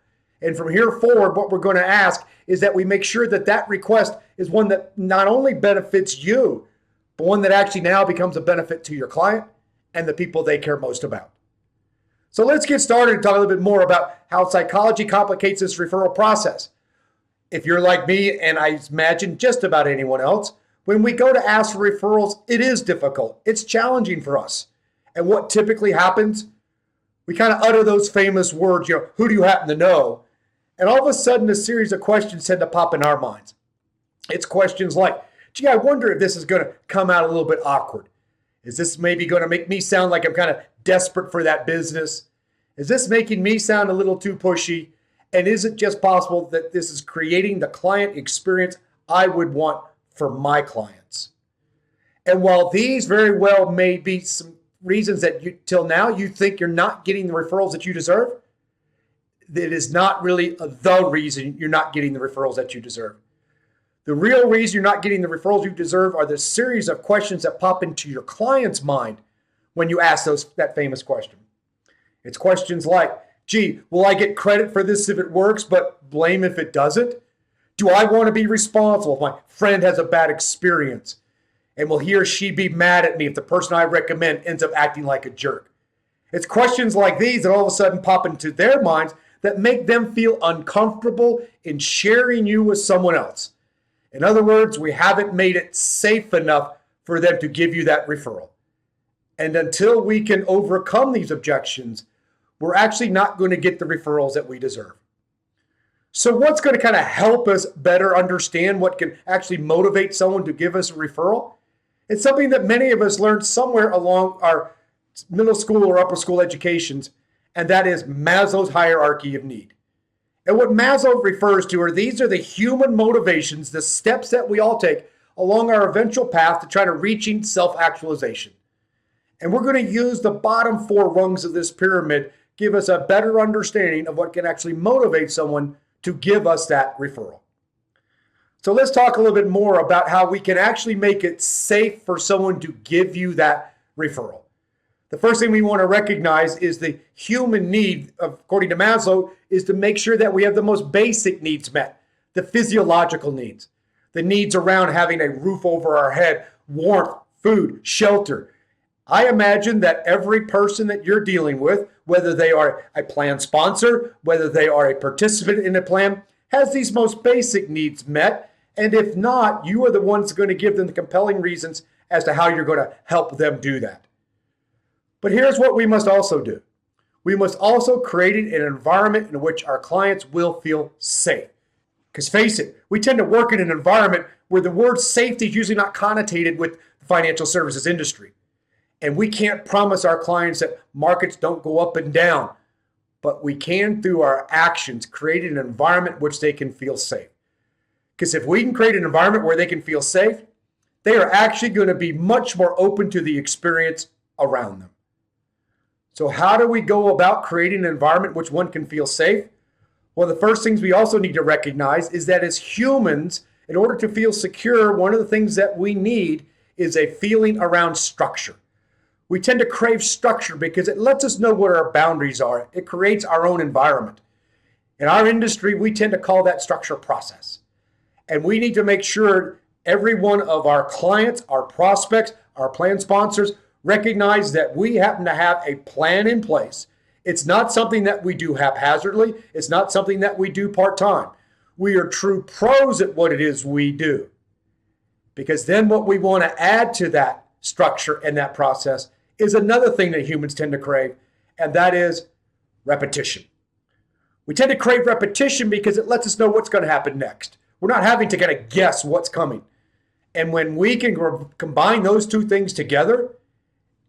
And from here forward, what we're going to ask is that we make sure that that request is one that not only benefits you, but one that actually now becomes a benefit to your client and the people they care most about. So let's get started and talk a little bit more about how psychology complicates this referral process. If you're like me, and I imagine just about anyone else, when we go to ask for referrals, it is difficult. It's challenging for us. And what typically happens, we kind of utter those famous words, who do you happen to know? And all of a sudden, a series of questions tend to pop in our minds. It's questions like, gee, I wonder if this is going to come out a little bit awkward. Is this maybe going to make me sound like I'm kind of desperate for that business? Is this making me sound a little too pushy? And is it just possible that this is creating the client experience I would want for my clients? And while these very well may be some reasons that till now you think you're not getting the referrals that you deserve, it is not really the reason you're not getting the referrals that you deserve. The real reason you're not getting the referrals you deserve are the series of questions that pop into your client's mind when you ask that famous question. It's questions like, gee, will I get credit for this if it works, but blame if it doesn't? Do I want to be responsible if my friend has a bad experience? And will he or she be mad at me if the person I recommend ends up acting like a jerk? It's questions like these that all of a sudden pop into their minds that make them feel uncomfortable in sharing you with someone else. In other words, we haven't made it safe enough for them to give you that referral. And until we can overcome these objections, we're actually not going to get the referrals that we deserve. So what's going to kind of help us better understand what can actually motivate someone to give us a referral? It's something that many of us learned somewhere along our middle school or upper school educations, and that is Maslow's hierarchy of need. And what Maslow refers to these are the human motivations, the steps that we all take along our eventual path to try to reaching self-actualization. And we're going to use the bottom 4 rungs of this pyramid, give us a better understanding of what can actually motivate someone to give us that referral. So let's talk a little bit more about how we can actually make it safe for someone to give you that referral. The first thing we want to recognize is the human need, according to Maslow, is to make sure that we have the most basic needs met, the physiological needs, the needs around having a roof over our head, warmth, food, shelter. I imagine that every person that you're dealing with, whether they are a plan sponsor, whether they are a participant in a plan, has these most basic needs met. And if not, you are the ones going to give them the compelling reasons as to how you're going to help them do that. But here's what we must also do. We must also create an environment in which our clients will feel safe. Because face it, we tend to work in an environment where the word safety is usually not connotated with the financial services industry. And we can't promise our clients that markets don't go up and down, but we can, through our actions, create an environment which they can feel safe. Because if we can create an environment where they can feel safe, they are actually going to be much more open to the experience around them. So how do we go about creating an environment which one can feel safe? Well, the first things we also need to recognize is that as humans, in order to feel secure, one of the things that we need is a feeling around structure. We tend to crave structure because it lets us know what our boundaries are. It creates our own environment. In our industry, we tend to call that structure process. And we need to make sure every one of our clients, our prospects, our plan sponsors recognize that we happen to have a plan in place. It's not something that we do haphazardly. It's not something that we do part-time. We are true pros at what it is we do. Because then what we want to add to that structure and that process is another thing that humans tend to crave, and that is repetition. We tend to crave repetition because it lets us know what's going to happen next. We're not having to kind of guess what's coming. And when we can combine those two things together,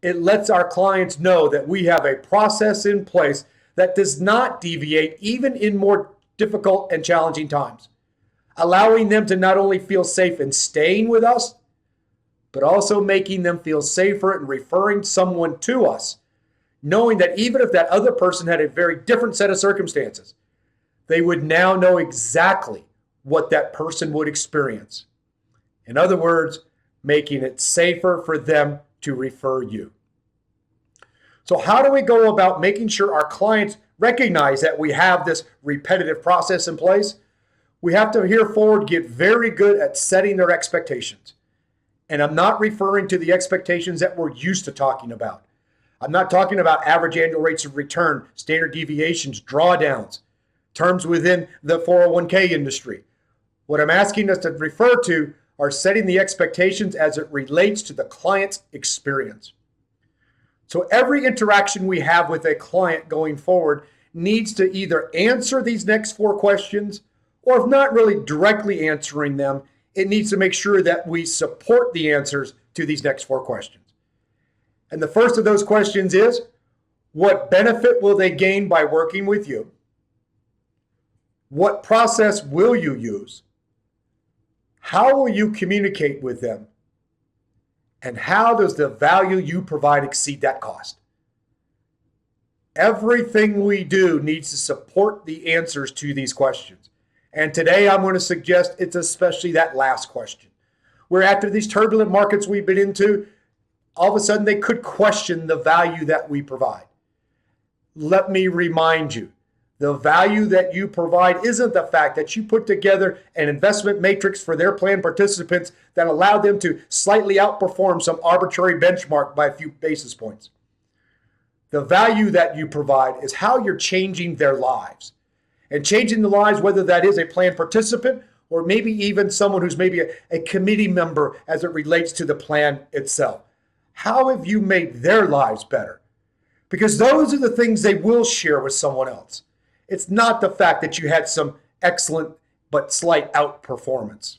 it lets our clients know that we have a process in place that does not deviate even in more difficult and challenging times, allowing them to not only feel safe in staying with us, but also making them feel safer in referring someone to us, knowing that even if that other person had a very different set of circumstances, they would now know exactly what that person would experience. In other words, making it safer for them to refer you. So how do we go about making sure our clients recognize that we have this repetitive process in place? We have to hereforward get very good at setting their expectations. And I'm not referring to the expectations that we're used to talking about. I'm not talking about average annual rates of return, standard deviations, drawdowns, terms within the 401k industry. What I'm asking us to refer to are setting the expectations as it relates to the client's experience. So every interaction we have with a client going forward needs to either answer these next 4 questions, or if not really directly answering them, it needs to make sure that we support the answers to these next 4 questions. And the first of those questions is, what benefit will they gain by working with you? What process will you use? How will you communicate with them? And how does the value you provide exceed that cost? Everything we do needs to support the answers to these questions. And today I'm going to suggest it's especially that last question, where after these turbulent markets we've been into, all of a sudden they could question the value that we provide. Let me remind you, the value that you provide isn't the fact that you put together an investment matrix for their plan participants that allow them to slightly outperform some arbitrary benchmark by a few basis points. The value that you provide is how you're changing their lives. And changing the lives, whether that is a plan participant or maybe even someone who's maybe a committee member as it relates to the plan itself. How have you made their lives better? Because those are the things they will share with someone else. It's not the fact that you had some excellent but slight outperformance.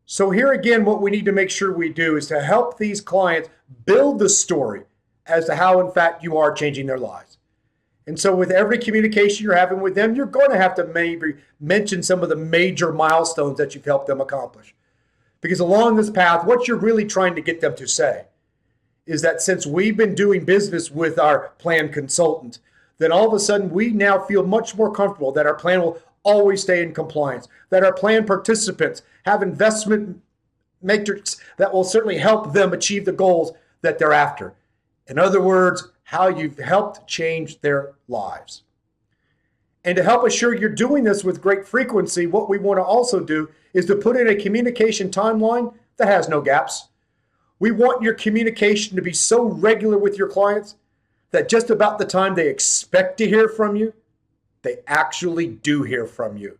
So here again, what we need to make sure we do is to help these clients build the story as to how, in fact, you are changing their lives. And so with every communication you're having with them, you're going to have to maybe mention some of the major milestones that you've helped them accomplish. Because along this path, what you're really trying to get them to say is that since we've been doing business with our plan consultant, then all of a sudden we now feel much more comfortable that our plan will always stay in compliance, that our plan participants have investment matrix that will certainly help them achieve the goals that they're after. In other words, how you've helped change their lives. And to help assure you're doing this with great frequency, what we want to also do is to put in a communication timeline that has no gaps. We want your communication to be so regular with your clients that just about the time they expect to hear from you, they actually do hear from you.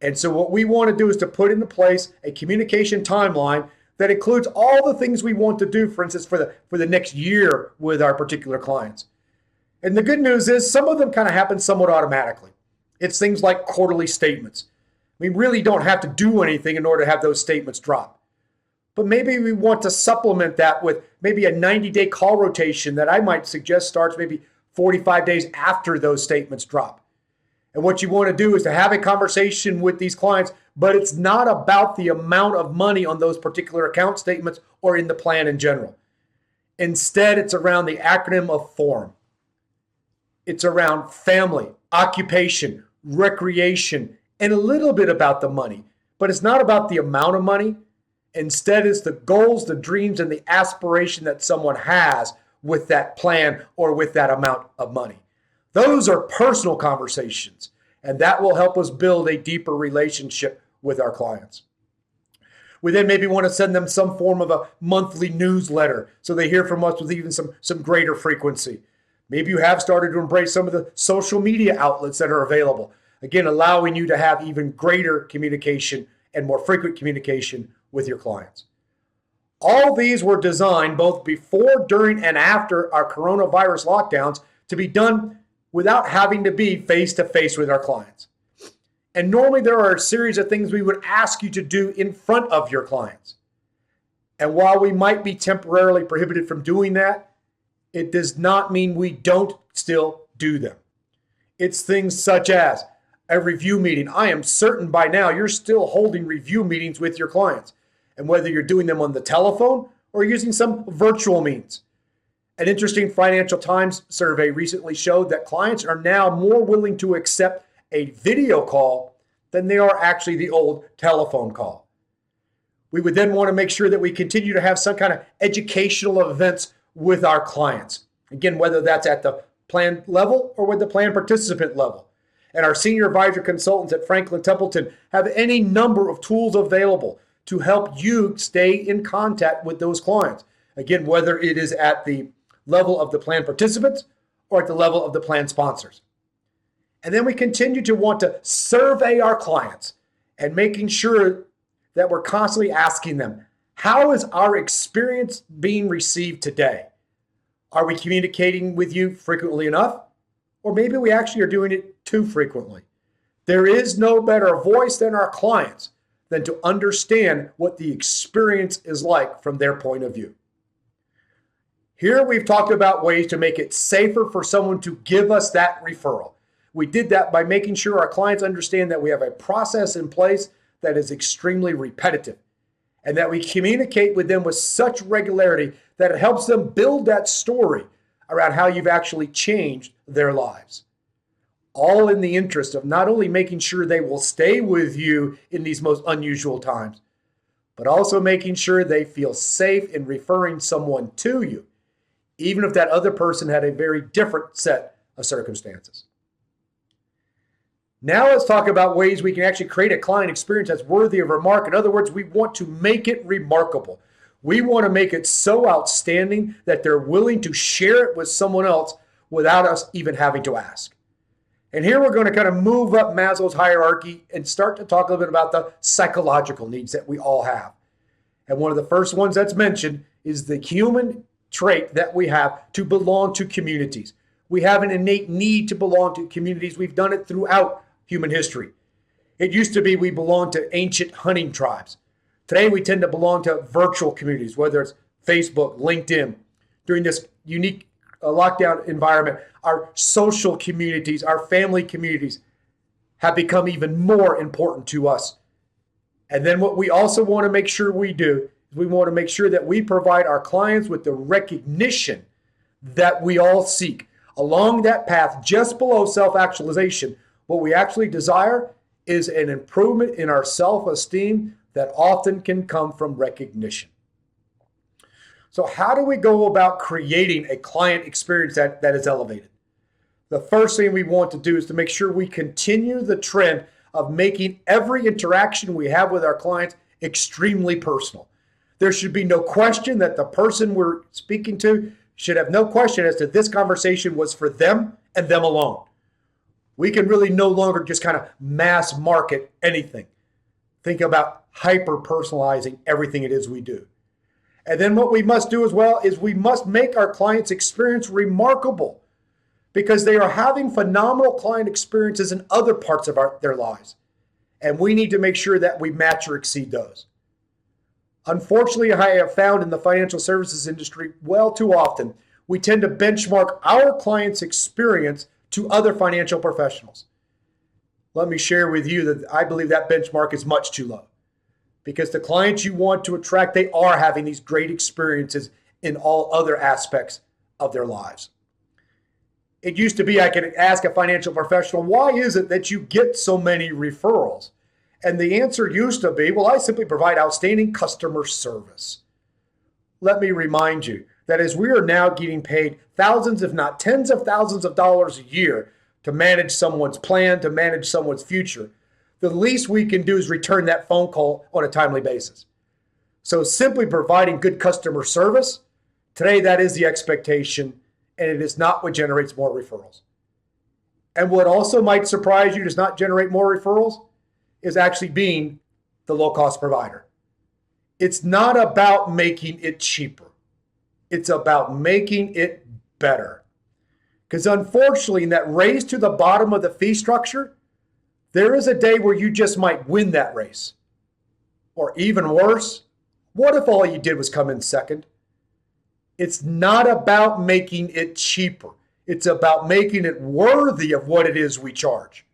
And so what we want to do is to put into place a communication timeline that includes all the things we want to do, for instance, for the next year with our particular clients. And the good news is some of them kind of happen somewhat automatically. It's things like quarterly statements. We really don't have to do anything in order to have those statements drop. But maybe we want to supplement that with maybe a 90-day call rotation that I might suggest starts maybe 45 days after those statements drop. And what you want to do is to have a conversation with these clients, but it's not about the amount of money on those particular account statements or in the plan in general. Instead, it's around the acronym of FORM. It's around family, occupation, recreation, and a little bit about the money. But it's not about the amount of money. Instead, it's the goals, the dreams, and the aspiration that someone has with that plan or with that amount of money. Those are personal conversations, and that will help us build a deeper relationship with our clients. We then maybe want to send them some form of a monthly newsletter so they hear from us with even some greater frequency. Maybe you have started to embrace some of the social media outlets that are available, again, allowing you to have even greater communication and more frequent communication with your clients. All these were designed both before, during, and after our coronavirus lockdowns to be done without having to be face-to-face with our clients. And normally there are a series of things we would ask you to do in front of your clients. And while we might be temporarily prohibited from doing that, it does not mean we don't still do them. It's things such as a review meeting. I am certain by now you're still holding review meetings with your clients. And whether you're doing them on the telephone or using some virtual means. An interesting Financial Times survey recently showed that clients are now more willing to accept a video call than they are actually the old telephone call. We would then want to make sure that we continue to have some kind of educational events with our clients. Again, whether that's at the plan level or with the plan participant level. And our senior advisor consultants at Franklin Templeton have any number of tools available to help you stay in contact with those clients. Again, whether it is at the level of the plan participants or at the level of the plan sponsors. And then we continue to want to survey our clients and making sure that we're constantly asking them, how is our experience being received today? Are we communicating with you frequently enough? Or maybe we actually are doing it too frequently. There is no better voice than our clients than to understand what the experience is like from their point of view. Here we've talked about ways to make it safer for someone to give us that referral. We did that by making sure our clients understand that we have a process in place that is extremely repetitive and that we communicate with them with such regularity that it helps them build that story around how you've actually changed their lives. All in the interest of not only making sure they will stay with you in these most unusual times, but also making sure they feel safe in referring someone to you, even if that other person had a very different set of circumstances. Now let's talk about ways we can actually create a client experience that's worthy of remark. In other words, we want to make it remarkable. We want to make it so outstanding that they're willing to share it with someone else without us even having to ask. And here we're going to kind of move up Maslow's hierarchy and start to talk a little bit about the psychological needs that we all have. And one of the first ones that's mentioned is the human trait that we have to belong to communities. We have an innate need to belong to communities. We've done it throughout human history. It used to be we belonged to ancient hunting tribes. Today we tend to belong to virtual communities, whether it's Facebook, LinkedIn. During this unique lockdown environment, our social communities, our family communities have become even more important to us. And then what we also want to make sure we do is we want to make sure that we provide our clients with the recognition that we all seek. Along that path, just below self-actualization, what we actually desire is an improvement in our self-esteem that often can come from recognition. So how do we go about creating a client experience that is elevated? The first thing we want to do is to make sure we continue the trend of making every interaction we have with our clients extremely personal. There should be no question that the person we're speaking to should have no question as to this conversation was for them and them alone. We can really no longer just kind of mass market anything. Think about hyper personalizing everything it is we do. And then what we must do as well is we must make our clients' experience remarkable, because they are having phenomenal client experiences in other parts of their lives. And we need to make sure that we match or exceed those. Unfortunately, I have found in the financial services industry, well too often, we tend to benchmark our clients' experience to other financial professionals. Let me share with you that I believe that benchmark is much too low, because the clients you want to attract, they are having these great experiences in all other aspects of their lives. It used to be I could ask a financial professional, why is it that you get so many referrals? And the answer used to be, well, I simply provide outstanding customer service. Let me remind you that as we are now getting paid thousands, if not tens of thousands of dollars a year to manage someone's plan, to manage someone's future, the least we can do is return that phone call on a timely basis. So simply providing good customer service, today that is the expectation, and it is not what generates more referrals. And what also might surprise you does not generate more referrals is actually being the low-cost provider. It's not about making it cheaper. It's about making it better. Because unfortunately, in that race to the bottom of the fee structure, there is a day where you just might win that race. Or even worse, what if all you did was come in second? It's not about making it cheaper. It's about making it worthy of what it is we charge.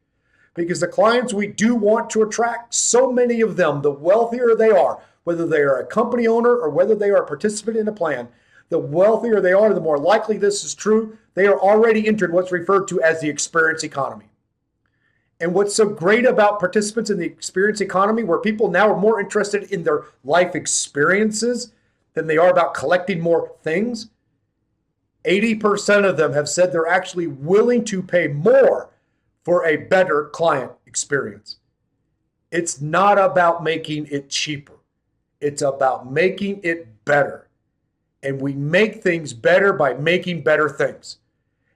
Because the clients we do want to attract, so many of them, the wealthier they are, whether they are a company owner or whether they are a participant in a plan, the wealthier they are, the more likely this is true. They are already entered what's referred to as the experience economy. And what's so great about participants in the experience economy, where people now are more interested in their life experiences than they are about collecting more things, 80% of them have said they're actually willing to pay more for a better client experience. It's not about making it cheaper. It's about making it better. And we make things better by making better things.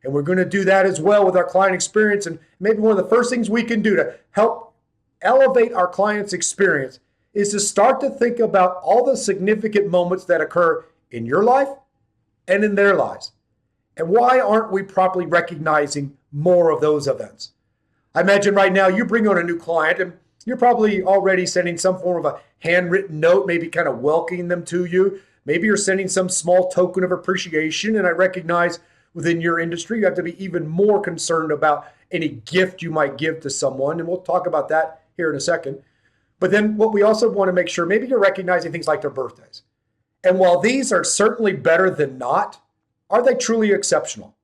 And we're going to do that as well with our client experience. And maybe one of the first things we can do to help elevate our client's experience is to start to think about all the significant moments that occur in your life and in their lives. And why aren't we properly recognizing more of those events? I imagine right now you bring on a new client and you're probably already sending some form of a handwritten note, maybe kind of welcoming them to you. Maybe you're sending some small token of appreciation. And I recognize within your industry, you have to be even more concerned about any gift you might give to someone. And we'll talk about that here in a second. But then what we also want to make sure, maybe you're recognizing things like their birthdays. And while these are certainly better than not, are they truly exceptional?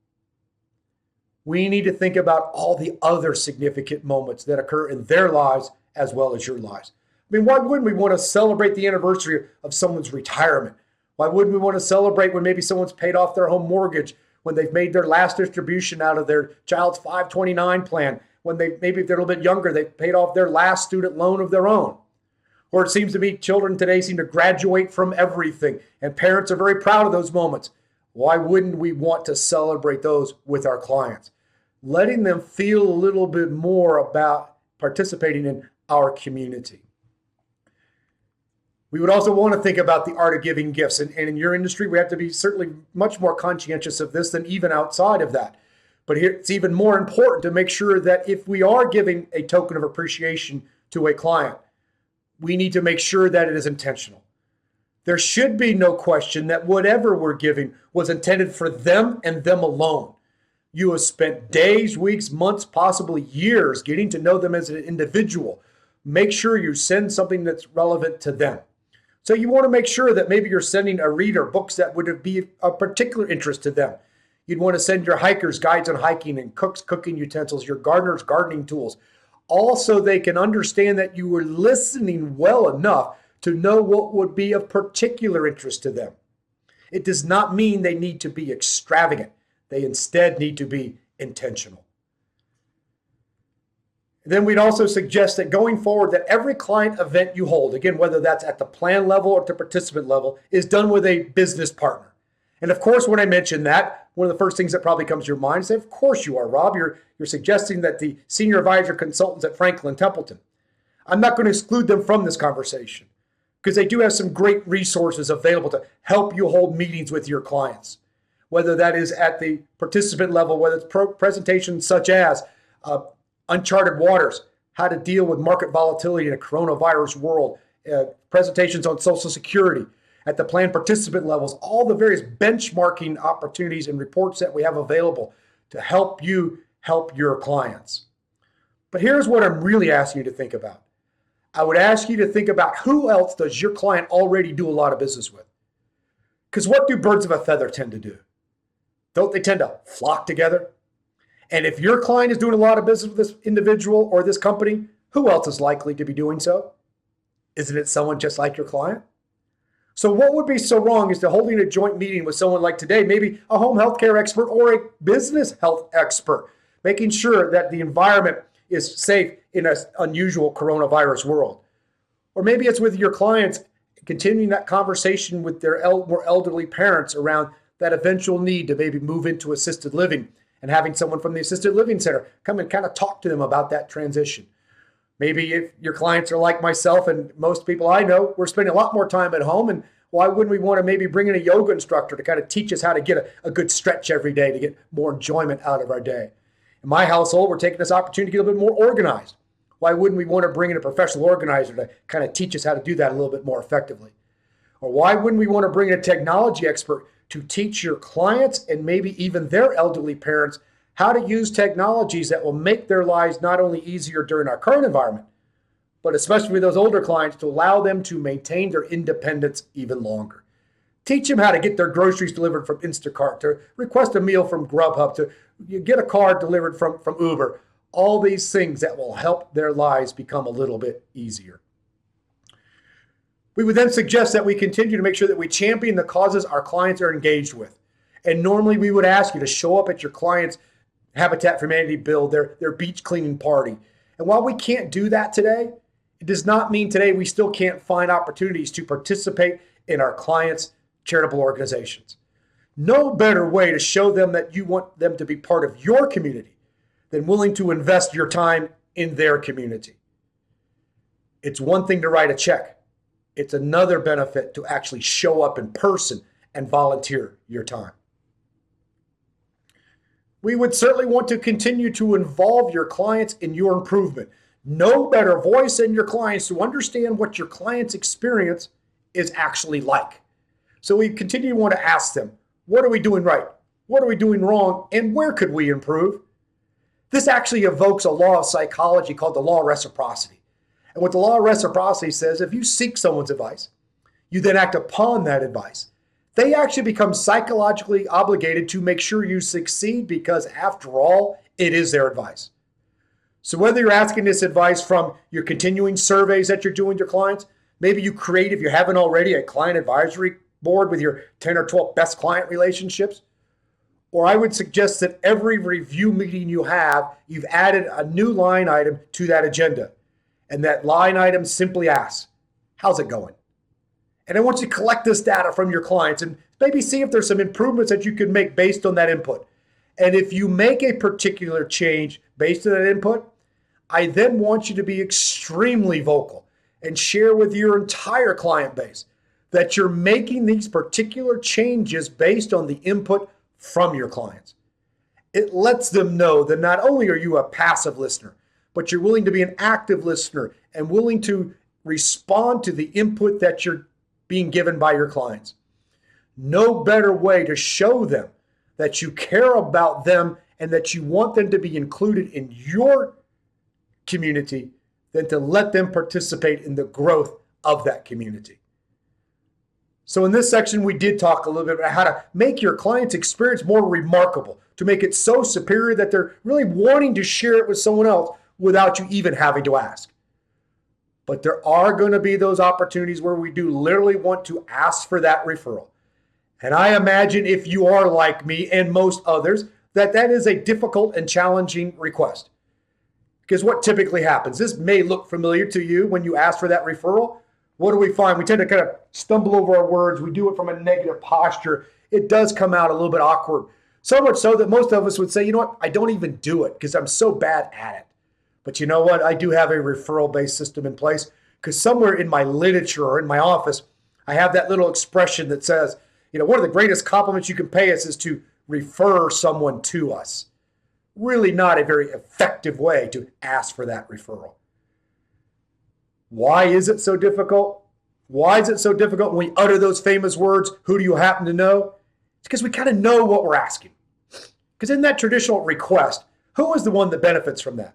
We need to think about all the other significant moments that occur in their lives as well as your lives. I mean, why wouldn't we want to celebrate the anniversary of someone's retirement? Why wouldn't we want to celebrate when maybe someone's paid off their home mortgage, when they've made their last distribution out of their child's 529 plan, when they maybe if they're a little bit younger, they've paid off their last student loan of their own? Or it seems to me children today seem to graduate from everything, and parents are very proud of those moments. Why wouldn't we want to celebrate those with our clients? Letting them feel a little bit more about participating in our community. We would also want to think about the art of giving gifts. And in your industry, we have to be certainly much more conscientious of this than even outside of that. But here, it's even more important to make sure that if we are giving a token of appreciation to a client, we need to make sure that it is intentional. There should be no question that whatever we're giving was intended for them and them alone. You have spent days, weeks, months, possibly years getting to know them as an individual. Make sure you send something that's relevant to them. So you want to make sure that maybe you're sending a reader books that would be of particular interest to them. You'd want to send your hikers guides on hiking and cooks cooking utensils, your gardeners gardening tools. Also, they can understand that you were listening well enough to know what would be of particular interest to them. It does not mean they need to be extravagant. They instead need to be intentional. Then we'd also suggest that going forward, that every client event you hold, again, whether that's at the plan level or at the participant level, is done with a business partner. And of course, when I mention that, one of the first things that probably comes to your mind is, of course you are, Rob. You're suggesting that the senior advisor consultants at Franklin Templeton. I'm not going to exclude them from this conversation because they do have some great resources available to help you hold meetings with your clients, whether that is at the participant level, whether it's presentations such as uncharted waters, how to deal with market volatility in a coronavirus world, presentations on Social Security, at the plan participant levels, all the various benchmarking opportunities and reports that we have available to help you help your clients. But here's what I'm really asking you to think about. I would ask you to think about who else does your client already do a lot of business with? Because what do birds of a feather tend to do? Don't they tend to flock together? And if your client is doing a lot of business with this individual or this company, who else is likely to be doing so? Isn't it someone just like your client? So what would be so wrong is to holding a joint meeting with someone like today, maybe a home healthcare expert or a business health expert, making sure that the environment is safe in an unusual coronavirus world. Or maybe it's with your clients, continuing that conversation with their more elderly parents around that eventual need to maybe move into assisted living and having someone from the assisted living center come and kind of talk to them about that transition. Maybe if your clients are like myself and most people I know, we're spending a lot more time at home, and why wouldn't we want to maybe bring in a yoga instructor to kind of teach us how to get a good stretch every day to get more enjoyment out of our day? In my household, we're taking this opportunity to get a little bit more organized. Why wouldn't we want to bring in a professional organizer to kind of teach us how to do that a little bit more effectively? Or why wouldn't we want to bring in a technology expert to teach your clients and maybe even their elderly parents how to use technologies that will make their lives not only easier during our current environment, but especially with those older clients, to allow them to maintain their independence even longer. Teach them how to get their groceries delivered from Instacart, to request a meal from Grubhub, to get a car delivered from Uber. All these things that will help their lives become a little bit easier. We would then suggest that we continue to make sure that we champion the causes our clients are engaged with. And normally we would ask you to show up at your client's Habitat for Humanity build, their beach cleaning party. And while we can't do that today, it does not mean today we still can't find opportunities to participate in our clients' charitable organizations. No better way to show them that you want them to be part of your community than willing to invest your time in their community. It's one thing to write a check. It's another benefit to actually show up in person and volunteer your time. We would certainly want to continue to involve your clients in your improvement. No better voice than your clients to understand what your client's experience is actually like. So we continue to want to ask them, what are we doing right? What are we doing wrong? And where could we improve? This actually evokes a law of psychology called the law of reciprocity. And what the law of reciprocity says, if you seek someone's advice, you then act upon that advice, they actually become psychologically obligated to make sure you succeed because, after all, it is their advice. So whether you're asking this advice from your continuing surveys that you're doing with your clients, maybe you create, if you haven't already, a client advisory board with your 10 or 12 best client relationships, or I would suggest that every review meeting you have, you've added a new line item to that agenda. And that line item simply asks, how's it going? And I want you to collect this data from your clients and maybe see if there's some improvements that you can make based on that input. And if you make a particular change based on that input, I then want you to be extremely vocal and share with your entire client base that you're making these particular changes based on the input from your clients. It lets them know that not only are you a passive listener, but you're willing to be an active listener and willing to respond to the input that you're being given by your clients. No better way to show them that you care about them and that you want them to be included in your community than to let them participate in the growth of that community. So in this section, we did talk a little bit about how to make your client's experience more remarkable, to make it so superior that they're really wanting to share it with someone else without you even having to ask. But there are going to be those opportunities where we do literally want to ask for that referral. And I imagine if you are like me and most others, that is a difficult and challenging request. Because what typically happens, this may look familiar to you when you ask for that referral. What do we find? We tend to kind of stumble over our words. We do it from a negative posture. it does come out a little bit awkward. So much so that most of us would say, you know what, I don't even do it because I'm so bad at it. But you know what? I do have a referral-based system in place because somewhere in my literature or in my office, I have that little expression that says, one of the greatest compliments you can pay us is to refer someone to us. Really not a very effective way to ask for that referral. Why is it so difficult? Why is it so difficult when we utter those famous words, who do you happen to know? It's because we kind of know what we're asking. Because in that traditional request, who is the one that benefits from that?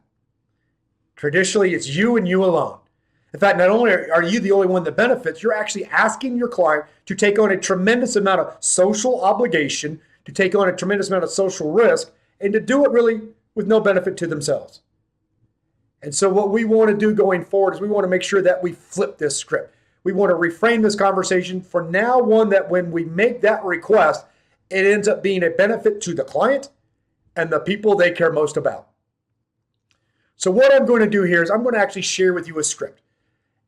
Traditionally, it's you and you alone. In fact, not only are you the only one that benefits, you're actually asking your client to take on a tremendous amount of social obligation, to take on a tremendous amount of social risk, and to do it really with no benefit to themselves. And so what we want to do going forward is we want to make sure that we flip this script. We want to reframe this conversation for now one that when we make that request, it ends up being a benefit to the client and the people they care most about. So what I'm going to do here is I'm going to actually share with you a script.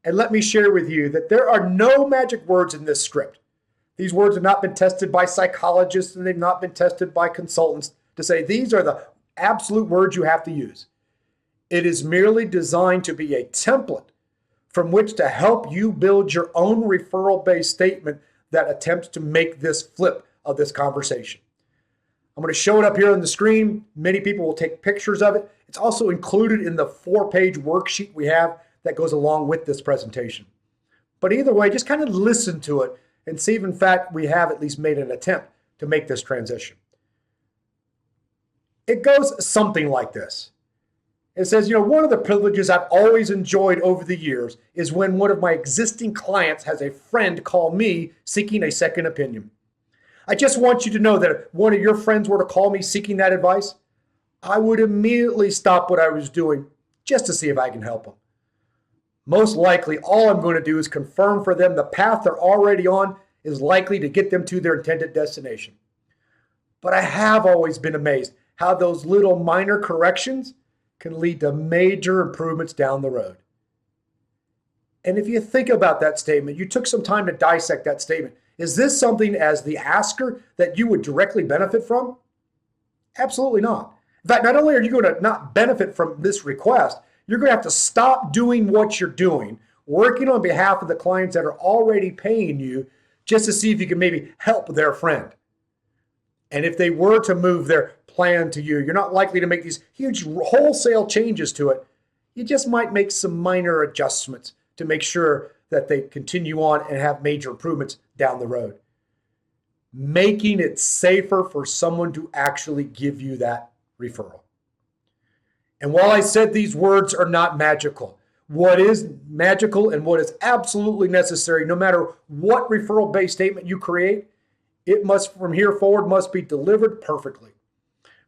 And let me share with you that there are no magic words in this script. These words have not been tested by psychologists and they've not been tested by consultants to say these are the absolute words you have to use. It is merely designed to be a template from which to help you build your own referral-based statement that attempts to make this flip of this conversation. I'm going to show it up here on the screen. Many people will take pictures of it. It's also included in the 4-page worksheet we have that goes along with this presentation. But either way, just kind of listen to it and see if in fact we have at least made an attempt to make this transition. It goes something like this. It says, one of the privileges I've always enjoyed over the years is when one of my existing clients has a friend call me seeking a second opinion. I just want you to know that if one of your friends were to call me seeking that advice, I would immediately stop what I was doing just to see if I can help them. Most likely, all I'm going to do is confirm for them the path they're already on is likely to get them to their intended destination. But I have always been amazed how those little minor corrections can lead to major improvements down the road. And if you think about that statement, you took some time to dissect that statement. Is this something as the asker that you would directly benefit from? Absolutely not. In fact, not only are you going to not benefit from this request, you're going to have to stop doing what you're doing, working on behalf of the clients that are already paying you just to see if you can maybe help their friend. And if they were to move their plan to you, you're not likely to make these huge wholesale changes to it. You just might make some minor adjustments to make sure that they continue on and have major improvements down the road. Making it safer for someone to actually give you that referral. And while I said these words are not magical, what is magical and what is absolutely necessary, no matter what referral-based statement you create, it must, from here forward, must be delivered perfectly.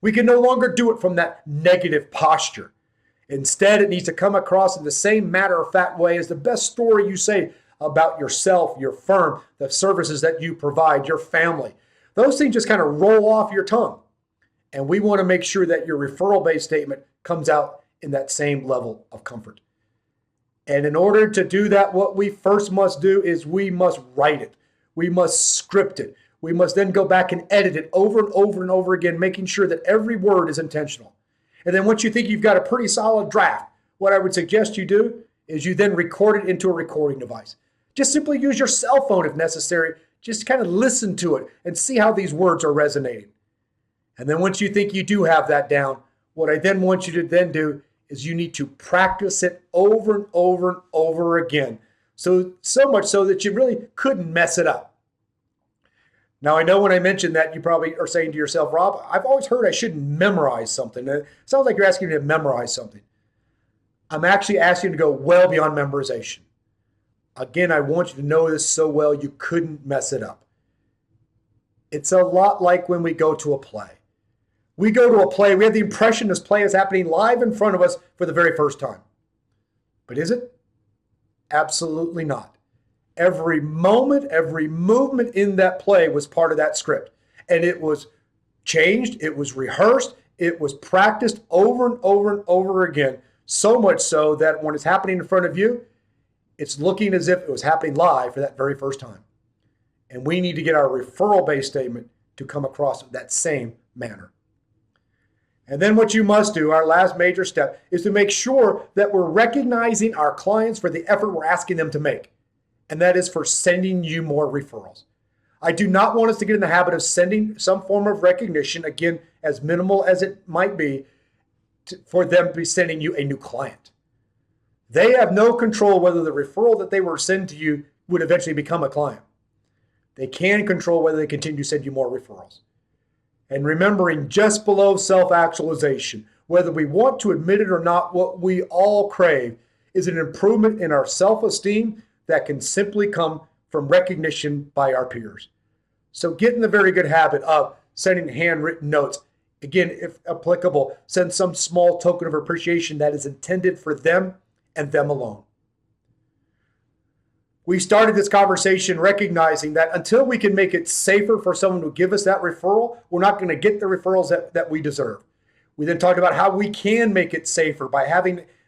We can no longer do it from that negative posture. Instead, it needs to come across in the same matter-of-fact way as the best story you say about yourself, your firm, the services that you provide, your family. Those things just kind of roll off your tongue. And we want to make sure that your referral-based statement comes out in that same level of comfort. And in order to do that, what we first must do is we must write it. We must script it. We must then go back and edit it over and over and over again, making sure that every word is intentional. And then once you think you've got a pretty solid draft, what I would suggest you do is you then record it into a recording device. Just simply use your cell phone if necessary. Just kind of listen to it and see how these words are resonating. And then once you think you do have that down, what I then want you to then do is you need to practice it over and over and over again. So much so that you really couldn't mess it up. Now, I know when I mentioned that, you probably are saying to yourself, Rob, I've always heard I shouldn't memorize something. It sounds like you're asking me to memorize something. I'm actually asking you to go well beyond memorization. Again, I want you to know this so well you couldn't mess it up. It's a lot like when we go to a play. We go to a play, we have the impression this play is happening live in front of us for the very first time. But is it? Absolutely not. Every moment, every movement in that play was part of that script. And it was changed, it was rehearsed, it was practiced over and over and over again. So much so that when it's happening in front of you, it's looking as if it was happening live for that very first time. And we need to get our referral-based statement to come across that same manner. And then what you must do, our last major step, is to make sure that we're recognizing our clients for the effort we're asking them to make. And that is for sending you more referrals. I do not want us to get in the habit of sending some form of recognition, again, as minimal as it might be, for them to be sending you a new client. They have no control whether the referral that they were sent to you would eventually become a client. They can control whether they continue to send you more referrals. And remembering just below self-actualization, whether we want to admit it or not, what we all crave is an improvement in our self-esteem that can simply come from recognition by our peers. So get in the very good habit of sending handwritten notes. Again, if applicable, send some small token of appreciation that is intended for them and them alone. We started this conversation recognizing that until we can make it safer for someone to give us that referral, we're not going to get the referrals that we deserve. We then talked about how we can make it safer by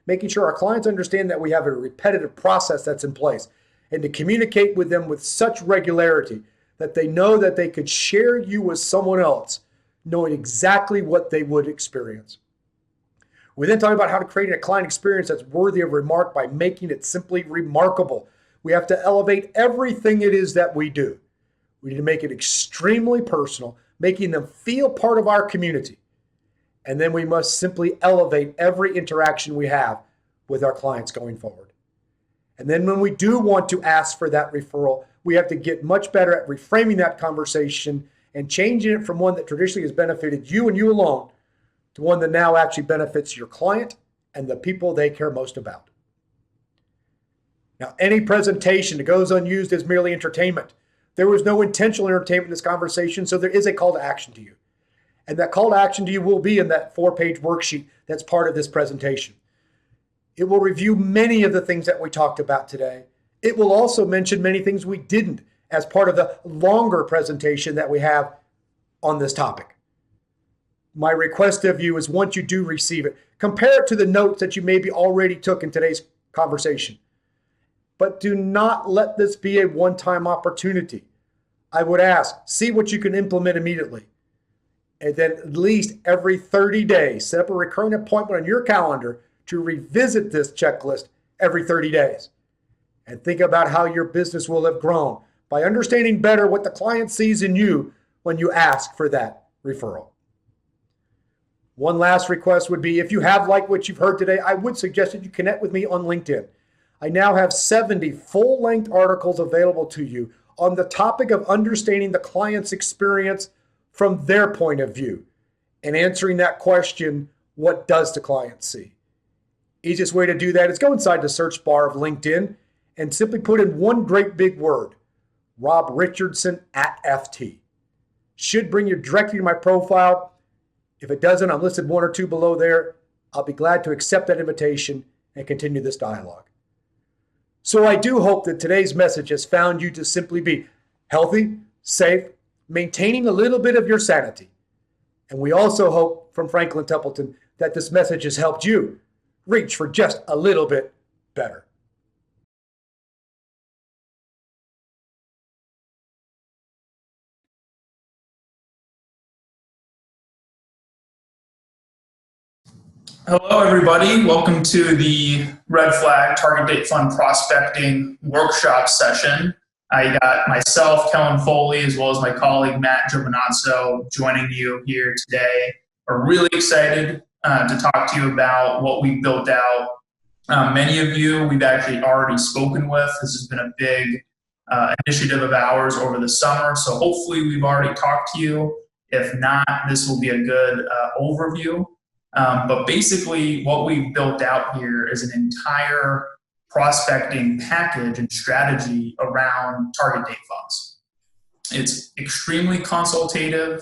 making sure our clients understand that we have a repetitive process that's in place, and to communicate with them with such regularity that they know that they could share you with someone else, knowing exactly what they would experience. We then talked about how to create a client experience that's worthy of remark by making it simply remarkable. We have to elevate everything it is that we do. We need to make it extremely personal, making them feel part of our community. And then we must simply elevate every interaction we have with our clients going forward. And then when we do want to ask for that referral, we have to get much better at reframing that conversation and changing it from one that traditionally has benefited you and you alone to one that now actually benefits your client and the people they care most about. Now, any presentation that goes unused is merely entertainment. There was no intentional entertainment in this conversation, so there is a call to action to you. And that call to action to you will be in that 4-page worksheet that's part of this presentation. It will review many of the things that we talked about today. It will also mention many things we didn't as part of the longer presentation that we have on this topic. My request of you is once you do receive it, compare it to the notes that you maybe already took in today's conversation. But do not let this be a one-time opportunity. I would ask, see what you can implement immediately. And then at least every 30 days, set up a recurring appointment on your calendar to revisit this checklist every 30 days. And think about how your business will have grown by understanding better what the client sees in you when you ask for that referral. One last request would be, if you have liked what you've heard today, I would suggest that you connect with me on LinkedIn. I now have 70 full-length articles available to you on the topic of understanding the client's experience from their point of view and answering that question, what does the client see? Easiest way to do that is go inside the search bar of LinkedIn and simply put in one great big word, Rob Richardson at FT. Should bring you directly to my profile. If it doesn't, I'm listed 1 or 2 below there. I'll be glad to accept that invitation and continue this dialogue. So I do hope that today's message has found you to simply be healthy, safe, maintaining a little bit of your sanity. And we also hope from Franklin Templeton that this message has helped you reach for just a little bit better. Hello, everybody. Welcome to the Red Flag Target Date Fund Prospecting Workshop session. I got myself, Kellen Foley, as well as my colleague, Matt Giovinazzo, joining you here today. We're really excited to talk to you about what we've built out. Many of you we've actually already spoken with. This has been a big initiative of ours over the summer, so hopefully we've already talked to you. If not, this will be a good overview. But basically what we've built out here is an entire prospecting package and strategy around target date funds. It's extremely consultative.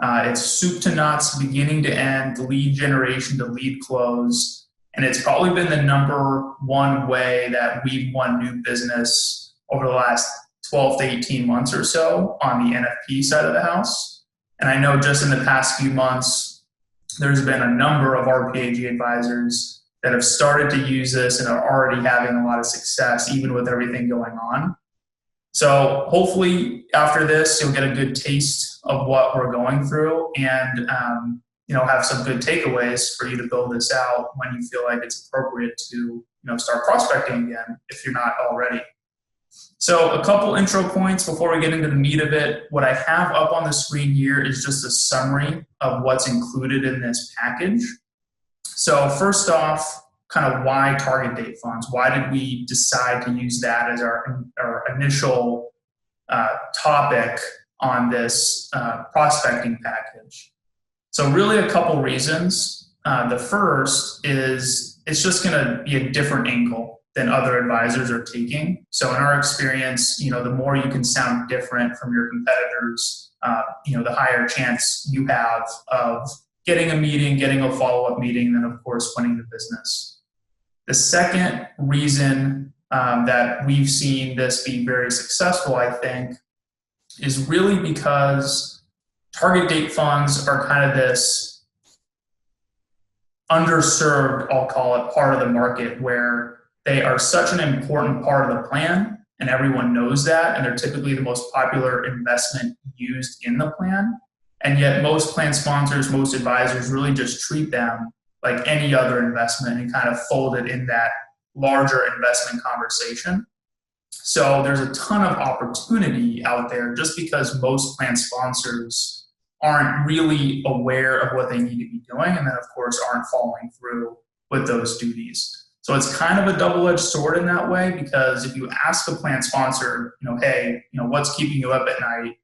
It's soup to nuts, beginning to end, lead generation to lead close. And it's probably been the #1 way that we've won new business over the last 12 to 18 months or so on the NFP side of the house. And I know just in the past few months, there's been a number of RPAG advisors that have started to use this and are already having a lot of success, even with everything going on. So hopefully after this, you'll get a good taste of what we're going through and, have some good takeaways for you to build this out when you feel like it's appropriate to, start prospecting again if you're not already. So a couple intro points before we get into the meat of it. What I have up on the screen here is just a summary of what's included in this package. So first off, kind of why target date funds? Why did we decide to use that as our initial topic on this prospecting package? So really a couple reasons. The first is it's just going to be a different angle than other advisors are taking. So in our experience, the more you can sound different from your competitors, the higher chance you have of getting a meeting, getting a follow-up meeting, and then of course winning the business. The second reason that we've seen this be very successful, I think, is really because target date funds are kind of this underserved, I'll call it, part of the market where they are such an important part of the plan and everyone knows that, and they're typically the most popular investment used in the plan. And yet most plan sponsors, most advisors really just treat them like any other investment and kind of fold it in that larger investment conversation. So there's a ton of opportunity out there just because most plan sponsors aren't really aware of what they need to be doing, and then of course aren't following through with those duties. So it's kind of a double-edged sword in that way, because if you ask a plan sponsor, hey, what's keeping you up at night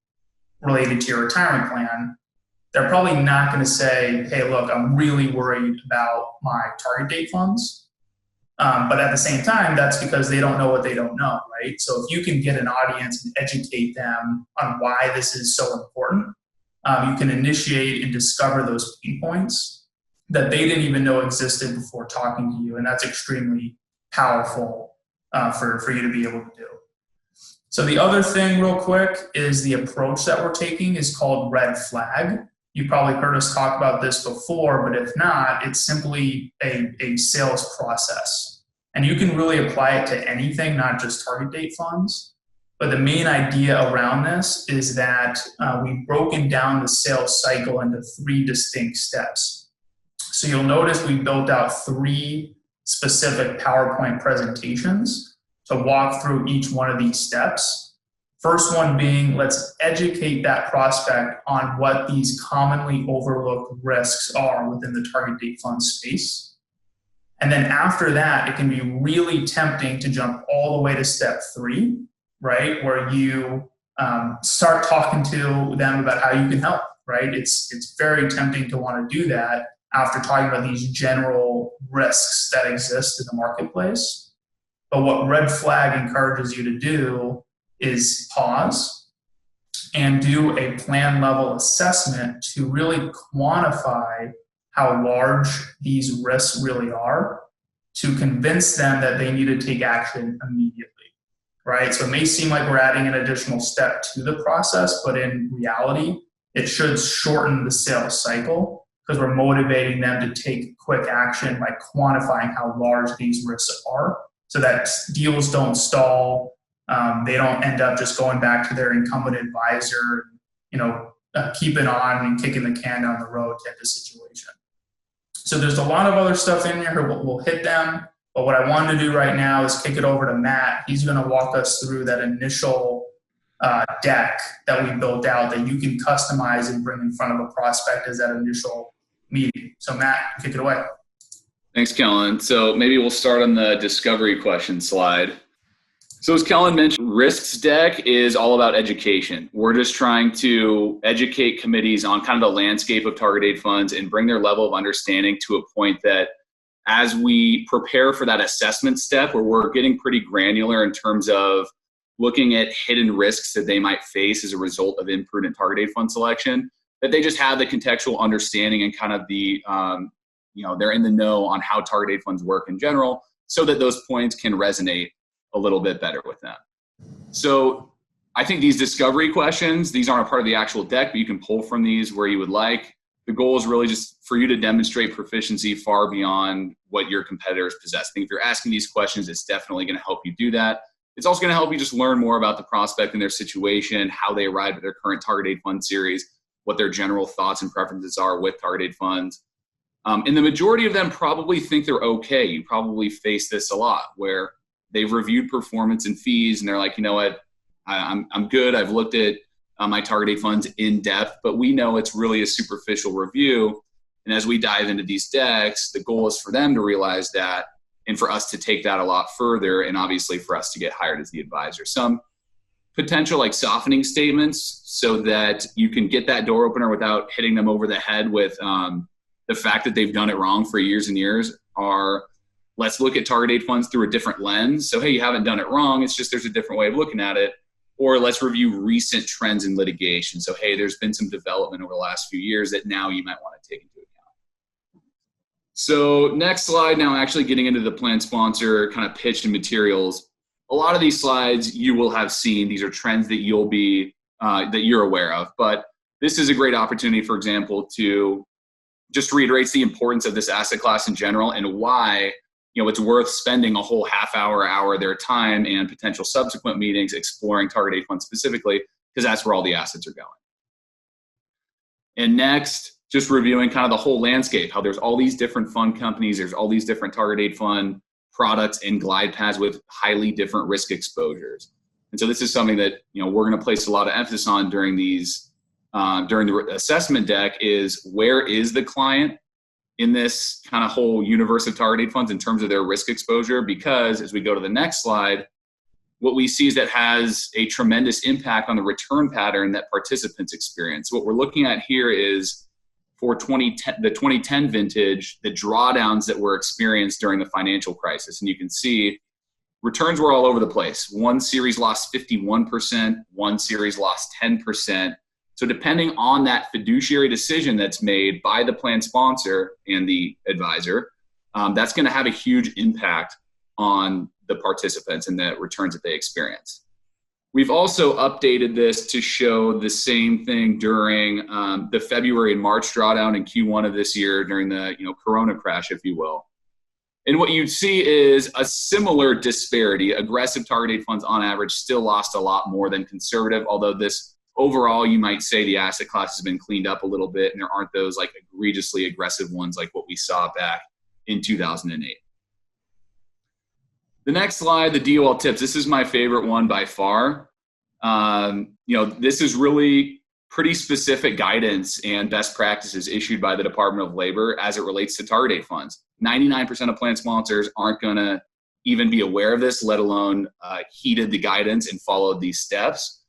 related to your retirement plan, they're probably not going to say, hey, look, I'm really worried about my target date funds. But at the same time, that's because they don't know what they don't know, right? So if you can get an audience and educate them on why this is so important, you can initiate and discover those pain points that they didn't even know existed before talking to you. And that's extremely powerful for you to be able to do. So the other thing real quick is the approach that we're taking is called red flag. You probably heard us talk about this before, but if not, it's simply a sales process. And you can really apply it to anything, not just target date funds. But the main idea around this is that we've broken down the sales cycle into 3 distinct steps. So you'll notice we built out 3 specific PowerPoint presentations to walk through each one of these steps. First one being, let's educate that prospect on what these commonly overlooked risks are within the target date fund space. And then after that, it can be really tempting to jump all the way to step 3, right? Where you start talking to them about how you can help, right? It's very tempting to want to do that after talking about these general risks that exist in the marketplace. But what red flag encourages you to do is pause and do a plan level assessment to really quantify how large these risks really are, to convince them that they need to take action immediately, right? So it may seem like we're adding an additional step to the process, but in reality, it should shorten the sales cycle because we're motivating them to take quick action by quantifying how large these risks are so that deals don't stall. They don't end up just going back to their incumbent advisor, keeping on and kicking the can down the road type of situation. So there's a lot of other stuff in here. We'll hit them. But what I wanted to do right now is kick it over to Matt. He's going to walk us through that initial deck that we built out that you can customize and bring in front of a prospect as that initial meeting. So Matt, kick it away. Thanks, Kellen. So maybe we'll start on the discovery question slide. So as Kellen mentioned, risks deck is all about education. We're just trying to educate committees on kind of the landscape of target date funds and bring their level of understanding to a point that as we prepare for that assessment step where we're getting pretty granular in terms of looking at hidden risks that they might face as a result of imprudent target date fund selection, that they just have the contextual understanding and kind of the, they're in the know on how target date funds work in general so that those points can resonate a little bit better with them. So I think these discovery questions, these aren't a part of the actual deck, but you can pull from these where you would like. The goal is really just for you to demonstrate proficiency far beyond what your competitors possess. I think if you're asking these questions, it's definitely going to help you do that. It's also going to help you just learn more about the prospect and their situation, how they arrived at their current target date fund series, what their general thoughts and preferences are with target date funds. And the majority of them probably think they're okay. You probably face this a lot where they've reviewed performance and fees and they're like, you know what, I'm good. I've looked at my target date funds in depth, but we know it's really a superficial review. And as we dive into these decks, the goal is for them to realize that and for us to take that a lot further, and obviously for us to get hired as the advisor. Some potential like softening statements so that you can get that door opener without hitting them over the head with the fact that they've done it wrong for years and years are, let's look at target date funds through a different lens. So, hey, you haven't done it wrong. It's just there's a different way of looking at it. Or let's review recent trends in litigation. So, hey, there's been some development over the last few years that now you might want to take into account. So next slide, now actually getting into the plan sponsor kind of pitch and materials. A lot of these slides you will have seen. These are trends that you'll be, that you're aware of. But this is a great opportunity, for example, to just reiterates the importance of this asset class in general and why it's worth spending a whole half hour of their time and potential subsequent meetings exploring target date funds specifically, because that's where all the assets are going. And next, just reviewing kind of the whole landscape, how there's all these different fund companies, there's all these different target date fund products and glide paths with highly different risk exposures. And so this is something that we're going to place a lot of emphasis on during these during the assessment deck is where is the client in this kind of whole universe of target date funds in terms of their risk exposure, because as we go to the next slide, what we see is that has a tremendous impact on the return pattern that participants experience. What we're looking at here is for the 2010 vintage, the drawdowns that were experienced during the financial crisis. And you can see returns were all over the place. One series lost 51%, one series lost 10%. So depending on that fiduciary decision that's made by the plan sponsor and the advisor, that's going to have a huge impact on the participants and the returns that they experience. We've also updated this to show the same thing during the February and March drawdown in Q1 of this year during the Corona crash, if you will. And what you see is a similar disparity. Aggressive target date funds on average still lost a lot more than conservative, although this overall, you might say the asset class has been cleaned up a little bit and there aren't those like egregiously aggressive ones like what we saw back in 2008. The next slide, the DOL tips. This is my favorite one by far. This is really pretty specific guidance and best practices issued by the Department of Labor as it relates to target date funds. 99% of plan sponsors aren't going to even be aware of this, let alone heeded the guidance and followed these steps.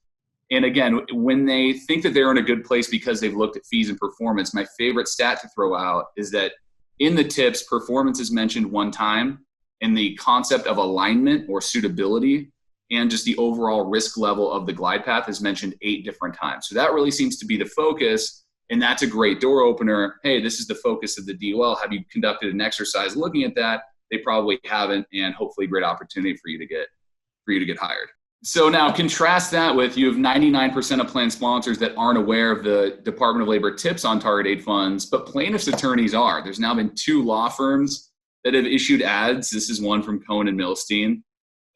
And again, when they think that they're in a good place because they've looked at fees and performance, my favorite stat to throw out is that in the tips, performance is mentioned one time, and the concept of alignment or suitability and just the overall risk level of the glide path is mentioned 8 different times. So that really seems to be the focus, and that's a great door opener. Hey, this is the focus of the DOL. Have you conducted an exercise looking at that? They probably haven't, and hopefully great opportunity for you to get hired. So now contrast that with you have 99% of plan sponsors that aren't aware of the Department of Labor tips on target date funds, but plaintiffs' attorneys are. There's now been 2 law firms that have issued ads. This is one from Cohen and Milstein.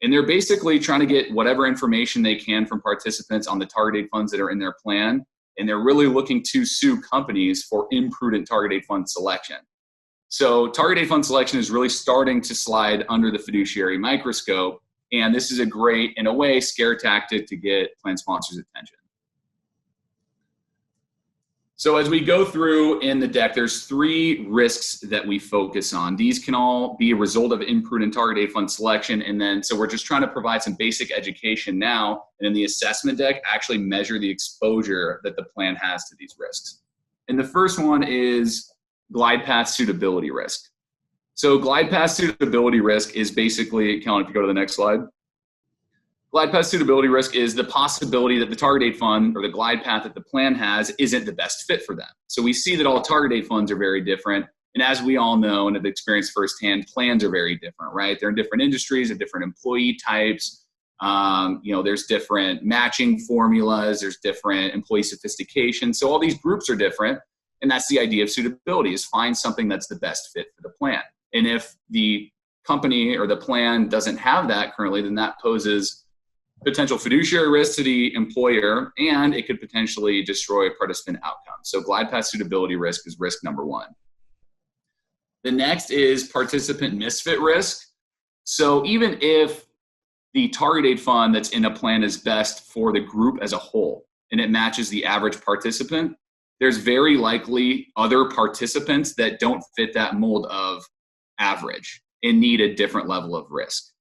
And they're basically trying to get whatever information they can from participants on the target date funds that are in their plan. And they're really looking to sue companies for imprudent target date fund selection. So target date fund selection is really starting to slide under the fiduciary microscope. And this is a great, in a way, scare tactic to get plan sponsors' attention. So as we go through in the deck, there's 3 risks that we focus on. These can all be a result of imprudent target date fund selection. And then, so we're just trying to provide some basic education now. And in the assessment deck, actually measure the exposure that the plan has to these risks. And the first one is glide path suitability risk. So glide path suitability risk is basically, Kellen, if you go to the next slide. Glide path suitability risk is the possibility that the target date fund or the glide path that the plan has isn't the best fit for them. So we see that all target date funds are very different. And as we all know and have experienced firsthand, plans are very different, right? They're in different industries, and different employee types. There's different matching formulas. There's different employee sophistication. So all these groups are different. And that's the idea of suitability, is find something that's the best fit for the plan. And if the company or the plan doesn't have that currently, then that poses potential fiduciary risk to the employer, and it could potentially destroy participant outcomes. So glide path suitability risk is risk number one. The next is participant misfit risk. So even if the target date fund that's in a plan is best for the group as a whole, and it matches the average participant, there's very likely other participants that don't fit that mold of average and need a different level of risk.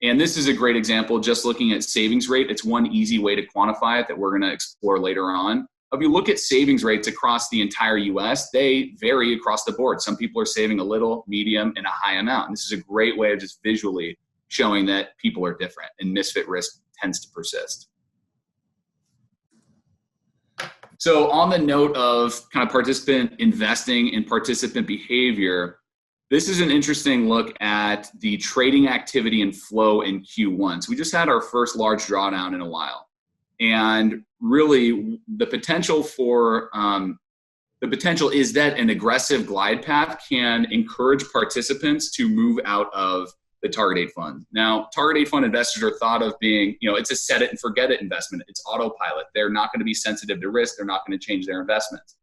And this is a great example, just looking at savings rate. It's one easy way to quantify it that we're going to explore later on. If you look at savings rates across the entire US, they vary across the board. Some people are saving a little, medium, and a high amount. And this is a great way of just visually showing that people are different and misfit risk tends to persist. So on the note of kind of participant investing and participant behavior, this is an interesting look at the trading activity and flow in Q1. So we just had our first large drawdown in a while. And really the potential is that an aggressive glide path can encourage participants to move out of the target date fund. Now, target date fund investors are thought of being, it's a set it and forget it investment. It's autopilot. They're not going to be sensitive to risk. They're not going to change their investments.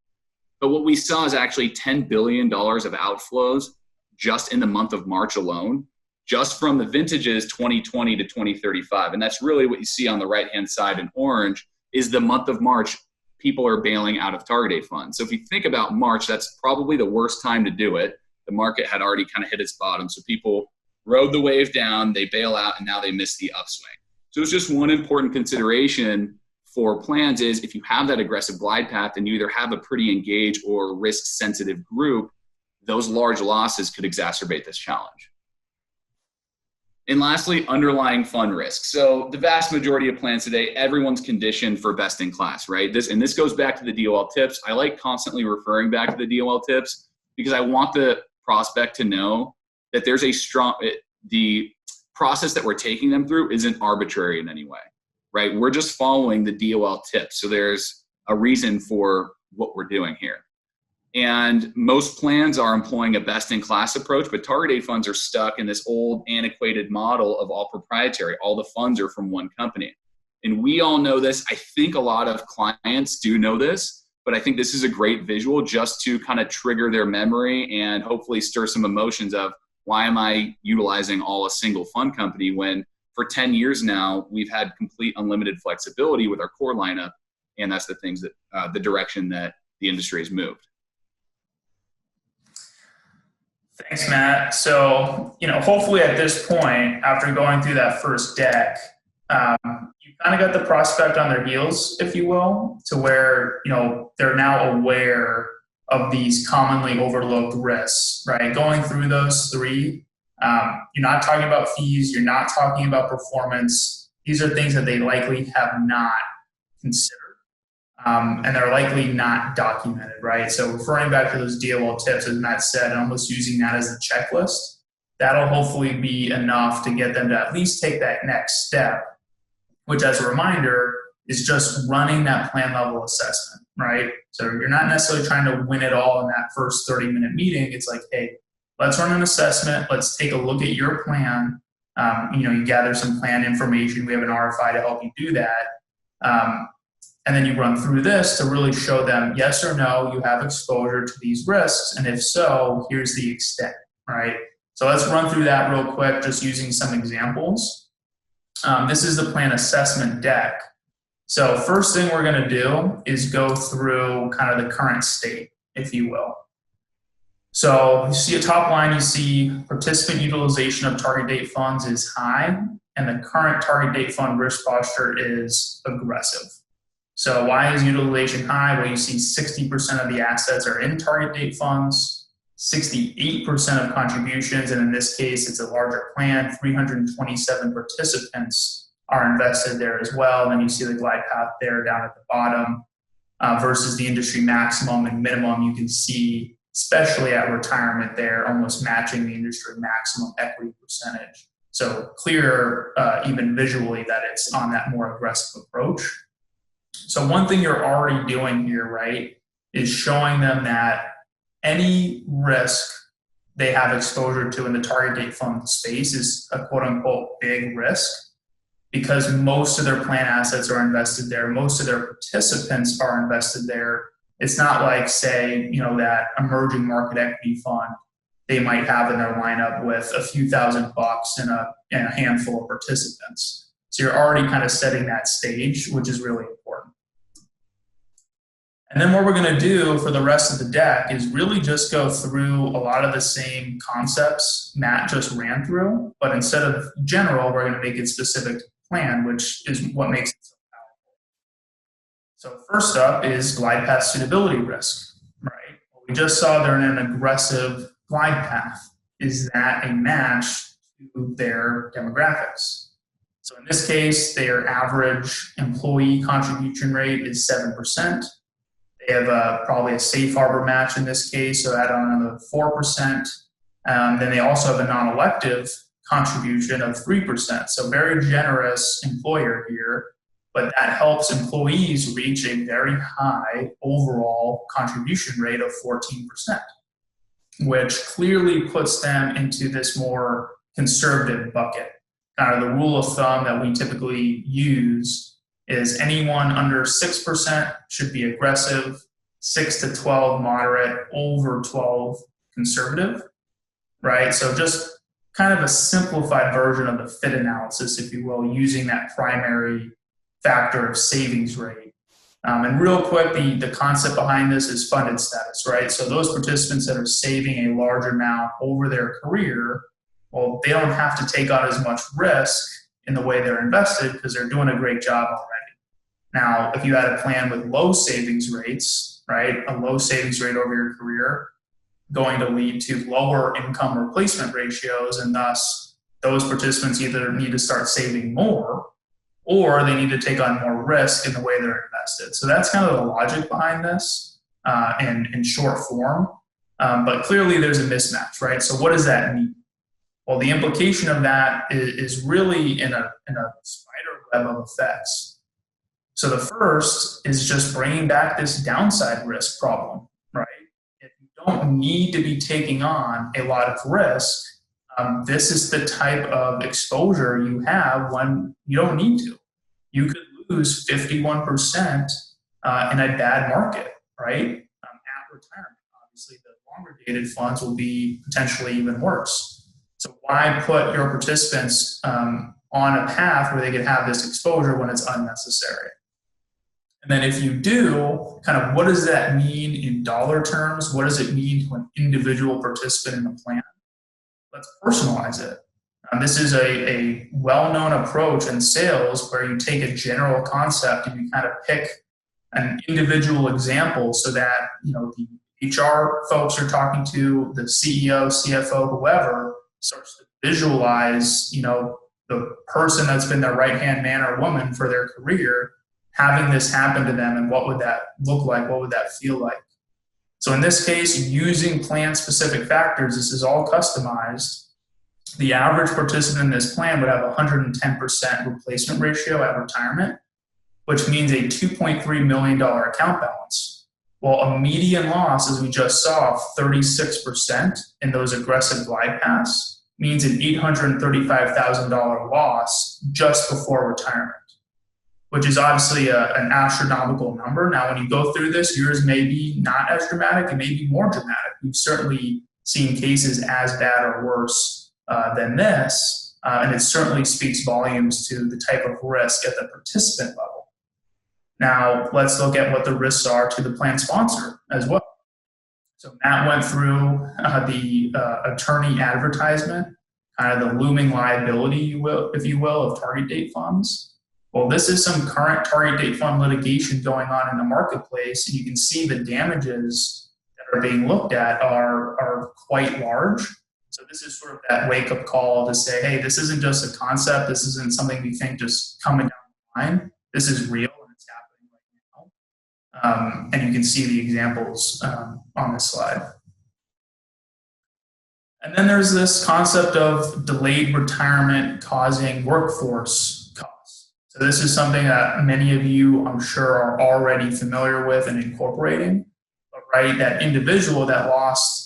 But what we saw is actually $10 billion of outflows just in the month of March alone, just from the vintages 2020 to 2035. And that's really what you see on the right-hand side in orange is the month of March, people are bailing out of target date funds. So if you think about March, that's probably the worst time to do it. The market had already kind of hit its bottom. So people rode the wave down, they bail out, and now they miss the upswing. So it's just one important consideration for plans is if you have that aggressive glide path and you either have a pretty engaged or risk-sensitive group, those large losses could exacerbate this challenge. And lastly, underlying fund risk. So the vast majority of plans today, everyone's conditioned for best in class, right? This goes back to the DOL tips. I like constantly referring back to the DOL tips because I want the prospect to know that there's the process that we're taking them through isn't arbitrary in any way, right? We're just following the DOL tips. So there's a reason for what we're doing here. And most plans are employing a best-in-class approach, but target date funds are stuck in this old, antiquated model of all proprietary. All the funds are from one company. And we all know this. I think a lot of clients do know this, but I think this is a great visual just to kind of trigger their memory and hopefully stir some emotions of why am I utilizing all a single fund company when for 10 years now, we've had complete unlimited flexibility with our core lineup. And that's the things that the direction that the industry has moved. Thanks, Matt. So, hopefully at this point, after going through that first deck, you kind of got the prospect on their heels, if you will, to where, they're now aware of these commonly overlooked risks, right? Going through those three, you're not talking about fees, you're not talking about performance. These are things that they likely have not considered. And they're likely not documented, right? So referring back to those DOL tips, as Matt said, and almost using that as a checklist, that'll hopefully be enough to get them to at least take that next step, which as a reminder is just running that plan level assessment, right? So you're not necessarily trying to win it all in that first 30-minute meeting. It's like, hey, let's run an assessment. Let's take a look at your plan. You gather some plan information. We have an RFI to help you do that. And then you run through this to really show them, yes or no, you have exposure to these risks. And if so, here's the extent, right? So let's run through that real quick, just using some examples. This is the plan assessment deck. So first thing we're going to do is go through kind of the current state, if you will. So you see a top line, you see participant utilization of target date funds is high, and the current target date fund risk posture is aggressive. So why is utilization high? Well, you see 60% of the assets are in target date funds, 68% of contributions, and in this case, it's a larger plan, 327 participants are invested there as well. And then you see the glide path there down at the bottom versus the industry maximum and minimum. You can see, especially at retirement there, almost matching the industry maximum equity percentage. So clear, even visually, that it's on that more aggressive approach. So one thing you're already doing here, right, is showing them that any risk they have exposure to in the target date fund space is a quote unquote big risk, because most of their plan assets are invested there, most of their participants are invested there. It's not like, say, that emerging market equity fund they might have in their lineup with a few $1,000 and a handful of participants. So you're already kind of setting that stage, which is really important. And then what we're going to do for the rest of the deck is really just go through a lot of the same concepts Matt just ran through, but instead of general, we're going to make it specific to the plan, which is what makes it so powerful. So first up is glide path suitability risk, right? Well, we just saw they're in an aggressive glide path. Is that a match to their demographics? So in this case, their average employee contribution rate is 7%. They have probably a safe harbor match in this case, so add on another 4%. Then they also have a non-elective contribution of 3%. So very generous employer here, but that helps employees reach a very high overall contribution rate of 14%, which clearly puts them into this more conservative bucket. Kind of the rule of thumb that we typically use is anyone under 6% should be aggressive, 6 to 12 moderate, over 12 conservative, right? So just kind of a simplified version of the fit analysis, if you will, using that primary factor of savings rate. And real quick, the concept behind this is funded status, right? So those participants that are saving a large amount over their career, well, they don't have to take on as much risk in the way they're invested because they're doing a great job already. Now, if you had a plan with low savings rates, right, a low savings rate over your career, going to lead to lower income replacement ratios, and thus those participants either need to start saving more or they need to take on more risk in the way they're invested. So that's kind of the logic behind this in short form. But clearly there's a mismatch, right? So what does that mean? Well, the implication of that is really in a spider web of effects. So the first is just bringing back this downside risk problem, right? If you don't need to be taking on a lot of risk, this is the type of exposure you have when you don't need to. You could lose 51% in a bad market, right? At retirement, obviously, the longer dated funds will be potentially even worse. So why put your participants on a path where they could have this exposure when it's unnecessary? And then if you do, kind of what does that mean in dollar terms? What does it mean to an individual participant in the plan? Let's personalize it. This is a well-known approach in sales where you take a general concept and you kind of pick an individual example so that the HR folks you're talking to, the CEO, CFO, whoever, starts to visualize, the person that's been their right-hand man or woman for their career, having this happen to them, and what would that look like? What would that feel like? So in this case, using plan-specific factors, this is all customized. The average participant in this plan would have a 110% replacement ratio at retirement, which means a $2.3 million account balance. Well, a median loss, as we just saw, 36% in those aggressive glide paths, means an $835,000 loss just before retirement, which is obviously an astronomical number. Now, when you go through this, yours may be not as dramatic, it may be more dramatic. We've certainly seen cases as bad or worse than this, and it certainly speaks volumes to the type of risk at the participant level. Now, let's look at what the risks are to the plan sponsor as well. So Matt went through the attorney advertisement, kind of the looming liability, if you will, of target date funds. Well, this is some current target date fund litigation going on in the marketplace, and you can see the damages that are being looked at are quite large. So this is sort of that wake-up call to say, hey, this isn't just a concept. This isn't something we think just coming down the line. This is real, and it's happening right now. And you can see the examples on this slide. And then there's this concept of delayed retirement causing workforce costs. So this is something that many of you, I'm sure, are already familiar with and incorporating. But right, that individual that lost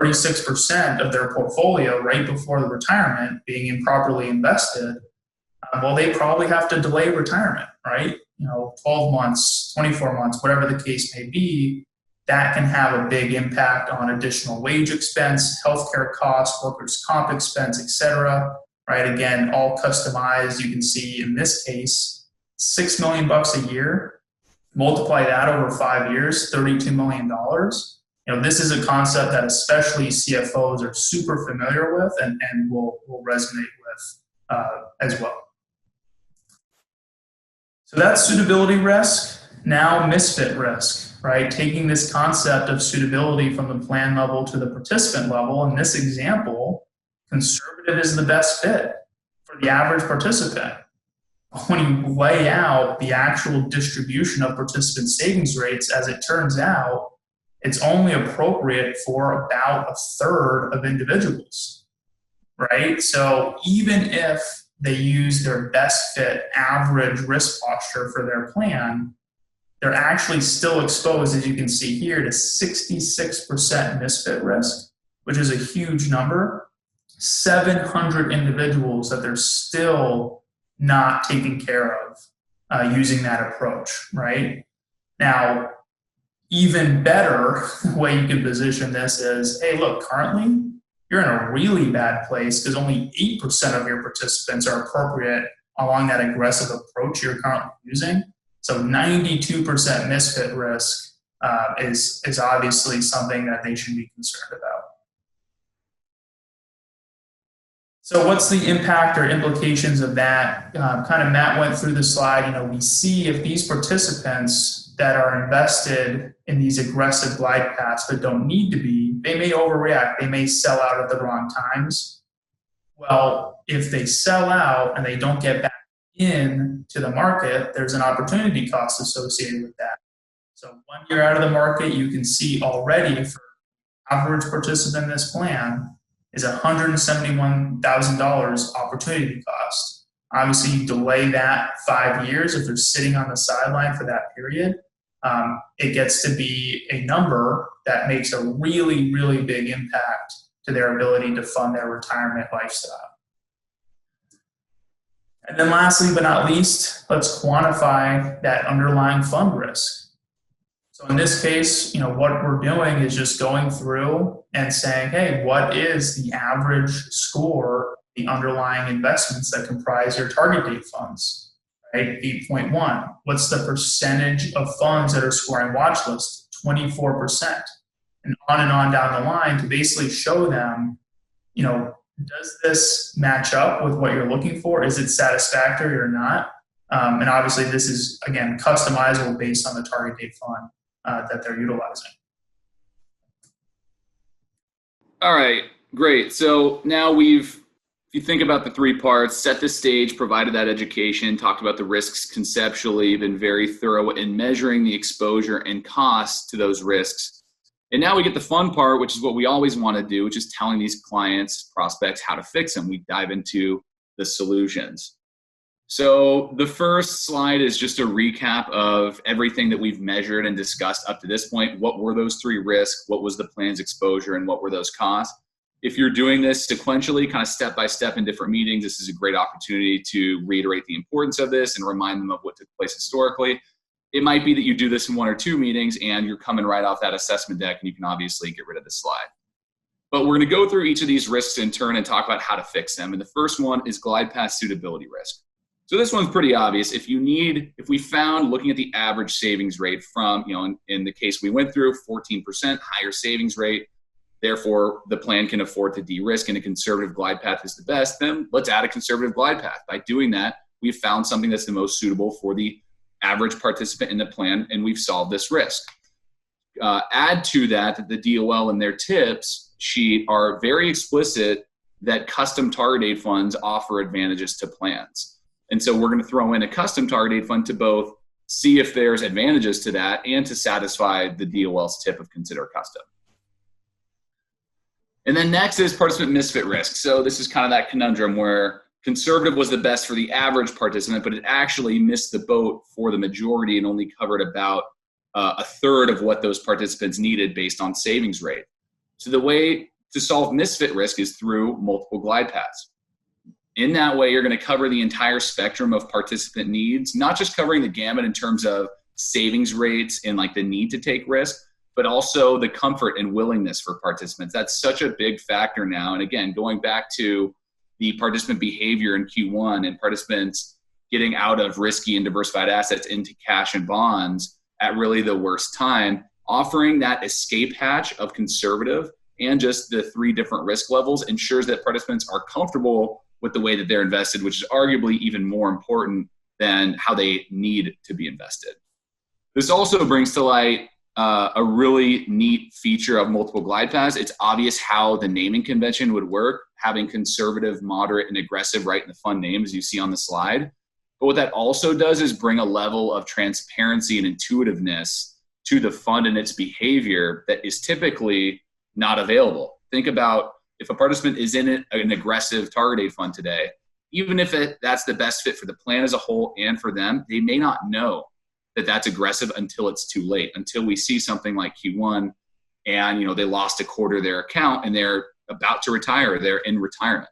36% of their portfolio right before the retirement being improperly invested, Well, they probably have to delay retirement, right? 12 months, 24 months, whatever the case may be. That can have a big impact on additional wage expense, healthcare costs, workers' comp expense, et cetera, right? Again, all customized. You can see in this case, $6 million a year. Multiply that over 5 years, $32 million. This is a concept that especially CFOs are super familiar with and will resonate with as well. So that's suitability risk. Now misfit risk, right? Taking this concept of suitability from the plan level to the participant level. In this example, conservative is the best fit for the average participant. When you lay out the actual distribution of participant savings rates, as it turns out, it's only appropriate for about a third of individuals, right? So even if they use their best fit average risk posture for their plan, they're actually still exposed, as you can see here, to 66% misfit risk, which is a huge number. 700 individuals that they're still not taken care of using that approach, right? Now, even better way you can position this is, hey, look, currently you're in a really bad place because only 8% of your participants are appropriate along that aggressive approach you're currently using. So 92% misfit risk is obviously something that they should be concerned about. So what's the impact or implications of that? Kind of Matt went through the slide. We see if these participants that are invested in these aggressive glide paths but don't need to be, they may overreact. They may sell out at the wrong times. Well, if they sell out and they don't get back in to the market, there's an opportunity cost associated with that. So 1 year out of the market, you can see already for average participant in this plan is $171,000 opportunity cost. Obviously, you delay that 5 years if they're sitting on the sideline for that period. It gets to be a number that makes a really, really big impact to their ability to fund their retirement lifestyle. And then lastly, but not least, let's quantify that underlying fund risk. So in this case, what we're doing is just going through and saying, hey, what is the average score, the underlying investments that comprise your target date funds, right? 8.1. What's the percentage of funds that are scoring watch list? 24%. And on down the line to basically show them, does this match up with what you're looking for? Is it satisfactory or not? And obviously this is, again, customizable based on the target date fund that they're utilizing. All right, great. So now if you think about the 3 parts, set the stage, provided that education, talked about the risks conceptually, been very thorough in measuring the exposure and costs to those risks. And now we get the fun part, which is what we always want to do, which is telling these clients, prospects, how to fix them. We dive into the solutions. So the first slide is just a recap of everything that we've measured and discussed up to this point. What were those 3 risks? What was the plan's exposure? And what were those costs? If you're doing this sequentially, kind of step by step in different meetings, this is a great opportunity to reiterate the importance of this and remind them of what took place historically. It might be that you do this in 1 or 2 meetings and you're coming right off that assessment deck and you can obviously get rid of this slide. But we're going to go through each of these risks in turn and talk about how to fix them. And the first one is glide path suitability risk. So this one's pretty obvious. If we found, looking at the average savings rate from, in the case we went through, 14% higher savings rate, therefore the plan can afford to de-risk and a conservative glide path is the best, then let's add a conservative glide path. By doing that, we've found something that's the most suitable for the average participant in the plan, and we've solved this risk. Add to that the DOL in their tips sheet are very explicit that custom target date funds offer advantages to plans. And so we're going to throw in a custom target date fund to both see if there's advantages to that and to satisfy the DOL's tip of consider custom. And then next is participant misfit risk. So this is kind of that conundrum where conservative was the best for the average participant, but it actually missed the boat for the majority and only covered about a third of what those participants needed based on savings rate. So the way to solve misfit risk is through multiple glide paths. In that way, you're going to cover the entire spectrum of participant needs, not just covering the gamut in terms of savings rates and like the need to take risk, but also the comfort and willingness for participants. That's such a big factor now. And again, going back to the participant behavior in Q1 and participants getting out of risky and diversified assets into cash and bonds at really the worst time, offering that escape hatch of conservative and just the 3 different risk levels ensures that participants are comfortable with the way that they're invested, which is arguably even more important than how they need to be invested. This also brings to light a really neat feature of multiple glide paths. It's obvious how the naming convention would work, having conservative, moderate, and aggressive right in the fund name, as you see on the slide. But what that also does is bring a level of transparency and intuitiveness to the fund and its behavior that is typically not available. Think about if a participant is in an aggressive target date fund today, even if that's the best fit for the plan as a whole and for them, they may not know that that's aggressive until it's too late, until we see something like Q1 and they lost a quarter of their account and they're about to retire, they're in retirement.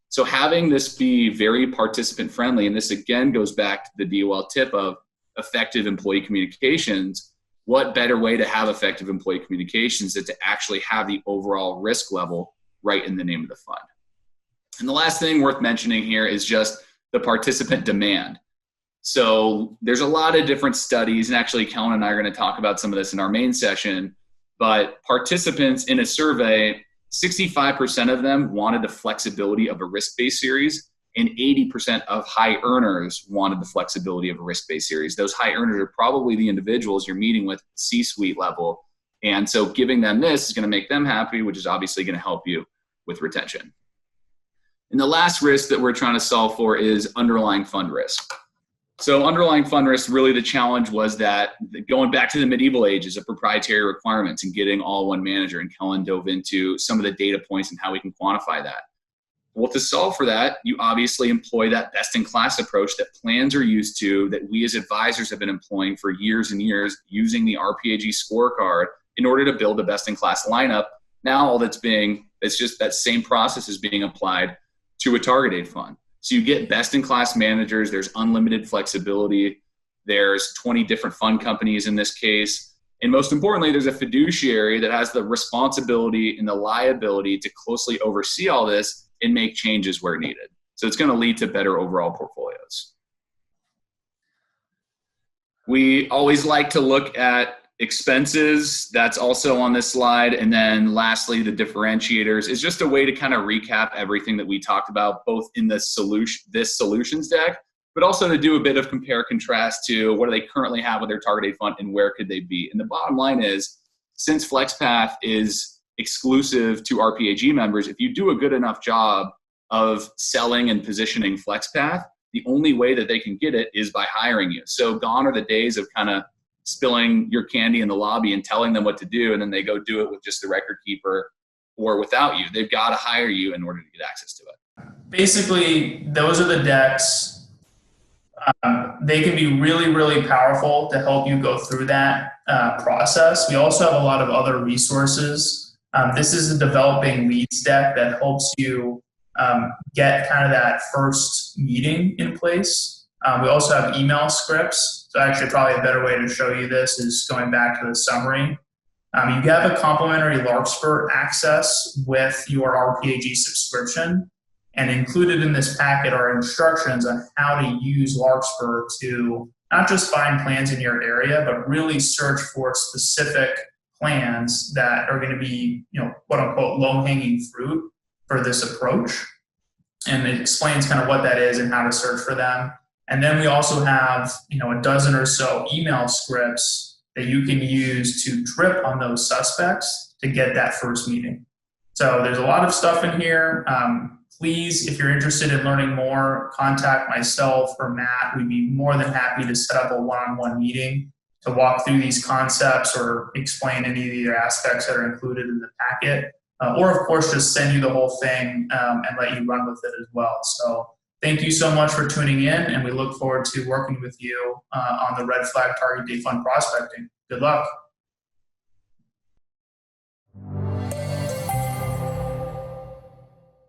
So having this be very participant friendly, and this again goes back to the DOL tip of effective employee communications, what better way to have effective employee communications than to actually have the overall risk level right in the name of the fund. And the last thing worth mentioning here is just the participant demand. So there's a lot of different studies, and actually Kellen and I are going to talk about some of this in our main session, but participants in a survey, 65% of them wanted the flexibility of a risk-based series, and 80% of high earners wanted the flexibility of a risk-based series. Those high earners are probably the individuals you're meeting with C-suite level. And so giving them this is going to make them happy, which is obviously going to help you with retention. And the last risk that we're trying to solve for is underlying fund risk. So underlying fund risk, really the challenge was that going back to the medieval ages of proprietary requirements and getting all one manager, and Kellen dove into some of the data points and how we can quantify that. Well, to solve for that, you obviously employ that best-in-class approach that plans are used to, that we as advisors have been employing for years and years, using the RPAG scorecard in order to build a best-in-class lineup. Now it's just that same process is being applied to a target date fund. So you get best-in-class managers, there's unlimited flexibility, there's 20 different fund companies in this case, and most importantly, there's a fiduciary that has the responsibility and the liability to closely oversee all this and make changes where needed. So it's going to lead to better overall portfolios. We always like to look at expenses. That's also on this slide. And then lastly, the differentiators is just a way to kind of recap everything that we talked about, both in this solutions deck, but also to do a bit of compare contrast to what do they currently have with their target date fund and where could they be. And the bottom line is, since FlexPath is exclusive to RPAG members, if you do a good enough job of selling and positioning FlexPath, the only way that they can get it is by hiring you. So gone are the days of kind of spilling your candy in the lobby and telling them what to do, and then they go do it with just the record keeper or without you. They've got to hire you in order to get access to it. Basically, those are the decks. They can be really, really powerful to help you go through that process. We also have a lot of other resources. This is a developing leads deck that helps you get kind of that first meeting in place. We also have email scripts. So actually probably a better way to show you this is going back to the summary. You have a complimentary Larkspur access with your RPAG subscription. And included in this packet are instructions on how to use Larkspur to not just find plans in your area, but really search for specific plans that are going to be, quote unquote, low-hanging fruit for this approach. And it explains kind of what that is and how to search for them. And then we also have, a dozen or so email scripts that you can use to drip on those suspects to get that first meeting. So there's a lot of stuff in here. Please, if you're interested in learning more, contact myself or Matt. We'd be more than happy to set up a one-on-one meeting to walk through these concepts or explain any of the other aspects that are included in the packet. Or, of course, just send you the whole thing and let you run with it as well. So thank you so much for tuning in, and we look forward to working with you on the Red Flag Target Date Fund prospecting. Good luck.